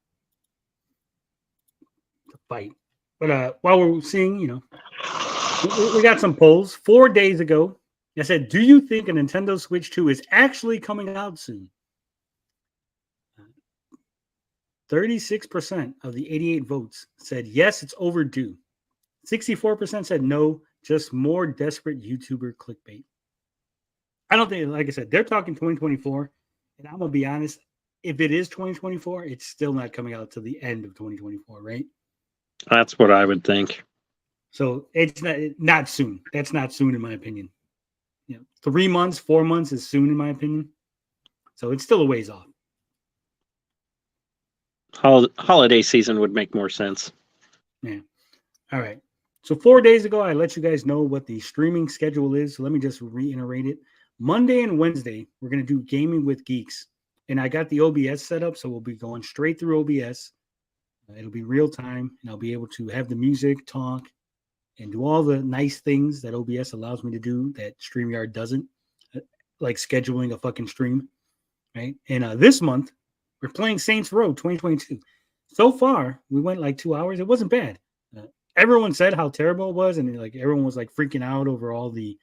to fight. But while we're seeing, we got some polls. 4 days ago, I said, do you think a Nintendo Switch 2 is actually coming out soon? 36% of the 88 votes said yes, it's overdue. 64% said no, just more desperate YouTuber clickbait. I don't think, like I said, they're talking 2024. And I'm going to be honest, if it is 2024, it's still not coming out till the end of 2024, right? That's what I would think. So it's not soon. That's not soon, in my opinion. 3 months, 4 months is soon, in my opinion. So it's still a ways off. Holiday season would make more sense. Yeah. All right. So 4 days ago, I let you guys know what the streaming schedule is. So let me just reiterate it. Monday and Wednesday, we're going to do Gaming with Geeks. And I got the OBS set up, so we'll be going straight through OBS. It'll be real time, and I'll be able to have the music, talk, and do all the nice things that OBS allows me to do that StreamYard doesn't, like scheduling a fucking stream, right? And this month, we're playing Saints Row 2022. So far, we went like 2 hours. It wasn't bad. Everyone said how terrible it was, and like everyone was like freaking out over all the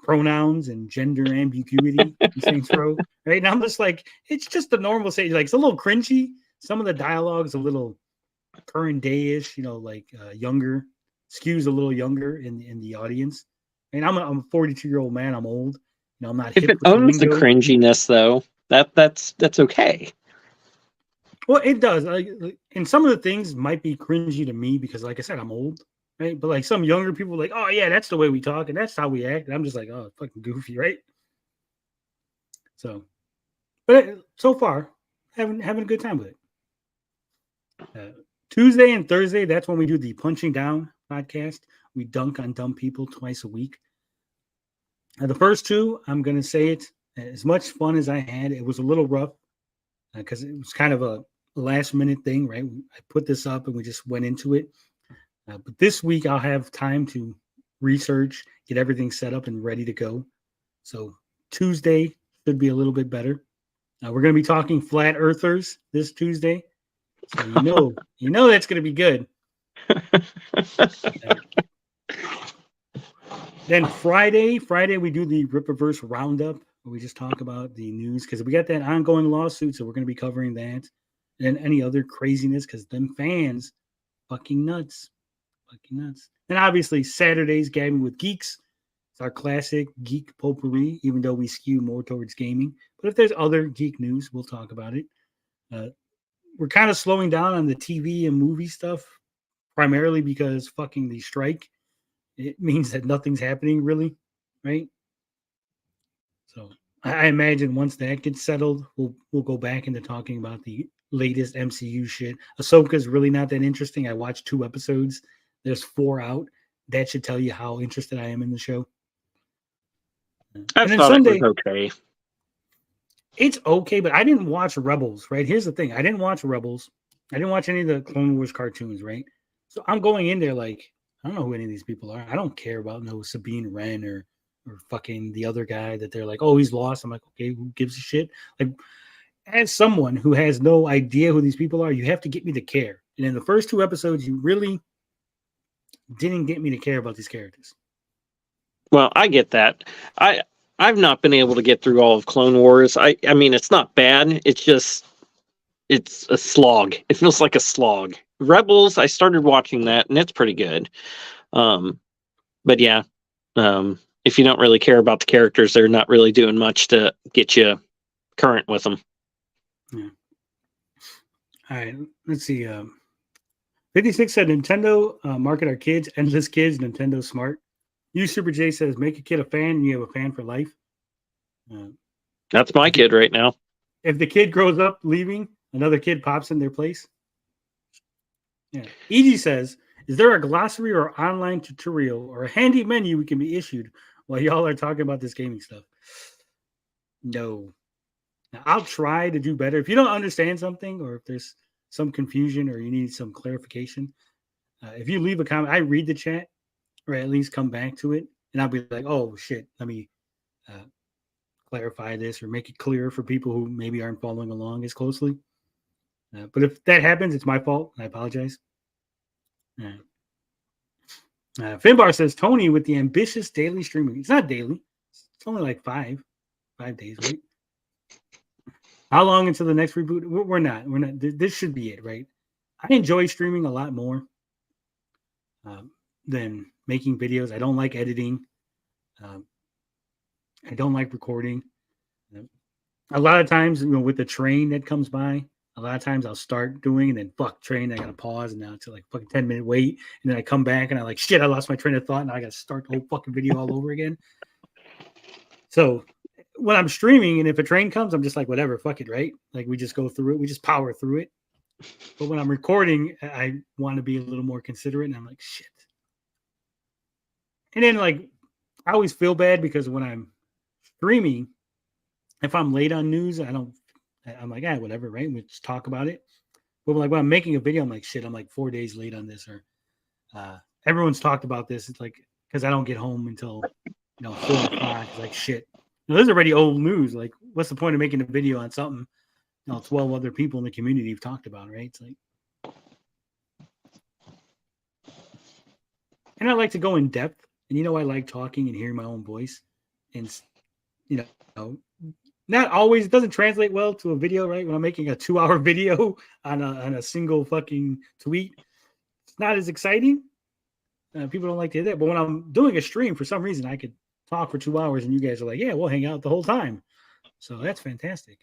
pronouns and gender ambiguity in Saints Row, right? And I'm just like, it's just the normal say. Like, it's a little cringy. Some of the dialogue is a little current day-ish, younger, skews a little younger in the audience. And I'm a 42-year-old man. I'm old. I'm not. If it owns the cringiness, though, that's okay. Well, it does. And some of the things might be cringy to me because, like I said, I'm old, right? But like some younger people, are like, oh yeah, that's the way we talk and that's how we act. And I'm just like, oh, fucking goofy, right? So, but so far, having a good time with it. Tuesday and Thursday, that's when we do the Punching Down podcast. We dunk on dumb people twice a week. The first two, I'm going to say it, as much fun as I had, it was a little rough because it was kind of a last minute thing, right? I put this up and we just went into it. But this week, I'll have time to research, get everything set up and ready to go. So Tuesday should be a little bit better. We're going to be talking flat earthers this Tuesday. So you know that's going to be good. Then Friday we do the Rippaverse Roundup. We just talk about the news because we got that ongoing lawsuit, so we're going to be covering that and any other craziness because them fans fucking nuts. And obviously Saturday's Gabbing with Geeks. It's our classic geek potpourri, even though we skew more towards gaming. But if there's other geek news, we'll talk about it. We're kind of slowing down on the TV and movie stuff, primarily because fucking the strike. It means that nothing's happening really, right? So I imagine once that gets settled, we'll go back into talking about the latest MCU shit. Ahsoka's really not that interesting. I watched 2 episodes. There's 4 out. That should tell you how interested I am in the show. I thought Sunday, it was okay. It's okay, but I didn't watch Rebels, right? Here's the thing. I didn't watch Rebels. I didn't watch any of the Clone Wars cartoons, right? So I'm going in there like, I don't know who any of these people are. I don't care about no Sabine Wren or fucking the other guy that they're like, oh, he's lost. I'm like, okay, who gives a shit? Like, as someone who has no idea who these people are, you have to get me to care. And in the first 2 episodes, you really didn't get me to care about these characters. Well, I get that. I've not been able to get through all of Clone Wars. I mean, it's not bad. It's a slog. It feels like a slog. Rebels, I started watching that, and it's pretty good. But yeah, if you don't really care about the characters, they're not really doing much to get you current with them. Yeah. All right, let's see. 56 said Nintendo market our kids, endless kids, Nintendo smart. You Super J says make a kid a fan, and you have a fan for life. That's my kid right now. If the kid grows up leaving, another kid pops in their place. Yeah. EG says, is there a glossary or online tutorial or a handy menu we can be issued while y'all are talking about this gaming stuff? No. Now, I'll try to do better. If you don't understand something or if there's some confusion or you need some clarification, if you leave a comment, I read the chat or at least come back to it. And I'll be like, oh, shit, let me clarify this or make it clearer for people who maybe aren't following along as closely. But if that happens, it's my fault. And I apologize. Finbar says, Tony with the ambitious daily streaming. It's not daily. It's only like 5 days, right? How long until the next reboot? We're not. This should be it, right? I enjoy streaming a lot more than making videos. I don't like editing. I don't like recording. A lot of times, with the train that comes by, a lot of times I'll start doing and then train. I got to pause and now it's like fucking 10-minute wait. And then I come back and I'm like, shit, I lost my train of thought. And I got to start the whole fucking video all over again. So when I'm streaming and if a train comes, I'm just like, whatever, fuck it, right? Like we just go through it. We just power through it. But when I'm recording, I want to be a little more considerate. And I'm like, shit. And then like, I always feel bad because when I'm streaming, if I'm late on news, I'm like, whatever, right? We just talk about it. But like when I'm making a video, I'm like, shit, I'm like 4 days late on this, or everyone's talked about this. It's like because I don't get home until 4 o'clock. It's like shit. This is already old news. Like, what's the point of making a video on something 12 other people in the community have talked about, right? It's like, and I like to go in depth, and I like talking and hearing my own voice, and not always, it doesn't translate well to a video, right? When I'm making a 2-hour video on a single fucking tweet, it's not as exciting. People don't like to hear that. But when I'm doing a stream, for some reason, I could talk for 2 hours and you guys are like, yeah, we'll hang out the whole time. So that's fantastic.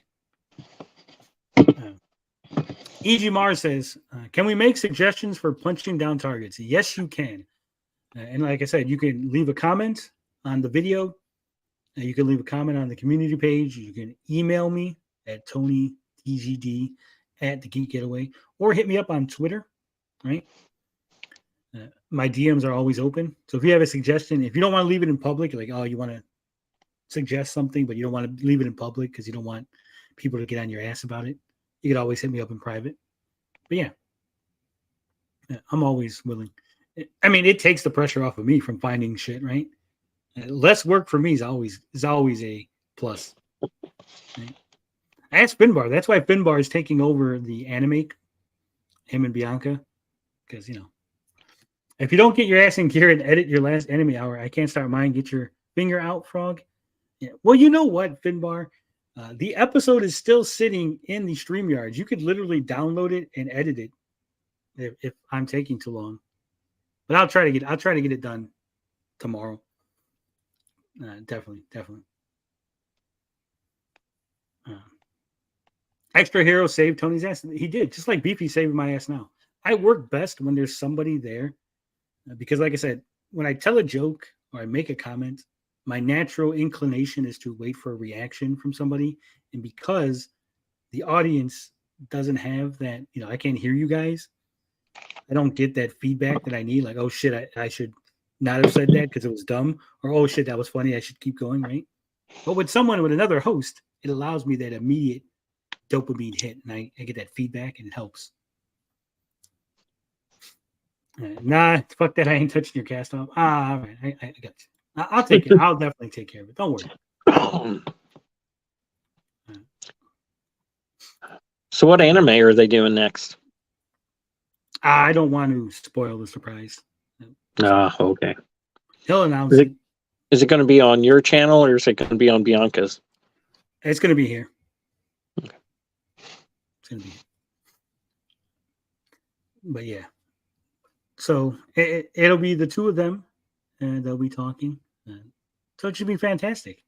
E.G. Mars says, can we make suggestions for punching down targets? Yes, you can. And like I said, you can leave a comment on the video. You can leave a comment on the community page. You can email me at TonyTGD@theGeekGetaway or hit me up on Twitter, right? My DMs are always open. So if you have a suggestion, if you don't want to leave it in public, like, you want to suggest something, but you don't want to leave it in public because you don't want people to get on your ass about it, you could always hit me up in private. But yeah, I'm always willing. I mean, it takes the pressure off of me from finding shit, right? Less work for me is always a plus. Right? I asked Finbar. That's why Finbar is taking over the anime, him and Bianca. Because, if you don't get your ass in gear and edit your last anime hour, I can't start mine. Get your finger out, frog. Yeah. Well, you know what, Finbar? The episode is still sitting in the StreamYard. You could literally download it and edit it if I'm taking too long. But I'll try to get it done tomorrow. Definitely. Extra hero saved Tony's ass. He did, just like Beefy saving my ass now. I work best when there's somebody there because, like I said, when I tell a joke or I make a comment, my natural inclination is to wait for a reaction from somebody. And because the audience doesn't have that, I can't hear you guys. I don't get that feedback that I need. Like, oh shit, I should not have said that because it was dumb, or oh shit, that was funny, I should keep going, right? But with another host, it allows me that immediate dopamine hit, and I get that feedback, and it helps. Nah, fuck that, I ain't touching your cast off. All right, I got you. I'll take it. I'll definitely take care of it. Don't worry. So what anime are they doing next? I don't want to spoil the surprise. Okay. He'll announce it. Is it going to be on your channel or is it going to be on Bianca's? It's going to be here. Okay. It's going to be here. But yeah. So it'll be the two of them, and they'll be talking. So it should be fantastic.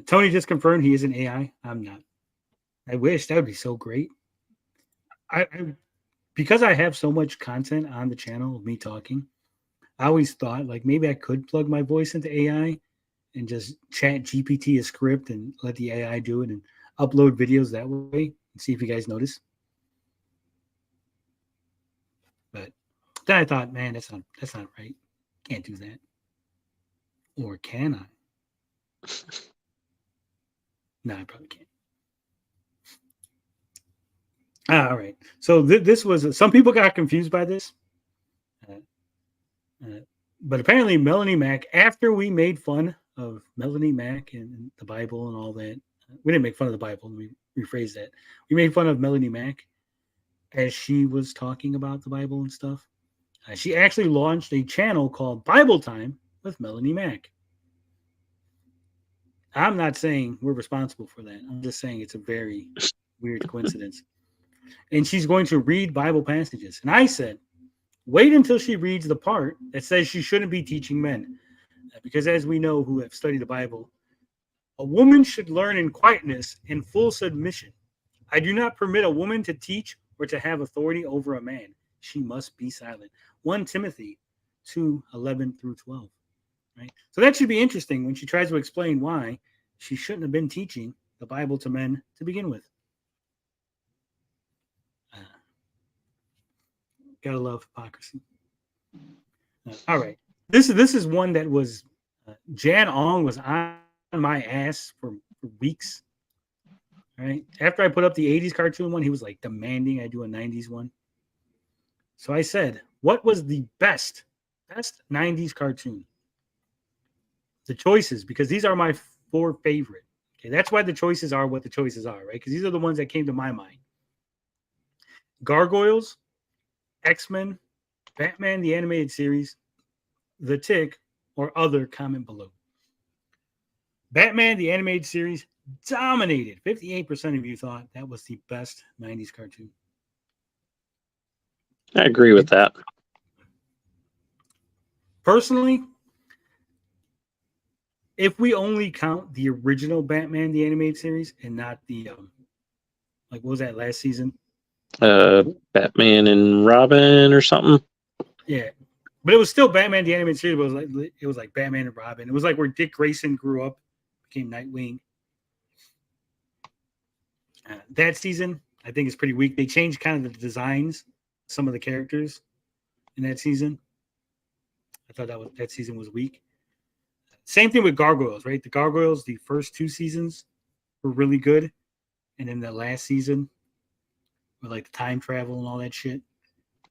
Tony just confirmed he is an AI. I'm not. I wish that would be so great. I because I have so much content on the channel of me talking, I always thought like maybe I could plug my voice into AI and just chat GPT a script and let the AI do it and upload videos that way and see if you guys notice. But then I thought, man, that's not right. Can't do that. Or can I? No, I probably can't. All right. So this was some people got confused by this, but apparently Melanie Mac, after we made fun of Melanie Mac and the Bible and all that, we didn't make fun of the Bible. Let me rephrase that. We made fun of Melanie Mac as she was talking about the Bible and stuff. She actually launched a channel called Bible Time with Melanie Mac. I'm not saying we're responsible for that. I'm just saying it's a very weird coincidence. And she's going to read Bible passages. And I said, wait until she reads the part that says she shouldn't be teaching men. Because as we know who have studied the Bible, a woman should learn in quietness and full submission. I do not permit a woman to teach or to have authority over a man. She must be silent. 1 Timothy 2:11 through 12. Right? So that should be interesting when she tries to explain why she shouldn't have been teaching the Bible to men to begin with. Gotta love hypocrisy. All right. This is one that was Jan Ong was on my ass for weeks. All right. After I put up the 80s cartoon one, he was like demanding I do a 90s one. So I said, what was the best 90s cartoon? The choices, because these are my 4 favorite. Okay, that's why the choices are what the choices are, right? Because these are the ones that came to my mind. Gargoyles, X-Men, Batman the Animated Series, The Tick, or other. Comment below. Batman the Animated Series dominated. 58% of you thought that was the best 90s cartoon. I agree with that. Personally, if we only count the original Batman the Animated Series and not the like what was that last season? Batman and Robin or something. Yeah, but it was still Batman the Animated Series. But it was like Batman and Robin. It was like where Dick Grayson grew up, became Nightwing. That season, I think, is pretty weak. They changed kind of the designs, some of the characters in that season. I thought that season was weak. Same thing with Gargoyles, right? The Gargoyles, the first 2 seasons were really good, and then the last season, with like the time travel and all that shit,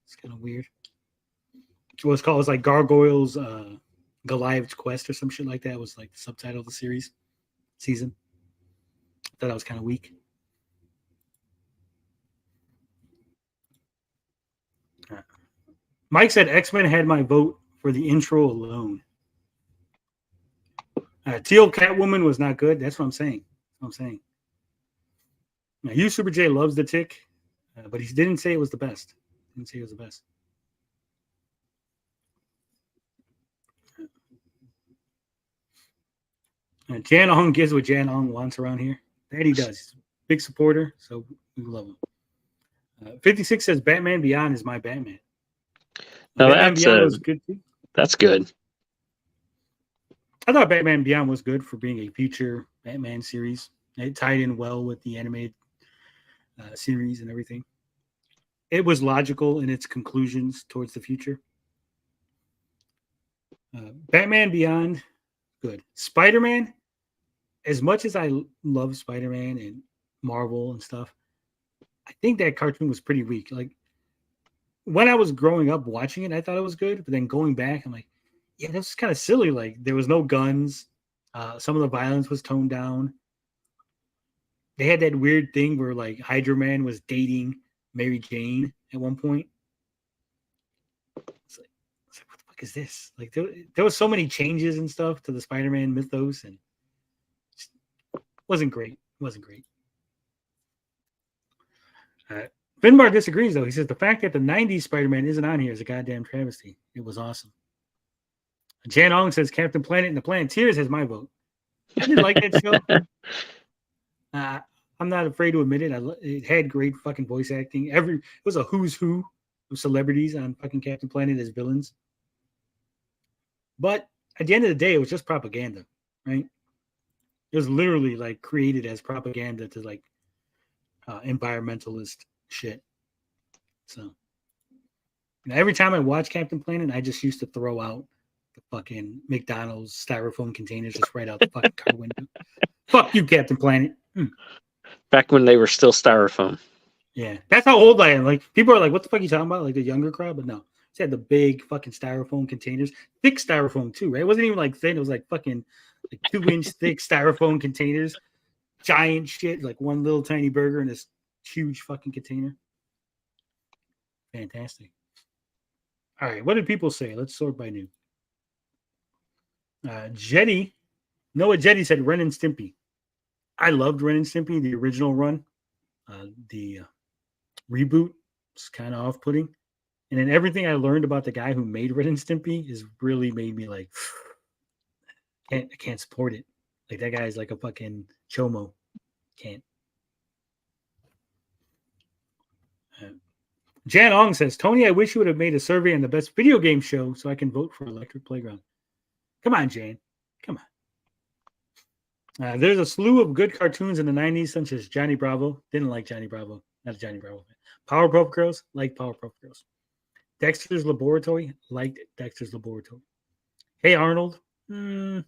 it's kind of weird. What's called was like Gargoyles, Goliath's Quest or some shit like that was like the subtitle of the season. I thought that was kind of weak. Mike said X-Men had my vote for the intro alone. Teal Catwoman was not good. That's what I'm saying. Now, you Super J loves the Tick, but he didn't say it was the best. Jan Ong gives what Jan Ong wants around here. That he does. He's a big supporter, so we love him. 56 says Batman Beyond is my Batman. Now Batman Beyond was good too. That's good. I thought Batman Beyond was good for being a future Batman series. It tied in well with the animated series and everything. It was logical in its conclusions towards the future. Batman Beyond, good. Spider-Man, as much as I love Spider-Man and Marvel and stuff, I think that cartoon was pretty weak. Like, when I was growing up watching it, I thought it was good, but then going back, I'm like, yeah, that's kind of silly. Like, there was no guns. Some of the violence was toned down. They had that weird thing where, like, Hydro Man was dating Mary Jane at one point. It's like, what the fuck fuck is this? Like there was so many changes and stuff to the Spider-Man mythos, and it wasn't great. It wasn't great. Finbar disagrees though. He says the fact that the '90s Spider-Man isn't on here is a goddamn travesty. It was awesome. Jan Ong says Captain Planet and the Planeteers has my vote. I did like that show. I'm not afraid to admit it. It had great fucking voice acting. It was a who's who of celebrities on fucking Captain Planet as villains. But at the end of the day, it was just propaganda, right? It was literally like created as propaganda to like environmentalist shit. So every time I watch Captain Planet, I just used to throw out the fucking McDonald's styrofoam containers just right out the fucking car window. Fuck you, Captain Planet. Back when they were still styrofoam. Yeah, that's how old I am. Like people are like, "What the fuck are you talking about?" Like the younger crowd, but no, it had the big fucking styrofoam containers, thick styrofoam too, right? It wasn't even like thin; it was like fucking like 2-inch thick styrofoam containers, giant shit, like one little tiny burger in this huge fucking container. Fantastic. All right, what did people say? Let's sort by new. Noah Jetty said Ren and Stimpy. I loved Ren and Stimpy, the original run. The reboot was kind of off-putting. And then everything I learned about the guy who made Ren and Stimpy has really made me like, I can't support it. Like that guy's like a fucking chomo. Can't. Jan Ong says, Tony, I wish you would have made a survey on the best video game show so I can vote for Electric Playground. Come on, Jan. Come on. There's a slew of good cartoons in the 90s, such as Johnny Bravo. Didn't like Johnny Bravo. Not a Johnny Bravo fan. Powerpuff Girls. Liked Powerpuff Girls. Dexter's Laboratory. Liked Dexter's Laboratory. Hey, Arnold. Ren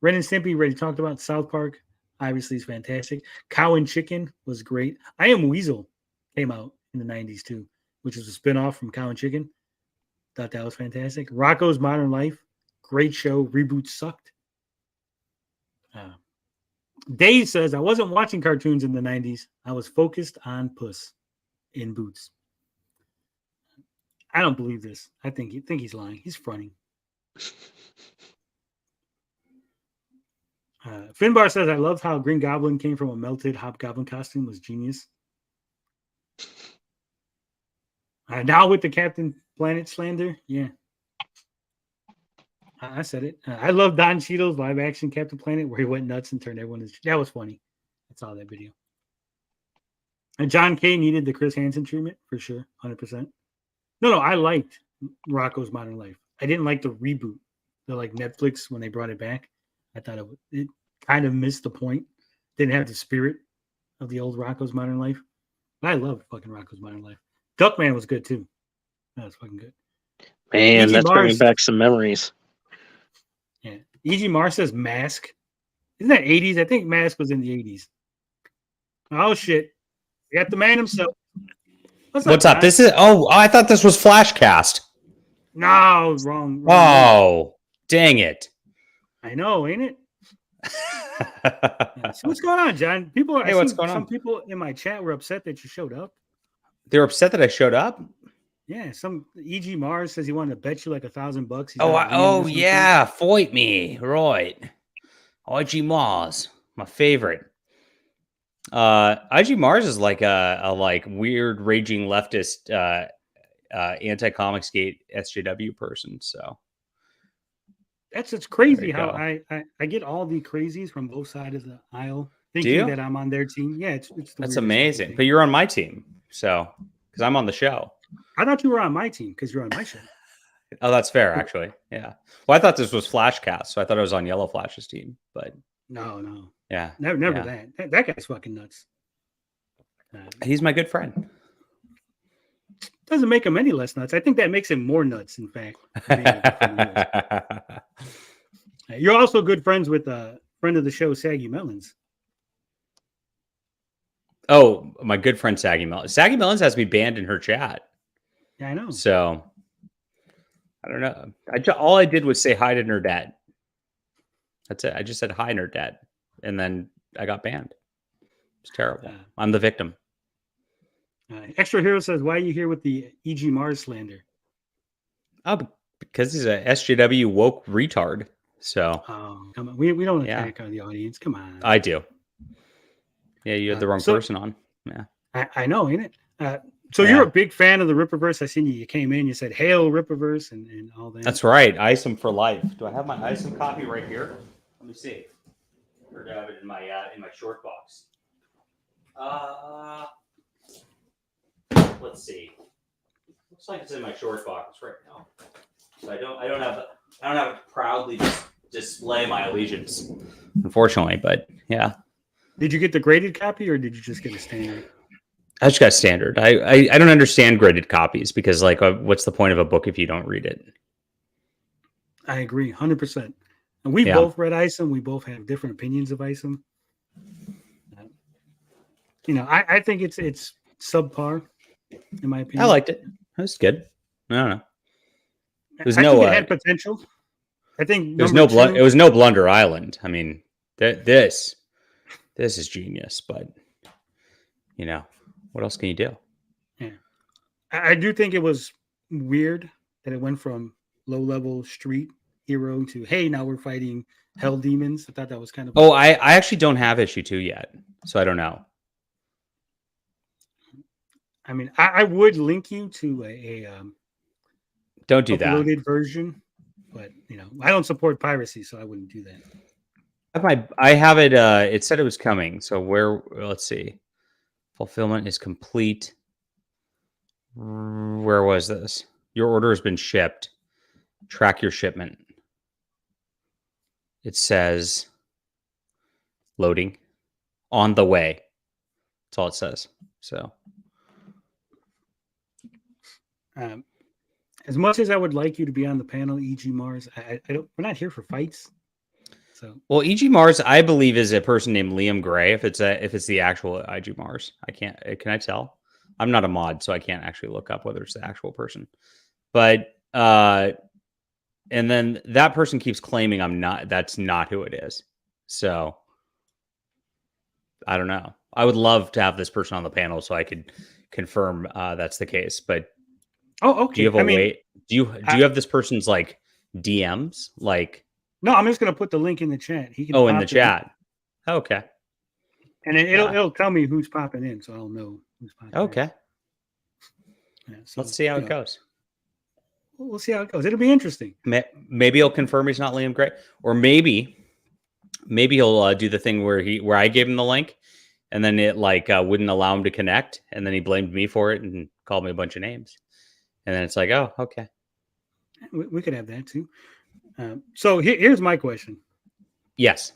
and Stimpy, already talked about. South Park. Obviously, is fantastic. Cow and Chicken was great. I Am Weasel came out in the 90s, too, which is a spinoff from Cow and Chicken. Thought that was fantastic. Rocko's Modern Life. Great show. Reboot sucked. Dave says, I wasn't watching cartoons in the 90s. I was focused on Puss in Boots. I don't believe this. I think he's lying. He's fronting. Finbar says, I loved how Green Goblin came from a melted Hobgoblin costume. It was genius. Now with the Captain Planet slander. Yeah. I said it. I love Don Cheadle's live action Captain Planet where he went nuts and turned everyone into... That was funny. I saw that video. And John Kay needed the Chris Hansen treatment for sure. 100%. No, I liked Rocko's Modern Life. I didn't like the reboot. The like Netflix when they brought it back. I thought it kind of missed the point. Didn't have the spirit of the old Rocko's Modern Life. But I love fucking Rocko's Modern Life. Duckman was good too. That was fucking good. Man, that's bringing back some memories. Yeah. E.G. Mars says Mask. Isn't that 80s? I think Mask was in the 80s. Oh, shit. We got the man himself. What's up? This is... Oh, I thought this was Flashcast. No, wrong. Oh, dang it. I know, ain't it? So what's going on, John? Hey, what's going on? Some people in my chat were upset that you showed up. They're upset that I showed up? Yeah, some E.G. Mars says he wanted to bet you like $1,000. Oh yeah, fight me, right? IG Mars, my favorite. IG Mars is like a like weird raging leftist anti-Comicsgate SJW person. So it's crazy how I get all the crazies from both sides of the aisle thinking that I'm on their team. Yeah, that's amazing. But you're on my team, so because I'm on the show. I thought you were on my team because you're on my show. Oh, that's fair, actually. Yeah. Well, I thought this was Flashcast, so I thought I was on Yellow Flash's team, but no. Yeah. Never yeah. That guy's fucking nuts. He's my good friend. Doesn't make him any less nuts. I think that makes him more nuts, in fact. You're also good friends with a friend of the show, Saggy Melons. Oh, my good friend Saggy Melons. Saggy Melons has me banned in her chat. Yeah, I know. So I don't know. All I did was say hi to Nerdette. That's it. I just said hi, Nerdette, and then I got banned. It's terrible. I'm the victim. Extra Hero says, "Why are you here with the E.G. Mars slander?" Oh, Because he's a SJW woke retard. So come on. We don't Yeah. attack on the audience. Come on. I do. Yeah, you had the wrong person on. Yeah. I know, ain't it? So Yeah. you're a big fan of the Rippaverse. I seen you came in, you said hail Rippaverse and all that. That's right. ISOM for life. Do I have my ISOM copy right here? Let me see. Or do I have it in my short box? Let's see. Looks like it's in my short box right now. So I don't have to proudly display my allegiance, unfortunately. But yeah. Did you get the graded copy or did you just get a standard? I just got standard. I don't understand graded copies because like what's the point of a book if you don't read it? I agree, 100%. And we both read ISOM. We both have different opinions of ISOM. I think it's subpar, in my opinion. I liked it. It was good. I don't know. I think it had potential. I think it was no Blunder Island. I mean, this is genius, but what else can you do? Yeah, I do think it was weird that it went from low-level street hero to hey, now we're fighting hell demons. I thought that was kind of. Oh, I actually don't have issue 2 yet, so I don't know. I mean, I would link you to a don't do that uploaded version, but I don't support piracy, so I wouldn't do that. I have it. It said it was coming. So let's see. Fulfillment is complete. Where was this? Your order has been shipped. Track your shipment. It says loading on the way. That's all it says. So. As much as I would like you to be on the panel, E.G. Mars, I don't. We're not here for fights. So, well, E.G. Mars, I believe, is a person named Liam Gray. If it's the actual E.G. Mars, I can't. Can I tell? I'm not a mod, so I can't actually look up whether it's the actual person. But and then that person keeps claiming I'm not. That's not who it is. So I don't know. I would love to have this person on the panel so I could confirm that's the case. But okay. Do you have a way? Do you have this person's like DMs? Like, no, I'm just gonna put the link in the chat. He can. In the chat. Okay. And it'll tell me who's popping in, so I'll know who's popping. Okay. Yeah, so, let's see how it goes. We'll see how it goes. It'll be interesting. Maybe he'll confirm he's not Liam Gray, or maybe he'll do the thing where I gave him the link, and then it wouldn't allow him to connect, and then he blamed me for it and called me a bunch of names. And then it's like, oh, okay. We could have that too. So here's my question. Yes.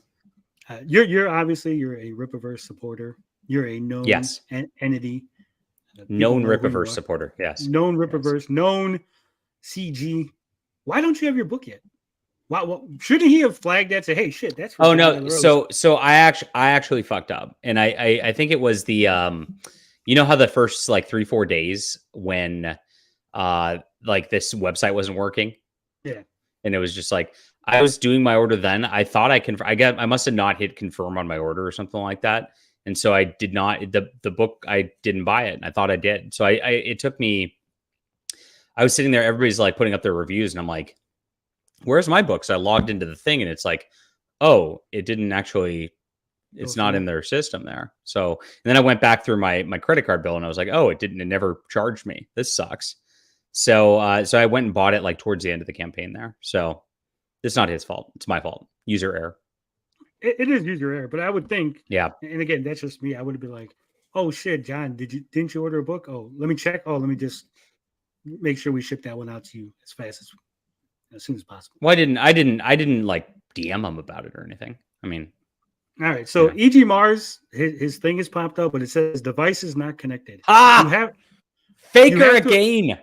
You're obviously a Rippaverse supporter. You're a known entity. Known Rippaverse supporter. Yes. Known Rippaverse. Known CG. Why don't you have your book yet? Why shouldn't he have flagged that? Say, hey, shit, that's. Oh no. So I actually fucked up, and I think it was the how the first 3-4 days when this website wasn't working. Yeah. And it was just I was doing my order then. I thought I must have not hit confirm on my order or something like that. And so I did not, the book, I didn't buy it. And I thought I did. So it took me, I was sitting there, everybody's putting up their reviews and I'm like, where's my book? So I logged into the thing and it's oh, it didn't actually, it's not in their system there. So, and then I went back through my credit card bill and I was like, oh, it never charged me. This sucks. So I went and bought it towards the end of the campaign there. So it's not his fault. It's my fault. User error. It is user error, but I would think. Yeah. And again, that's just me. I would have been like, oh shit, John, didn't you order a book? Oh, let me check. Oh, let me just make sure we ship that one out to you as soon as possible. Well, I didn't DM him about it or anything. I mean. All right. So E.G. Mars, his thing has popped up, but it says device is not connected. Faker again.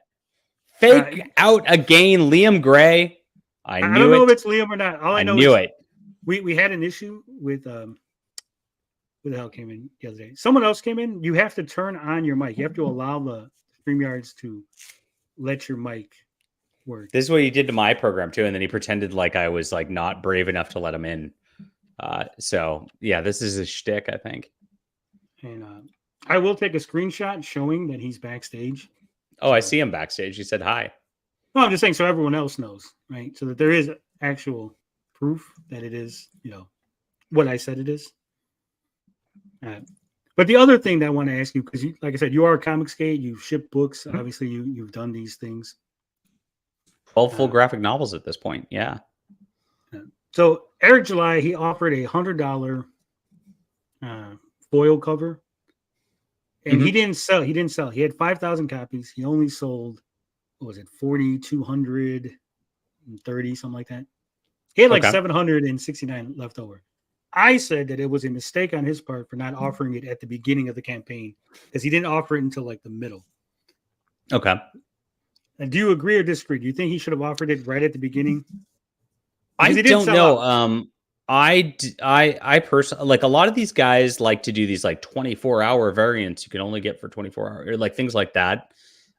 Fake out again, Liam Gray. I don't know if it's Liam or not. All I know knew is it. We had an issue with who the hell came in the other day? Someone else came in. You have to turn on your mic. You have to allow the StreamYards to let your mic work. This is what he did to my program too, and then he pretended I was not brave enough to let him in. So yeah, this is a shtick, I think. And I will take a screenshot showing that he's backstage. Oh, I see him backstage. He said hi. No, I'm just saying so everyone else knows, right? So that there is actual proof that it is, what I said it is. But the other thing that I want to ask you, because like I said, you are a comics skate, you ship books, obviously you've done these things. 12 full graphic novels at this point, yeah. So Eric July, he offered a $100 foil cover, and he didn't sell. He had 5,000 copies. He only sold, what was it, 4,230, something like that. He had like 769 left over. I said that it was a mistake on his part for not offering it at the beginning of the campaign, because he didn't offer it until like the middle. Okay. And do you agree or disagree? Do you think he should have offered it right at the beginning? I don't know. I personally, like, a lot of these guys like to do these like 24-hour variants you can only get for 24 hours, or like things like that.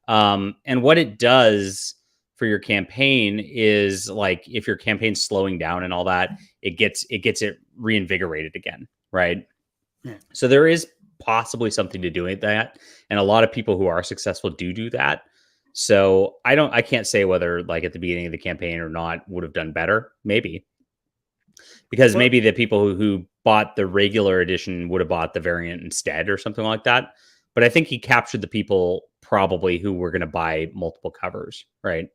And what it does for your campaign is, like, if your campaign's slowing down and all that, it gets it reinvigorated again, right? Yeah. So there is possibly something to doing that, and a lot of people who are successful do that. So I can't say whether, like, at the beginning of the campaign or not would have done better. Maybe, because maybe the people who bought the regular edition would have bought the variant instead or something like that. But I think he captured the people probably who were going to buy multiple covers, right?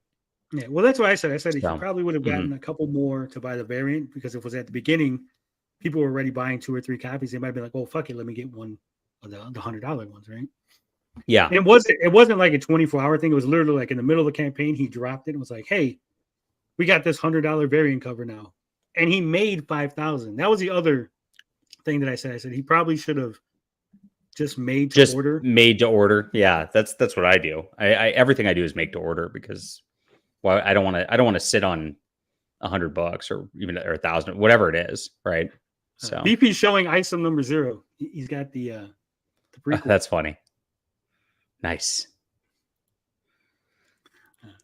Yeah, well, that's what I said. I said he probably would have gotten a couple more to buy the variant, because if it was at the beginning, people were already buying 2 or 3 copies. They might be like, "Oh, fuck it, let me get one of the $100 ones," right? Yeah, and it wasn't like a 24-hour thing. It was literally like in the middle of the campaign, he dropped it and was like, "Hey, we got this $100 variant cover now," and he made 5,000. That was the other thing that I said. I said he probably should have just made to order. Made to order. Yeah, that's what I do. I everything I do is make to order, because I don't want to sit on $100 or even or 1,000, whatever it is, right? So Beefy's showing ISOM number 0. He's got the prequel. That's funny. Nice.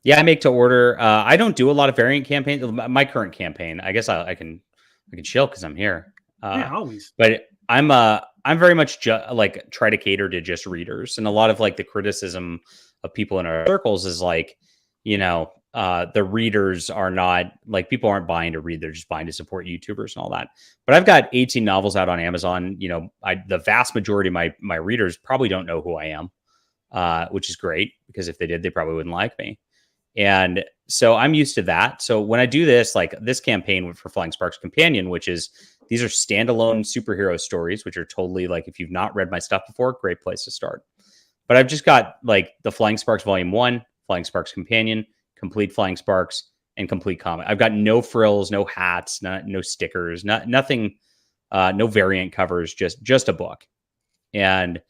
Yeah, I make to order. I don't do a lot of variant campaigns. My current campaign, I guess I can chill because I'm here. Yeah, always. But I'm very much like try to cater to just readers, and a lot of like the criticism of people in our circles is like, the readers are not, like, people aren't buying to read; they're just buying to support YouTubers and all that. But I've got 18 novels out on Amazon. The vast majority of my readers probably don't know who I am, which is great, because if they did, they probably wouldn't like me. And so I'm used to that. So when I do this, like this campaign for Flying Sparks Companion, which is, these are standalone superhero stories, which are totally, like, if you've not read my stuff before, great place to start. But I've just got like the Flying Sparks Volume 1, Flying Sparks Companion, Complete Flying Sparks, and Complete Comic. I've got no frills, no hats, no stickers, nothing, no variant covers, just a book. And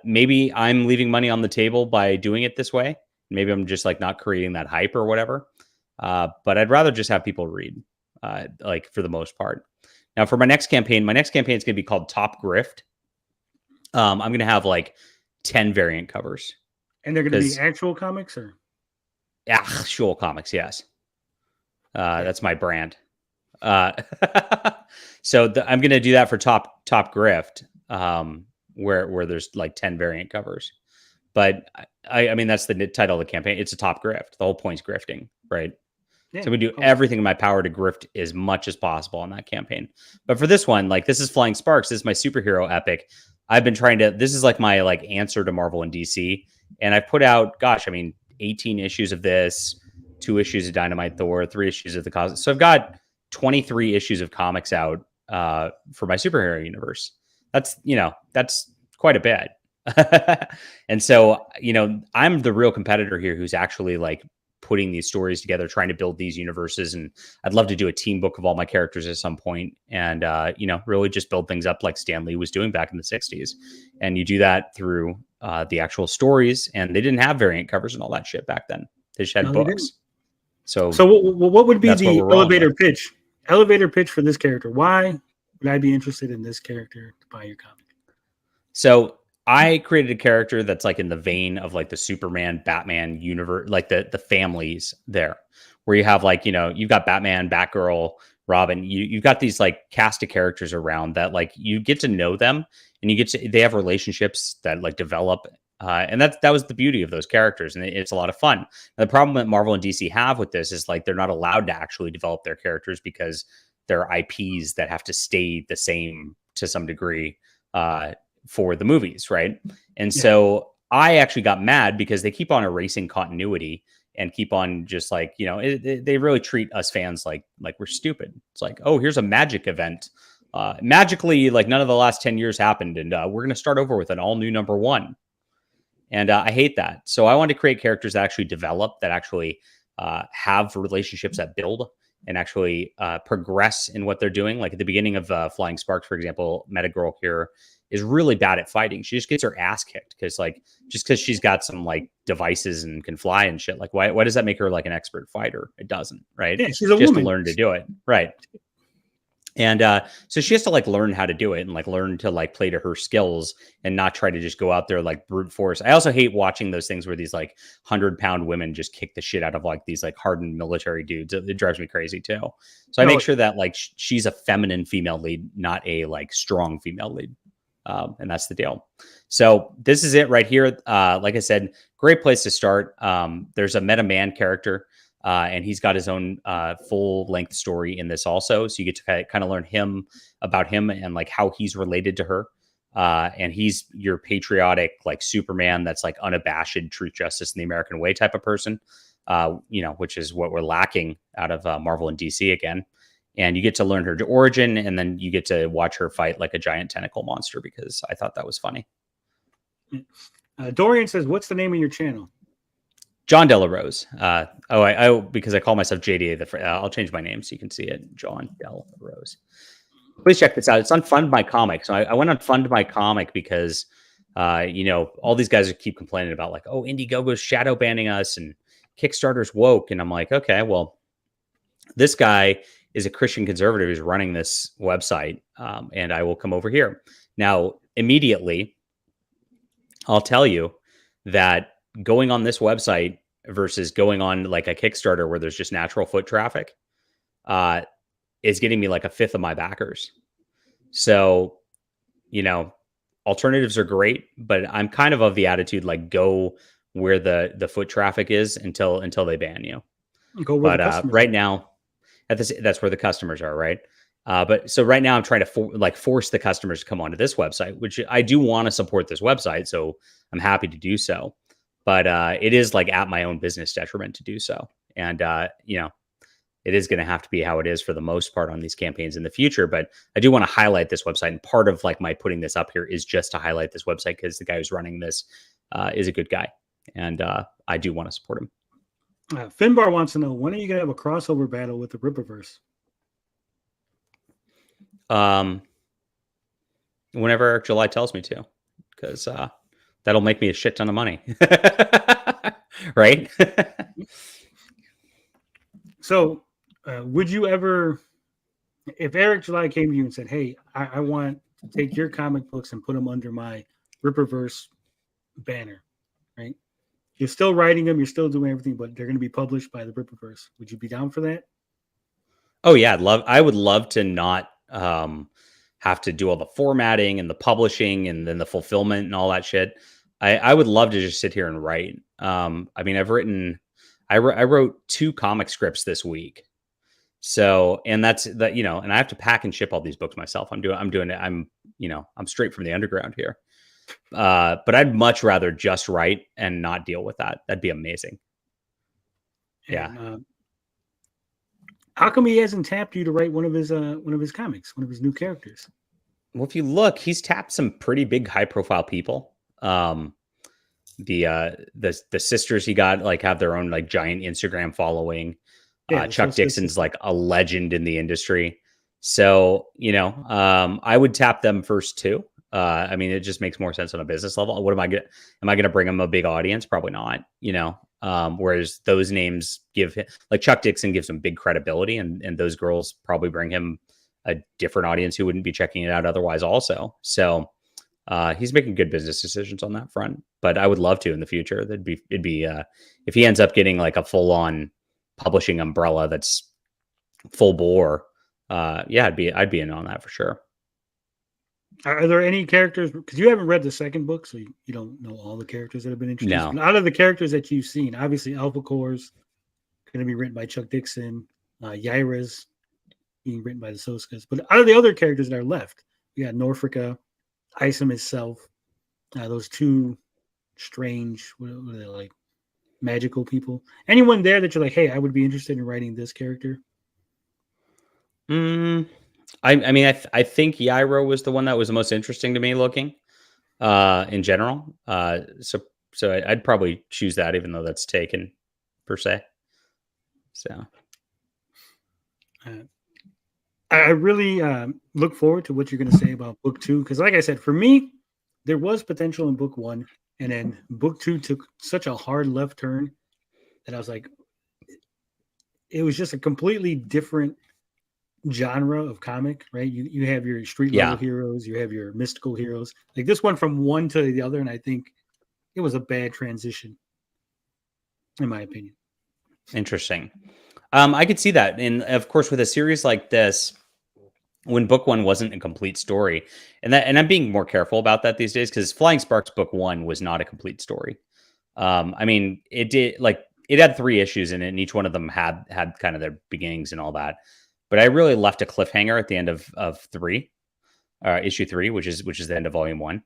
maybe I'm leaving money on the table by doing it this way. Maybe I'm just like not creating that hype or whatever. But I'd rather just have people read, like, for the most part. Now, for my next campaign is going to be called Top Grift. I'm going to have like 10 variant covers. And they're going to be actual comics, or? Actual comics, yes. That's my brand. So I'm going to do that for Top Grift, where there's like 10 variant covers. But I mean, that's the title of the campaign. It's a top grift. The whole point's grifting, right? Yeah, so we do everything in my power to grift as much as possible on that campaign. But for this one, like, this is Flying Sparks. This is my superhero epic. I've been trying to, this is like my like answer to Marvel and DC. And I've put out, 18 issues of this, 2 issues of Dynamite Thor, 3 issues of the Cosmic. So I've got 23 issues of comics out for my superhero universe. That's quite a bit. And so, I'm the real competitor here, who's actually like putting these stories together, trying to build these universes. And I'd love to do a team book of all my characters at some point, and, really just build things up like Stan Lee was doing back in the 60s. And you do that through the actual stories, and they didn't have variant covers and all that shit back then. They just had books. So what would be the elevator pitch? Elevator pitch for this character. Why would I be interested in this character to buy your comic? So I created a character that's like in the vein of like the Superman, Batman universe, like the families there, where you have like, you've got Batman, Batgirl, Robin. You've got these like cast of characters around that, like, you get to know them, and they have relationships that like develop And that was the beauty of those characters, and it's a lot of fun. And the problem that Marvel and DC have with this is like they're not allowed to actually develop their characters because they're IPs that have to stay the same to some degree for the movies, right? And so I actually got mad because they keep on erasing continuity and keep on just like, you know, they really treat us fans like we're stupid. It's like, oh, here's a magic event. Magically, like none of the last 10 years happened, and we're going to start over with an all new number one. And I hate that. So I wanted to create characters that actually develop, that actually have relationships that build and actually progress in what they're doing. Like at the beginning of Flying Sparks, for example, Metagirl here is really bad at fighting. She just gets her ass kicked because she's got some like devices and can fly and shit. Like why does that make her like an expert fighter? It doesn't, right? Yeah, she's a just woman. To learn to do it, right? And so she has to like learn how to do it and like learn to like play to her skills and not try to just go out there like brute force. I also hate watching those things where these like 100-pound women just kick the shit out of like these like hardened military dudes. It drives me crazy too. So I make sure that like she's a feminine female lead, not a like strong female lead. And that's the deal. So this is it right here. Like I said, great place to start. There's a Meta Man character. And he's got his own full-length story in this also. So you get to kind of learn about him and like how he's related to her. And he's your patriotic like Superman that's like unabashed truth, justice, and the American way type of person, you know, which is what we're lacking out of Marvel and DC again. And you get to learn her origin, and then you get to watch her fight like a giant tentacle monster, because I thought that was funny. Dorian says, what's the name of your channel? John Delarose. I because I call myself JDA. I'll change my name so you can see it. John Delarose. Please check this out. It's on Fund My Comic. So I went on Fund My Comic because, you know, all these guys keep complaining about like, oh, Indiegogo's shadow banning us and Kickstarter's woke. And I'm like, okay, well, this guy is a Christian conservative who's running this website, and I will come over here. Now, immediately, I'll tell you that going on this website versus going on like a Kickstarter where there's just natural foot traffic is getting me like a fifth of my backers. So, you know, alternatives are great, but I'm kind of the attitude, like go where the foot traffic is until they ban you. Go where but right now that's where the customers are. Right. But so right now I'm trying to force the customers to come onto this website, which I do want to support this website. So I'm happy to do so. But it is like at my own business detriment to do so. And, you know, it is going to have to be how it is for the most part on these campaigns in the future. But I do want to highlight this website. And part of like my putting this up here is just to highlight this website because the guy who's running this is a good guy. And I do want to support him. Finbar wants to know, when are you going to have a crossover battle with the Rippaverse? Whenever Eric July tells me to, because that'll make me a shit ton of money. Right? So would you ever, if Eric July came to you and said, hey, I want to take your comic books and put them under my Rippaverse banner, right? You're still writing them, you're still doing everything, but they're going to be published by the Rippaverse. Would you be down for that? Oh yeah, I would love to not have to do all the formatting and the publishing and then the fulfillment and all that shit. I would love to just sit here and write. I mean, I wrote 2 comic scripts this week. So, and that's that, you know, and I have to pack and ship all these books myself. I'm doing it. I'm straight from the underground here. But I'd much rather just write and not deal with that. That'd be amazing. Yeah. How come he hasn't tapped you to write one of his comics, one of his new characters? Well, if you look, he's tapped some pretty big high profile people. The sisters he got like have their own like giant Instagram following. Chuck Dixon's like a legend in the industry. So, you know, I would tap them first too. I mean, it just makes more sense on a business level. What am I going to bring him a big audience? Probably not, you know. Whereas those names give him, like Chuck Dixon gives him big credibility, and those girls probably bring him a different audience who wouldn't be checking it out otherwise also. So he's making good business decisions on that front, but I would love to in the future. It'd be if he ends up getting like a full on publishing umbrella that's full bore. Yeah, I'd be in on that for sure. Are there any characters, because you haven't read the second book, so you don't know all the characters that have been introduced. No. But out of the characters that you've seen, obviously Alpha Core's going to be written by Chuck Dixon. Yaira's being written by the Soskas. But out of the other characters that are left, we got Norfolka, Isom himself, those two strange, what are they like, magical people. Anyone there that you're like, hey, I would be interested in writing this character? I mean, I think Yairo was the one that was the most interesting to me looking in general. So I'd probably choose that, even though that's taken per se. So I really look forward to what you're going to say about book 2, because like I said, for me, there was potential in book 1, and then book 2 took such a hard left turn that I was like, it was just a completely different genre of comic, right? You have your street level heroes, you have your mystical heroes. Like this went from one to the other, and I think it was a bad transition, in my opinion. Interesting. I could see that. And of course, with a series like this, when book 1 wasn't a complete story, and I'm being more careful about that these days, because Flying Sparks book 1 was not a complete story. I mean, it had 3 issues in it, and each one of them had kind of their beginnings and all that. But I really left a cliffhanger at the end of 3, issue 3, which is the end of volume 1.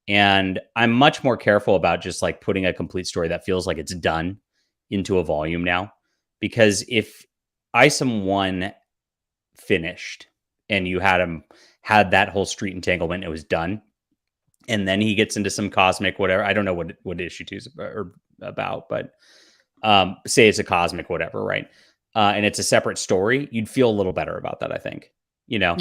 And I'm much more careful about just like putting a complete story that feels like it's done into a volume now. Because if Isom 1 finished and you had that whole street entanglement, it was done. And then he gets into some cosmic whatever. I don't know what issue 2 is about, but say it's a cosmic whatever, right? And it's a separate story, you'd feel a little better about that, I think, Yeah.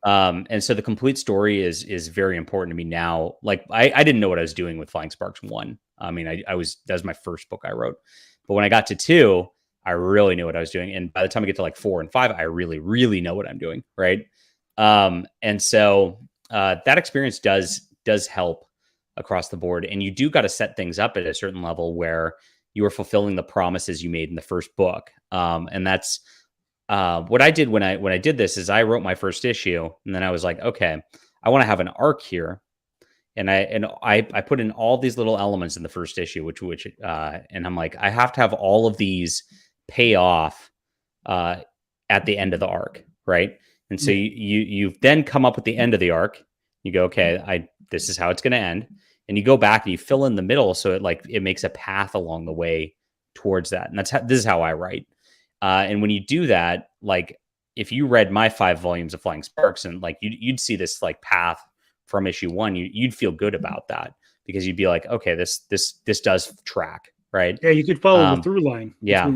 And so the complete story is very important to me now. Like I didn't know what I was doing with Flying Sparks 1. I mean, that was my first book I wrote. But when I got to 2, I really knew what I was doing. And by the time I get to like 4 and 5, I really, really know what I'm doing. Right. And so that experience does help across the board. And you do got to set things up at a certain level where you are fulfilling the promises you made in the first book. And that's what I did when I did this is I wrote my first issue, and then I was like, okay, I want to have an arc here. And I put in all these little elements in the first issue, which and I'm like, I have to have all of these pay off at the end of the arc. Right. And so you then come up with the end of the arc. You go, okay, this is how it's going to end. And you go back and you fill in the middle, so it makes a path along the way towards that. And this is how I write. And when you do that, like if you read my 5 volumes of Flying Sparks, and like you'd see this like path from issue 1, you'd feel good about that, because you'd be like, okay, this does track, right? Yeah, you could follow the through line. Yeah.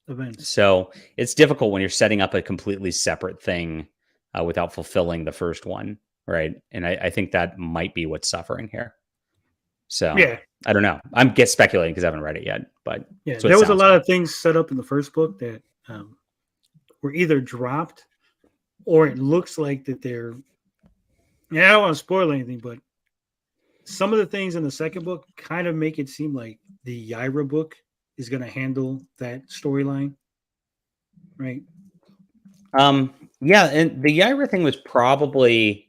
Events. So it's difficult when you're setting up a completely separate thing without fulfilling the first one. Right. And I think that might be what's suffering here. So yeah, I don't know. I'm speculating because I haven't read it yet. But yeah, there was a lot of things set up in the first book that were either dropped, or it looks like that they're. Yeah, I don't want to spoil anything, but some of the things in the second book kind of make it seem like the Yaira book is going to handle that storyline. Right. Yeah, and the Yaira thing was probably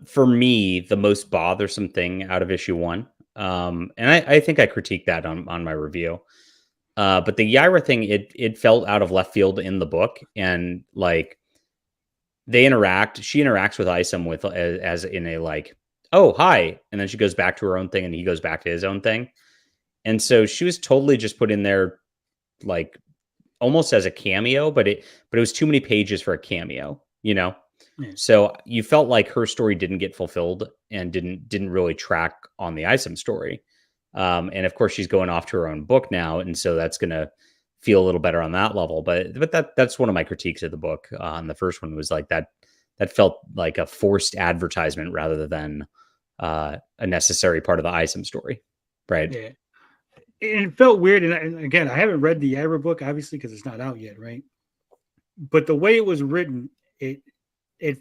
for me the most bothersome thing out of issue 1. And I think I critiqued that on my review. But the Yaira thing, it felt out of left field in the book, and like she interacts with Isom as in a like, oh, hi, and then she goes back to her own thing and he goes back to his own thing. And so she was totally just put in there like almost as a cameo, but it was too many pages for a cameo, Yeah. So you felt like her story didn't get fulfilled and didn't really track on the Isom story. And of course she's going off to her own book now, and so that's going to feel a little better on that level. But that's one of my critiques of the book. On the first one was like that felt like a forced advertisement rather than a necessary part of the Isom story. Right. Yeah. It felt weird. And again, I haven't read the Yaira book, obviously, because it's not out yet. Right. But the way it was written, it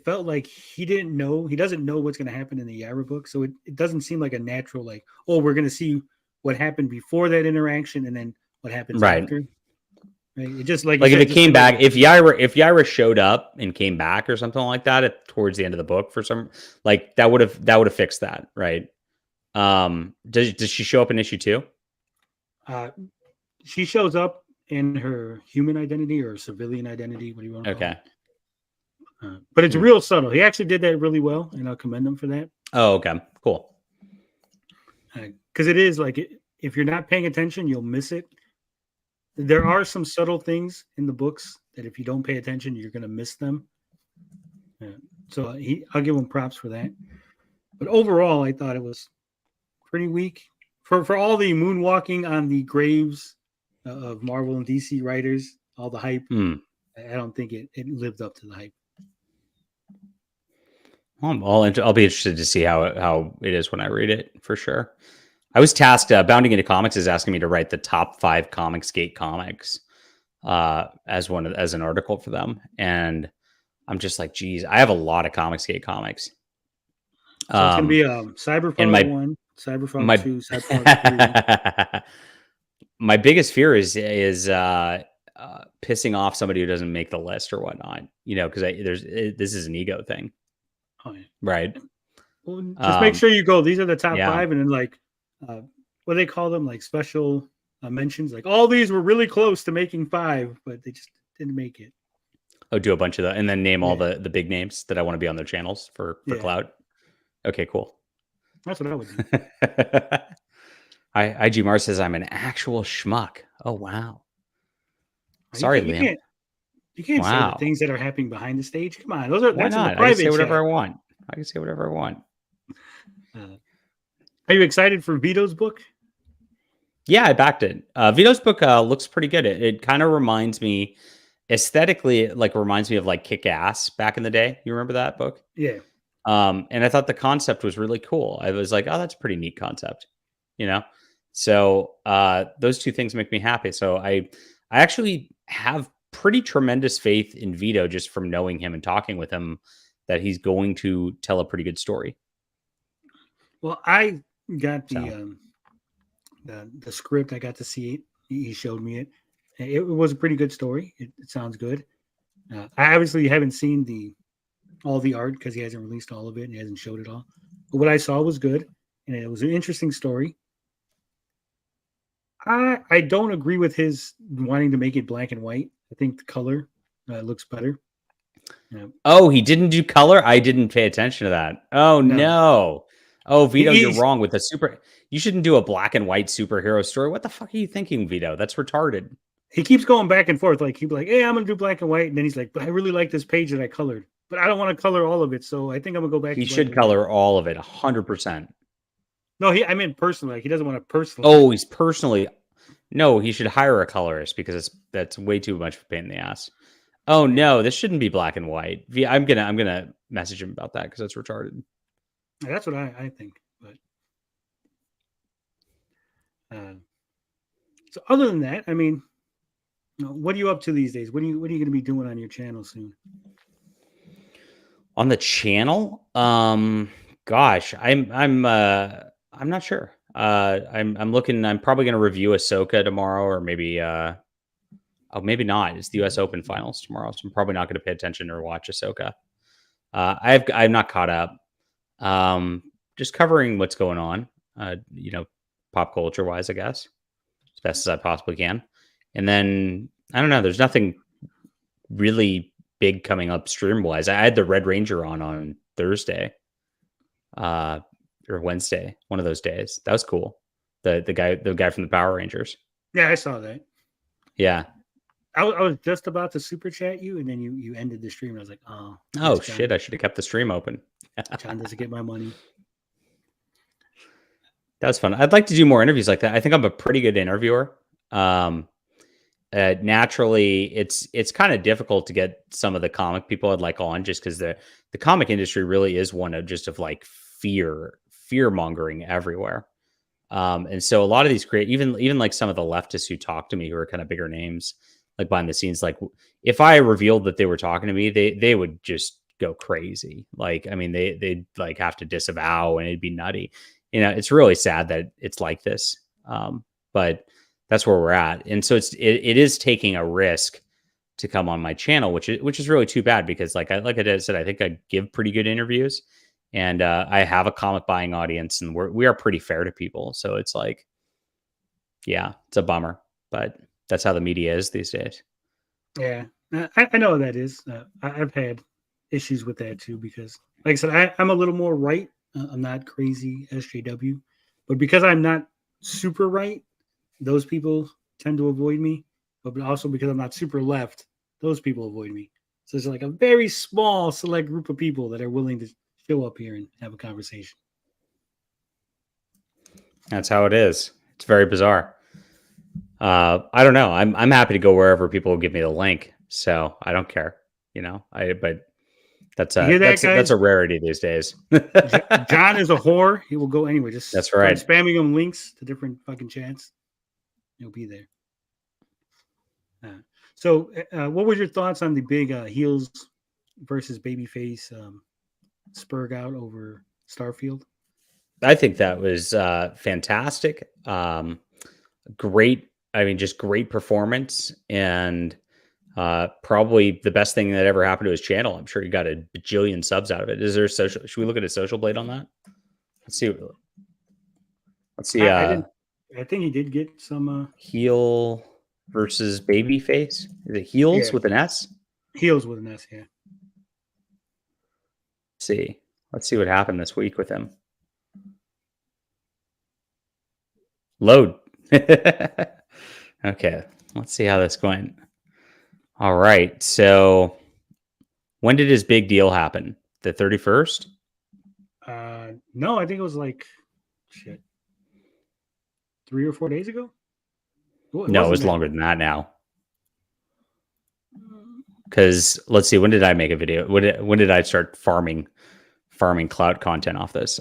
felt like he doesn't know what's going to happen in the Yaira book. So it doesn't seem like a natural, like, oh, we're going to see what happened before that interaction and then what happens after. Right? It just like if said, it just came like- back, if Yaira showed up and came back or something like that towards the end of the book for some, like that would have fixed that, right? Does she show up in issue 2? She shows up in her human identity or civilian identity. What do you want to call it? But it's real subtle. He actually did that really well, and I'll commend him for that. Oh, okay, cool. Because it is like, if you're not paying attention, you'll miss it. There are some subtle things in the books that if you don't pay attention, you're going to miss them. So I'll give him props for that. But overall, I thought it was pretty weak. For all the moonwalking on the graves of Marvel and DC writers, all the hype, I don't think it lived up to the hype. I'll be interested to see how it is when I read it, for sure. I was tasked, Bounding Into Comics is asking me to write the top 5 Comicsgate comics as an article for them. And I'm just like, geez, I have a lot of Comicsgate comics. So it's going to be Cyberpunk 1, Cyberpunk 2, Cyberpunk 3. My biggest fear is pissing off somebody who doesn't make the list or whatnot, because this is an ego thing. Oh, yeah. Right. Well, just make sure you go, these are the top 5, and then like, what do they call them? Like special mentions. Like all these were really close to making 5, but they just didn't make it. Oh, do a bunch of that and then name all the big names that I want to be on their channels for clout. Okay, cool. That's what I would do. IG Mars says I'm an actual schmuck. Oh wow. Sorry, Liam. You can't say the things that are happening behind the stage. Come on, that's in the private I can say whatever chat. I want. I can say whatever I want. Are you excited for Vito's book? Yeah, I backed it. Vito's book looks pretty good. It kind of reminds me aesthetically, it reminds me of like Kick-Ass back in the day. You remember that book? Yeah. And I thought the concept was really cool. I was like, oh, that's a pretty neat concept, So those two things make me happy. So I actually have pretty tremendous faith in Vito just from knowing him and talking with him that he's going to tell a pretty good story. Well, I got the script. I got to see it. He showed me it. It was a pretty good story. It sounds good. I obviously haven't seen all the art because he hasn't released all of it and he hasn't showed it all. But what I saw was good, and it was an interesting story. I don't agree with his wanting to make it black and white. I think the color looks better. Oh, he didn't do color? I didn't pay attention to that. Oh, no. Oh, Vito, you're wrong with the super. You shouldn't do a black and white superhero story. What the fuck are you thinking, Vito? That's retarded. He keeps going back and forth. Like, he'd be like, hey, I'm going to do black and white. And then he's like, but I really like this page that I colored. But I don't want to color all of it. So I think I'm going to go back. He should color all of it, 100%. No, I meant personally. Like, he doesn't want to personally. Oh, he's personally. No, he should hire a colorist because that's way too much of a pain in the ass. Oh no, this shouldn't be black and white. I'm gonna message him about that because that's retarded. Yeah, that's what I think. But so other than that, I mean, what are you up to these days? What are you going to be doing on your channel soon? On the channel, gosh, I'm not sure. I'm looking. I'm probably going to review Ahsoka tomorrow, or maybe maybe not. It's the U.S. Open finals tomorrow, so I'm probably not going to pay attention or watch Ahsoka. I'm not caught up. Just covering what's going on, pop culture wise, I guess, as best as I possibly can. And then I don't know. There's nothing really big coming up stream wise. I had the Red Ranger on Thursday, or Wednesday, one of those days. That was cool. The guy from the Power Rangers. Yeah, I saw that. Yeah. I was just about to super chat you, and then you ended the stream. And I was like, oh shit! I should have kept the stream open. John doesn't get my money. That was fun. I'd like to do more interviews like that. I think I'm a pretty good interviewer. Naturally, it's kind of difficult to get some of the comic people I'd like on, just because the comic industry really is one of like fear mongering everywhere. And so a lot of these even like some of the leftists who talk to me who are kind of bigger names, like behind the scenes, like if I revealed that they were talking to me, they would just go crazy. Like, I mean, they'd like have to disavow and it'd be nutty. It's really sad that it's like this. But That's where we're at. And so it is taking a risk to come on my channel, which is really too bad, because like I said, I think I give pretty good interviews, and I have a comic buying audience, and we are pretty fair to people. So it's like, yeah, it's a bummer, but that's how the media is these days. Yeah, I know what that is. I've had issues with that too, because like I said, I'm a little more right. I'm not crazy SJW, but because I'm not super right, those people tend to avoid me. But also because I'm not super left, those people avoid me. So it's like a very small select group of people that are willing to show up here and have a conversation. That's how it is. It's very bizarre. I don't know. I'm happy to go wherever people give me the link, so I don't care. But that's a rarity these days. John is a whore. He will go anywhere. Just that's right. Start spamming him links to different fucking chats. He'll be there. So, what were your thoughts on the big heels versus babyface spurg out over Starfield? I think that was fantastic. Great. I mean, just great performance, and probably the best thing that ever happened to his channel. I'm sure he got a bajillion subs out of it. Is there social? Should we look at his social blade on that? Let's see. I think he did get some heel versus babyface. Is it heels with an S? Heels with an S, yeah. Let's see what happened this week with him. Load. Okay, let's see how that's going. All right, so when did his big deal happen? The 31st? No, I think it was like 3 or 4 days ago. No, it was longer than that now. Because let's see, when did I make a video? When did I start farming clout content off this?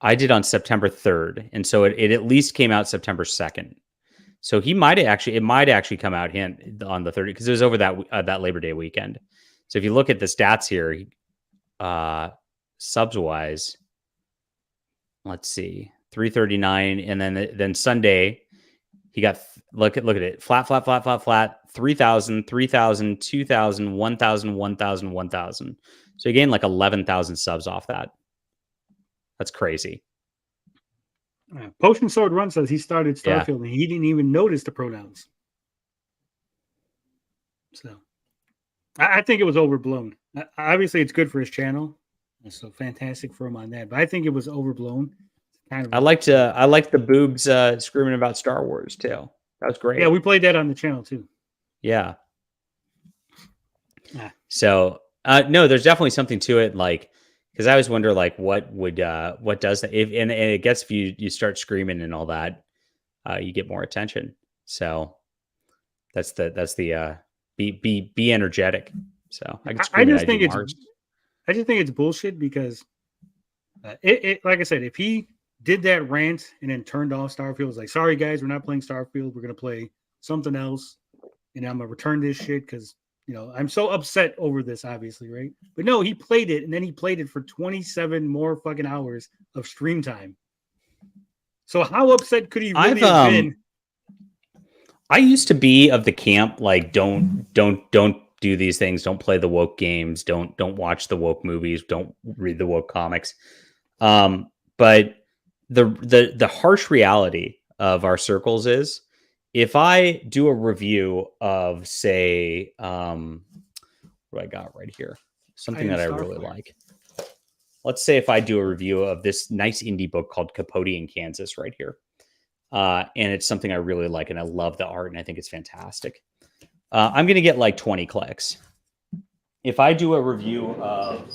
I did on September 3rd, and so it at least came out September 2nd. So it might actually come out on the 30th, because it was over that Labor Day weekend. So if you look at the stats here, subs wise, let's see, 339, and then Sunday he got look at it, flat, 3,000, 3,000, 2,000, 1,000, 1,000, 1,000. So he gained like 11,000 subs off that. That's crazy. Potion Sword Run says he started Starfield and he didn't even notice the pronouns. So I think it was overblown. Obviously, it's good for his channel, so fantastic for him on that. But I think it was overblown. I liked the Boogs screaming about Star Wars too. That was great. Yeah, we played that on the channel too. Yeah. So no, there's definitely something to it. Like, because I always wonder, like, what does that? And it gets, if you start screaming and all that, you get more attention. So that's the be energetic. So I just think it's bullshit, because it like I said, if he did that rant and then turned off Starfield, was like, sorry guys, we're not playing Starfield, we're gonna play something else, and I'm gonna return this shit because I'm so upset over this, obviously, right? But no, he played it, and then he played it for 27 more fucking hours of stream time. So how upset could he really have been? I used to be of the camp, like, don't do these things, don't play the woke games, don't watch the woke movies, don't read the woke comics. But the harsh reality of our circles is, if I do a review of, say, what I got right here, something that I really like. Let's say if I do a review of this nice indie book called Capote in Kansas right here, and it's something I really like, and I love the art, and I think it's fantastic. I'm going to get like 20 clicks. If I do a review of,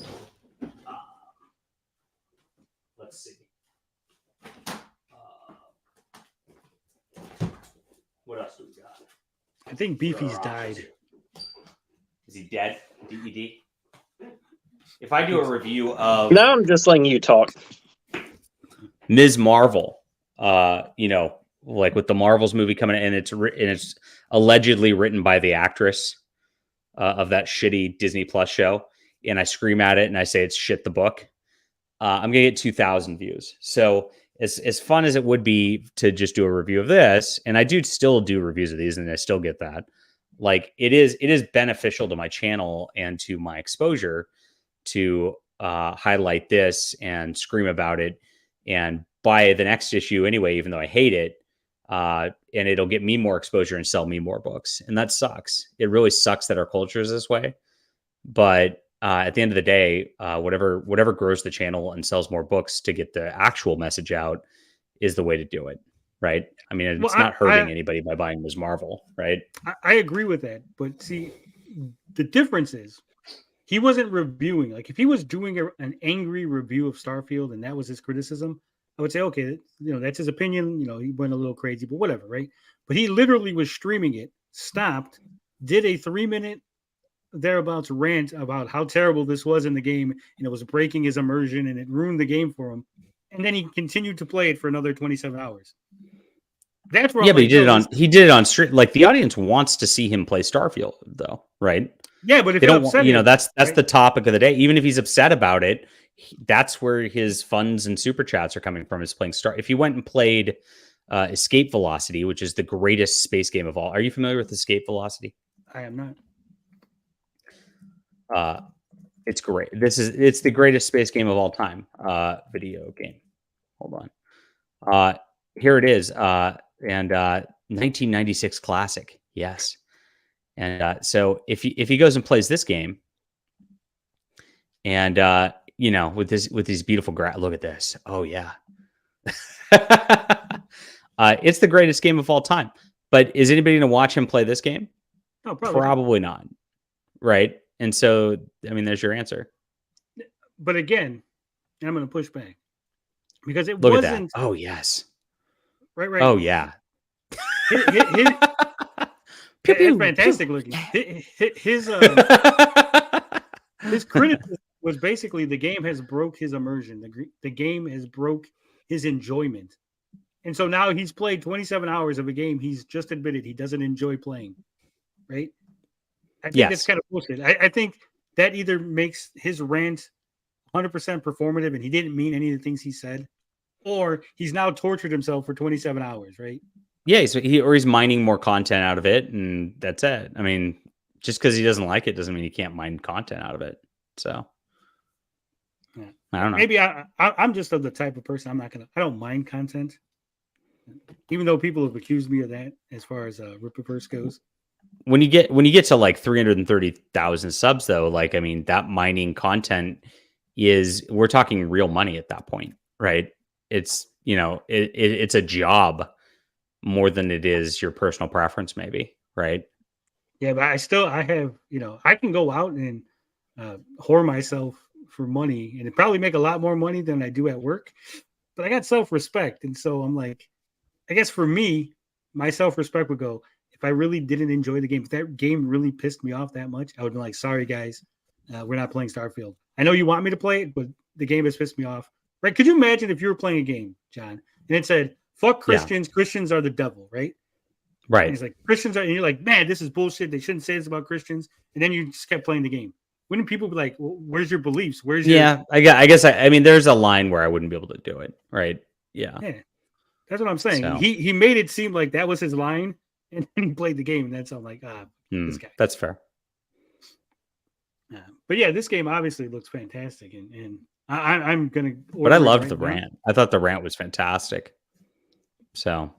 let's see. What else do we got? I think Beefy's died. Is he dead? DED? If I do a review of... No, I'm just letting you talk. Ms. Marvel, like with the Marvels movie coming in, and it's allegedly written by the actress of that shitty Disney Plus show, and I scream at it and I say it's shit the book. I'm gonna get 2,000 views. So as fun as it would be to just do a review of this, and I do still do reviews of these, and I still get that. Like it is beneficial to my channel and to my exposure to highlight this and scream about it and buy the next issue anyway, even though I hate it. And it'll get me more exposure and sell me more books. And that sucks. It really sucks that our culture is this way. But at the end of the day, whatever grows the channel and sells more books to get the actual message out is the way to do it. Right. I mean, it's not hurting anybody by buying Ms. Marvel. Right. I agree with that. But see, the difference is he wasn't reviewing. Like if he was doing an angry review of Starfield and that was his criticism, I would say, okay, that's his opinion. He went a little crazy, but whatever, right? But he literally was streaming it, stopped, did a 3-minute thereabouts rant about how terrible this was in the game, and it was breaking his immersion and it ruined the game for him. And then he continued to play it for another 27 hours. That's where but he did it on stream. Like the audience wants to see him play Starfield, though, right? Yeah, but if they don't want, that's right? the topic of the day. Even if he's upset about it, that's where his funds and super chats are coming from. Is playing If he went and played Escape Velocity, which is the greatest space game of all. Are you familiar with Escape Velocity? I am not. It's great. It's the greatest space game of all time. Video game. Hold on. Here it is. And 1996 classic. Yes. And so if he goes and plays this game, and with these beautiful look at this. Oh yeah. It's the greatest game of all time. But is anybody going to watch him play this game? No, probably not. Right. And so, I mean, there's your answer. But again, I'm going to push back because it Look wasn't. At that. Oh yes. Right. Oh yeah. It's fantastic looking. His criticism was basically the game has broke his immersion. The game has broke his enjoyment. And so now he's played 27 hours of a game he's just admitted he doesn't enjoy playing. Right? I think that's kind of bullshit. I think that either makes his rant 100% performative and he didn't mean any of the things he said, or he's now tortured himself for 27 hours, right? Yeah, he's mining more content out of it, and that's it. I mean, just because he doesn't like it doesn't mean he can't mine content out of it. So, yeah. I don't know. Maybe I'm just of the type of person I don't mind content, even though people have accused me of that as far as Rippaverse goes. When you get to like 330,000 subs, though, like I mean, that mining content we're talking real money at that point, right? It's it's a job more than it is your personal preference, maybe, right? Yeah, but I have, I can go out and whore myself for money and probably make a lot more money than I do at work, but I got self-respect. And so I'm like, I guess for me, my self-respect would go, if I really didn't enjoy the game, if that game really pissed me off that much, I would be like, sorry guys, we're not playing Starfield. I know you want me to play it, but the game has pissed me off. Right? Could you imagine if you were playing a game, John, and it said, fuck Christians, Christians are the devil, right? Right. And it's like Christians are, and you're like, man, this is bullshit. They shouldn't say this about Christians. And then you just kept playing the game. Wouldn't people be like, well, where's your beliefs? Where's your... Yeah, I guess I mean, there's a line where I wouldn't be able to do it, right? Yeah. That's what I'm saying. So. He made it seem like that was his line, and then he played the game, and that's all like, this guy. That's fair. But yeah, this game obviously looks fantastic, and I'm gonna. But I loved the rant. I thought the rant was fantastic. So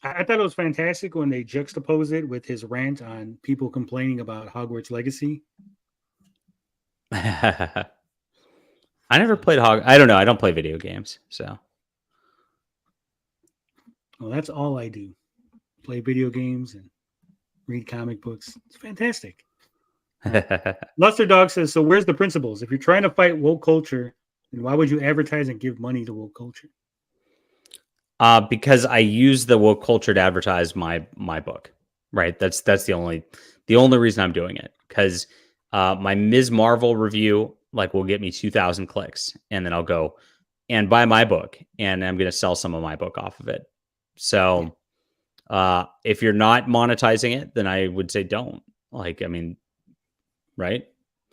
I thought it was fantastic when they juxtaposed it with his rant on people complaining about Hogwarts Legacy. I never played I don't know. I don't play video games, so. Well, that's all I do. Play video games and read comic books. It's fantastic. Luster Dog says, so where's the principles? If you're trying to fight woke culture, then why would you advertise and give money to woke culture? Because I use the woke culture to advertise my book, right? That's the only reason I'm doing it. Because my Ms. Marvel review will get me 2,000 clicks, and then I'll go and buy my book, and I'm going to sell some of my book off of it. So, if you're not monetizing it, then I would say don't. Right?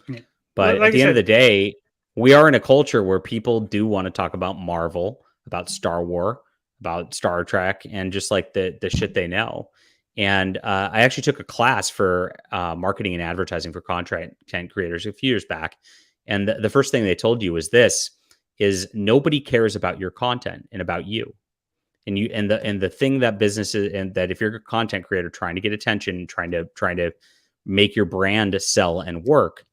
Yeah. But at the end of the day, we are in a culture where people do want to talk about Marvel, about Star Wars, about Star Trek, and just like the shit they know. And I actually took a class for marketing and advertising for content creators a few years back. And the first thing they told you was this: is nobody cares about your content and about you. And the thing that businesses, and that if you're a content creator trying to get attention, trying to make your brand sell and work,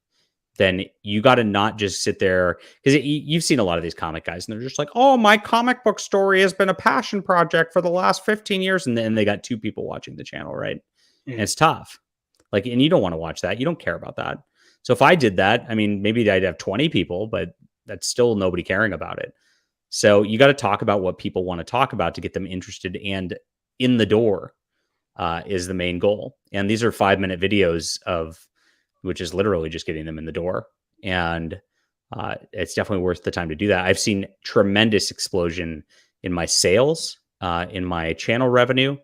then you got to not just sit there, because you've seen a lot of these comic guys and they're just like, oh, my comic book story has been a passion project for the last 15 years. And then they got 2 people watching the channel. Right. Yeah. And it's tough. Like, and you don't want to watch that. You don't care about that. So if I did that, I mean, maybe I'd have 20 people, but that's still nobody caring about it. So you got to talk about what people want to talk about to get them interested and in the door is the main goal. And these are 5-minute videos which is literally just getting them in the door. And it's definitely worth the time to do that. I've seen tremendous explosion in my sales, in my channel revenue,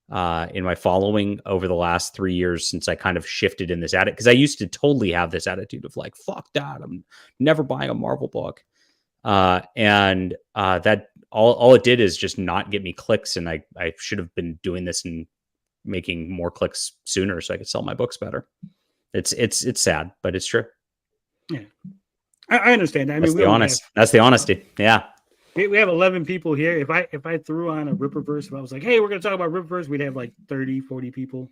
in my following over the last 3 years since I kind of shifted in this attitude. Because I used to totally have this attitude of like, fuck that, I'm never buying a Marvel book. And that all it did is just not get me clicks. And I should have been doing this and making more clicks sooner so I could sell my books better. It's sad, but it's true. Yeah, I understand that. I mean, that's the honesty. Yeah, we have 11 people here. If I threw on a Ripperverse, if I was like, hey, we're going to talk about Ripperverse, we'd have like 30, 40 people.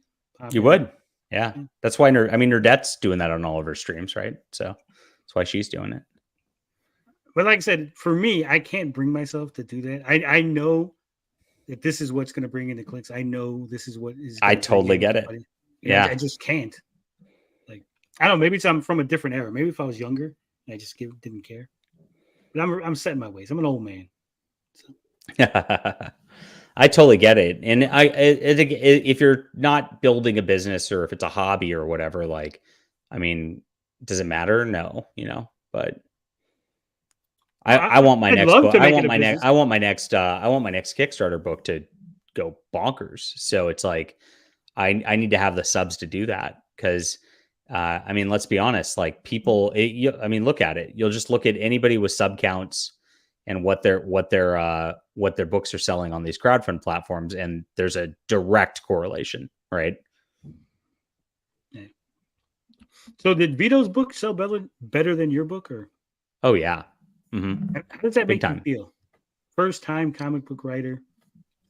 You would. Yeah. That's why Nerdette's doing that on all of her streams, right? So that's why she's doing it. But like I said, for me, I can't bring myself to do that. I know that this is what's going to bring in the clicks. I know this is what is. I totally get it. Yeah. I just can't. Like, I don't know. Maybe I'm from a different era. Maybe if I was younger, I just didn't care. But I'm set in my ways. I'm an old man. So. I totally get it. And I think if you're not building a business or if it's a hobby or whatever, like, I mean, does it matter? No, but I want my next book. I want my next Kickstarter book to go bonkers. So it's like, I need to have the subs to do that. Cause I mean, let's be honest, like people, look at it. You'll just look at anybody with sub counts and what their books are selling on these crowdfund platforms, and there's a direct correlation, right? Yeah. So did Vito's book sell better than your book, or? Oh yeah. Mm-hmm. How does that make you feel? First time comic book writer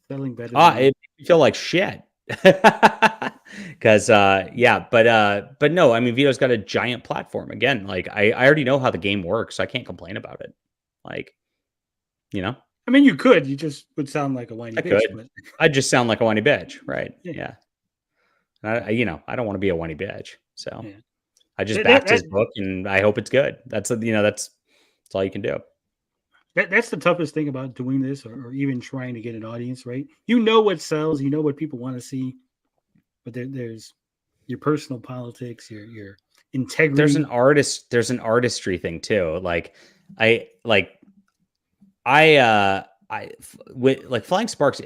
selling better. It makes me feel like shit. Because but no, I mean, Vito's got a giant platform. Again, like I already know how the game works, so I can't complain about it. Like, I mean, you could. You just would sound like a whiny bitch. But... I'd just sound like a whiny bitch, right? Yeah. I don't want to be a whiny bitch, so yeah. I just backed his book, and I hope it's good. That's all you can do. That's the toughest thing about doing this, or even trying to get an audience, right? You know what sells, you know what people want to see, but there's your personal politics, your integrity. There's an artistry thing too. Like with Flying Sparks,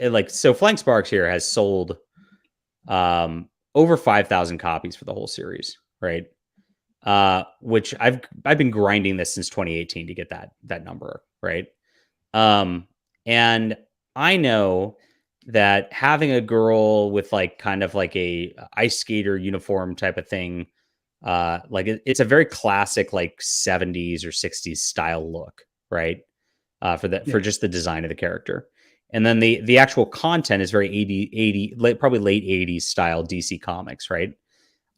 Flying Sparks here has sold over 5,000 copies for the whole series, right? Which I've been grinding this since 2018 to get that number, right? And I know that having a girl with like kind of like a ice skater uniform type of thing, it's a very classic like 70s or 60s style look, right? For just the design of the character. And then the actual content is very 80 probably late 80s style DC Comics, right?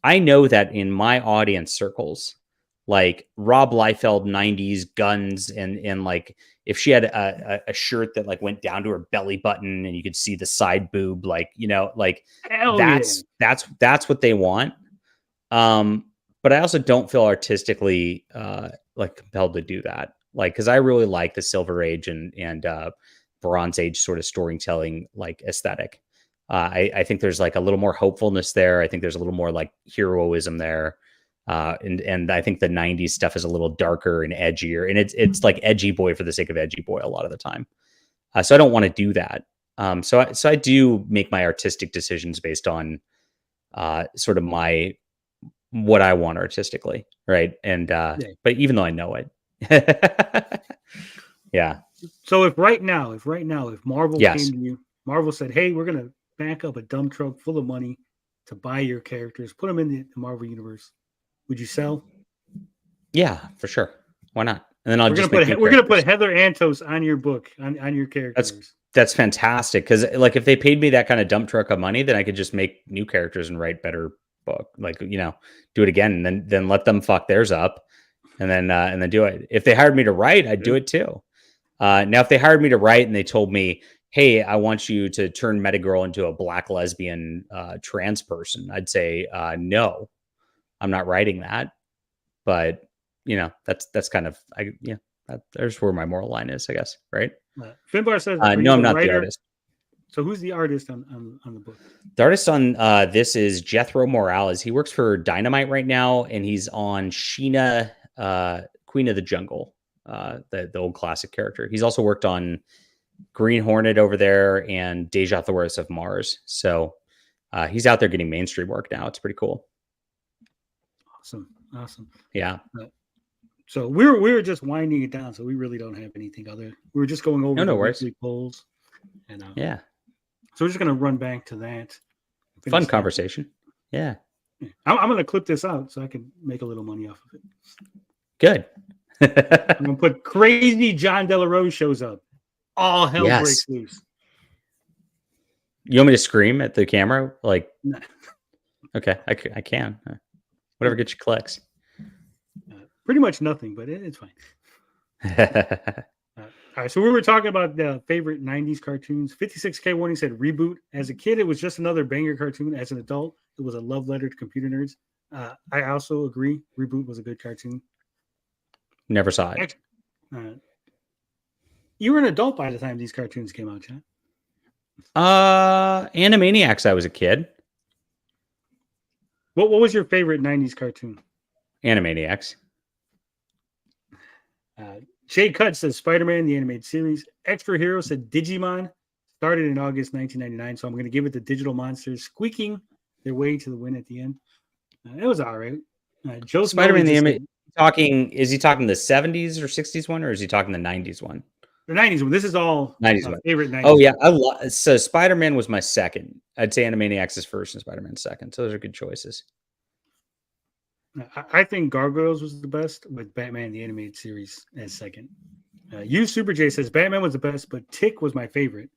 I know that in my audience circles, like Rob Liefeld 90s guns and like if she had a shirt that like went down to her belly button and you could see the side boob, like, like that's what they want. But I also don't feel artistically like compelled to do that. Like, cause I really like the Silver Age and Bronze Age sort of storytelling, like aesthetic. I think there's like a little more hopefulness there. I think there's a little more like heroism there. And I think the 90s stuff is a little darker and edgier, and it's like edgy boy for the sake of edgy boy a lot of the time. So I don't want to do that. So I do make my artistic decisions based on sort of what I want artistically. Right. And, but even though I know it, Yeah. So if Marvel Yes. came to you, Marvel said, "Hey, we're gonna back up a dump truck full of money to buy your characters, put them in the Marvel universe," would you sell? Yeah, for sure. Why not? And then I'll We're just gonna make put new characters. Heather Antos on your book on your characters. That's fantastic, because like if they paid me that kind of dump truck of money, then I could just make new characters and write better book, like do it again, and then let them fuck theirs up, and then do it. If they hired me to write, I'd do it too. Now, if they hired me to write and they told me, "Hey, I want you to turn Metagirl into a black lesbian trans person," I'd say no, I'm not writing that. But that's kind of there's where my moral line is, I guess, right? Finbar says, no, I'm not the artist. So who's the artist on the book? The artist on this is Jethro Morales. He works for Dynamite right now, and he's on Sheena, Queen of the Jungle, the old classic character. He's also worked on Green Hornet over there and Deja Thoris of Mars. So he's out there getting mainstream work now. It's pretty cool. Awesome. Yeah. So we were just winding it down, so we really don't have anything other. We were just going over the weekly polls, and yeah. So we're just gonna run back to that. Fun conversation. Yeah. I'm gonna clip this out so I can make a little money off of it. Good. I'm gonna put crazy John Delarose shows up. All hell breaks loose. You want me to scream at the camera? Like, nah. Okay, I can. Whatever gets you clicks. Pretty much nothing, but it's fine. All right, so we were talking about the favorite 90s cartoons. 56K Warning said Reboot. As a kid, it was just another banger cartoon. As an adult, it was a love letter to computer nerds. I also agree. Reboot was a good cartoon. Never saw it. You were an adult by the time these cartoons came out, John. Animaniacs, I was a kid. What was your favorite 90s cartoon? Animaniacs. Jay Cut says Spider-Man, the animated series. Extra Hero said Digimon. Started in August 1999, so I'm going to give it to Digital Monsters squeaking their way to the win at the end. It was all right. Joe Spider-Man, the animated. Is he talking the 70s or 60s one, or is he talking the 90s one? The 90s one. This is all 90s one. Favorite 90s. Oh, yeah. So Spider-Man was my second. I'd say Animaniacs is first and Spider-Man second. So those are good choices. I think Gargoyles was the best, with Batman the animated series as second. Super J says Batman was the best, but Tick was my favorite.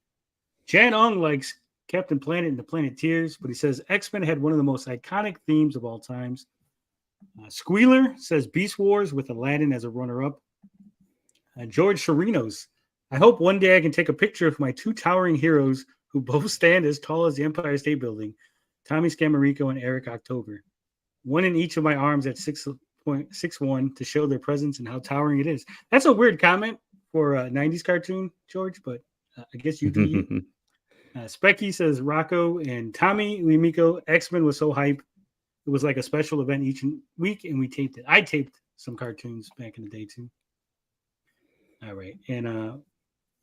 Jan Ung likes Captain Planet and the Planeteers, but he says X-Men had one of the most iconic themes of all times. Squealer says Beast Wars with Aladdin as a runner-up. George Chirinos, I hope one day I can take a picture of my two towering heroes who both stand as tall as the Empire State Building, Tommy Scamarico and Eric October. One in each of my arms at 6'1" to show their presence and how towering it is. That's a weird comment for a 90s cartoon, George, but I guess you do you. Specky says Rocco and Tommy Limiko, X-Men was so hype. It was like a special event each week, and we taped it. I taped some cartoons back in the day, too. All right. And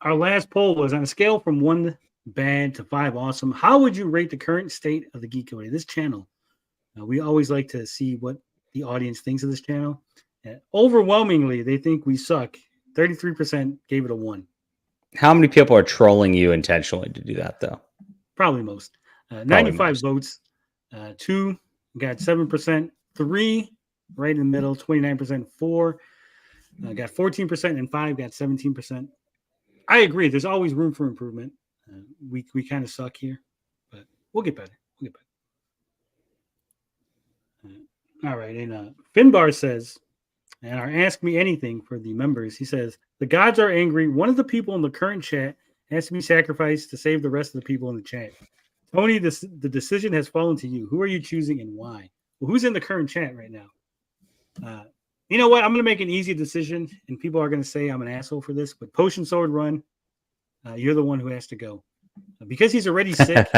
our last poll was on a scale from 1 bad to 5 awesome. How would you rate the current state of the Geek Community, this channel? We always like to see what the audience thinks of this channel. Overwhelmingly, they think we suck. 33% gave it a 1. How many people are trolling you intentionally to do that, though? Probably most. 95 votes. 2 got 7%. 3 right in the middle. 29%. 4 got 14%, and 5 got 17%. I agree. There's always room for improvement. We kind of suck here, but we'll get better. All right, and Finbar says, and our Ask Me Anything for the members, he says, the gods are angry. One of the people in the current chat has to be sacrificed to save the rest of the people in the chat. Tony, the decision has fallen to you. Who are you choosing and why? Well, who's in the current chat right now? You know what? I'm going to make an easy decision, and people are going to say I'm an asshole for this, but Potion Sword Run, you're the one who has to go. Because he's already sick.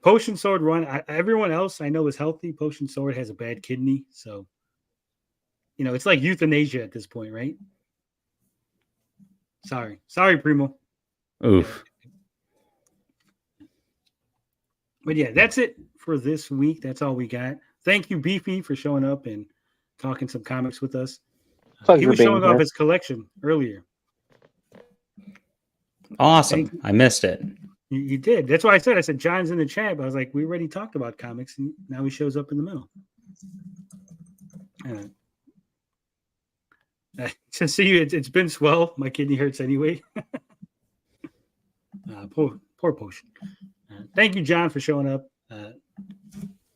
Potion Sword Run, everyone else I know is healthy. Potion Sword has a bad kidney, so it's like euthanasia at this point, right? Sorry, Primo. Oof. But yeah, that's it for this week. That's all we got. Thank you, Beefy, for showing up and talking some comics with us. He was showing off his collection earlier. Awesome. I missed it. You did. That's why I said John's in the chat. But I was like, we already talked about comics, and now he shows up in the middle. To see you, it's been swell. My kidney hurts anyway. Poor potion. Thank you, John, for showing up.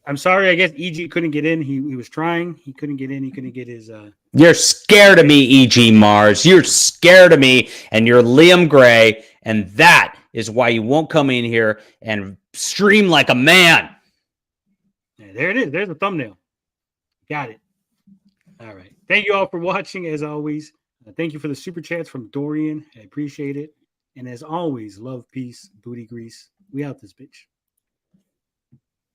I'm sorry. I guess EG couldn't get in. He was trying. He couldn't get in. He couldn't get his. You're scared of me, EG Mars. You're scared of me, and you're Liam Gray, and that is why you won't come in here and stream like a man. Yeah, there it is. There's the thumbnail. Got it. All right. Thank you all for watching, as always. Thank you for the super chats from Dorian. I appreciate it. And as always, love, peace, booty grease. We out this bitch.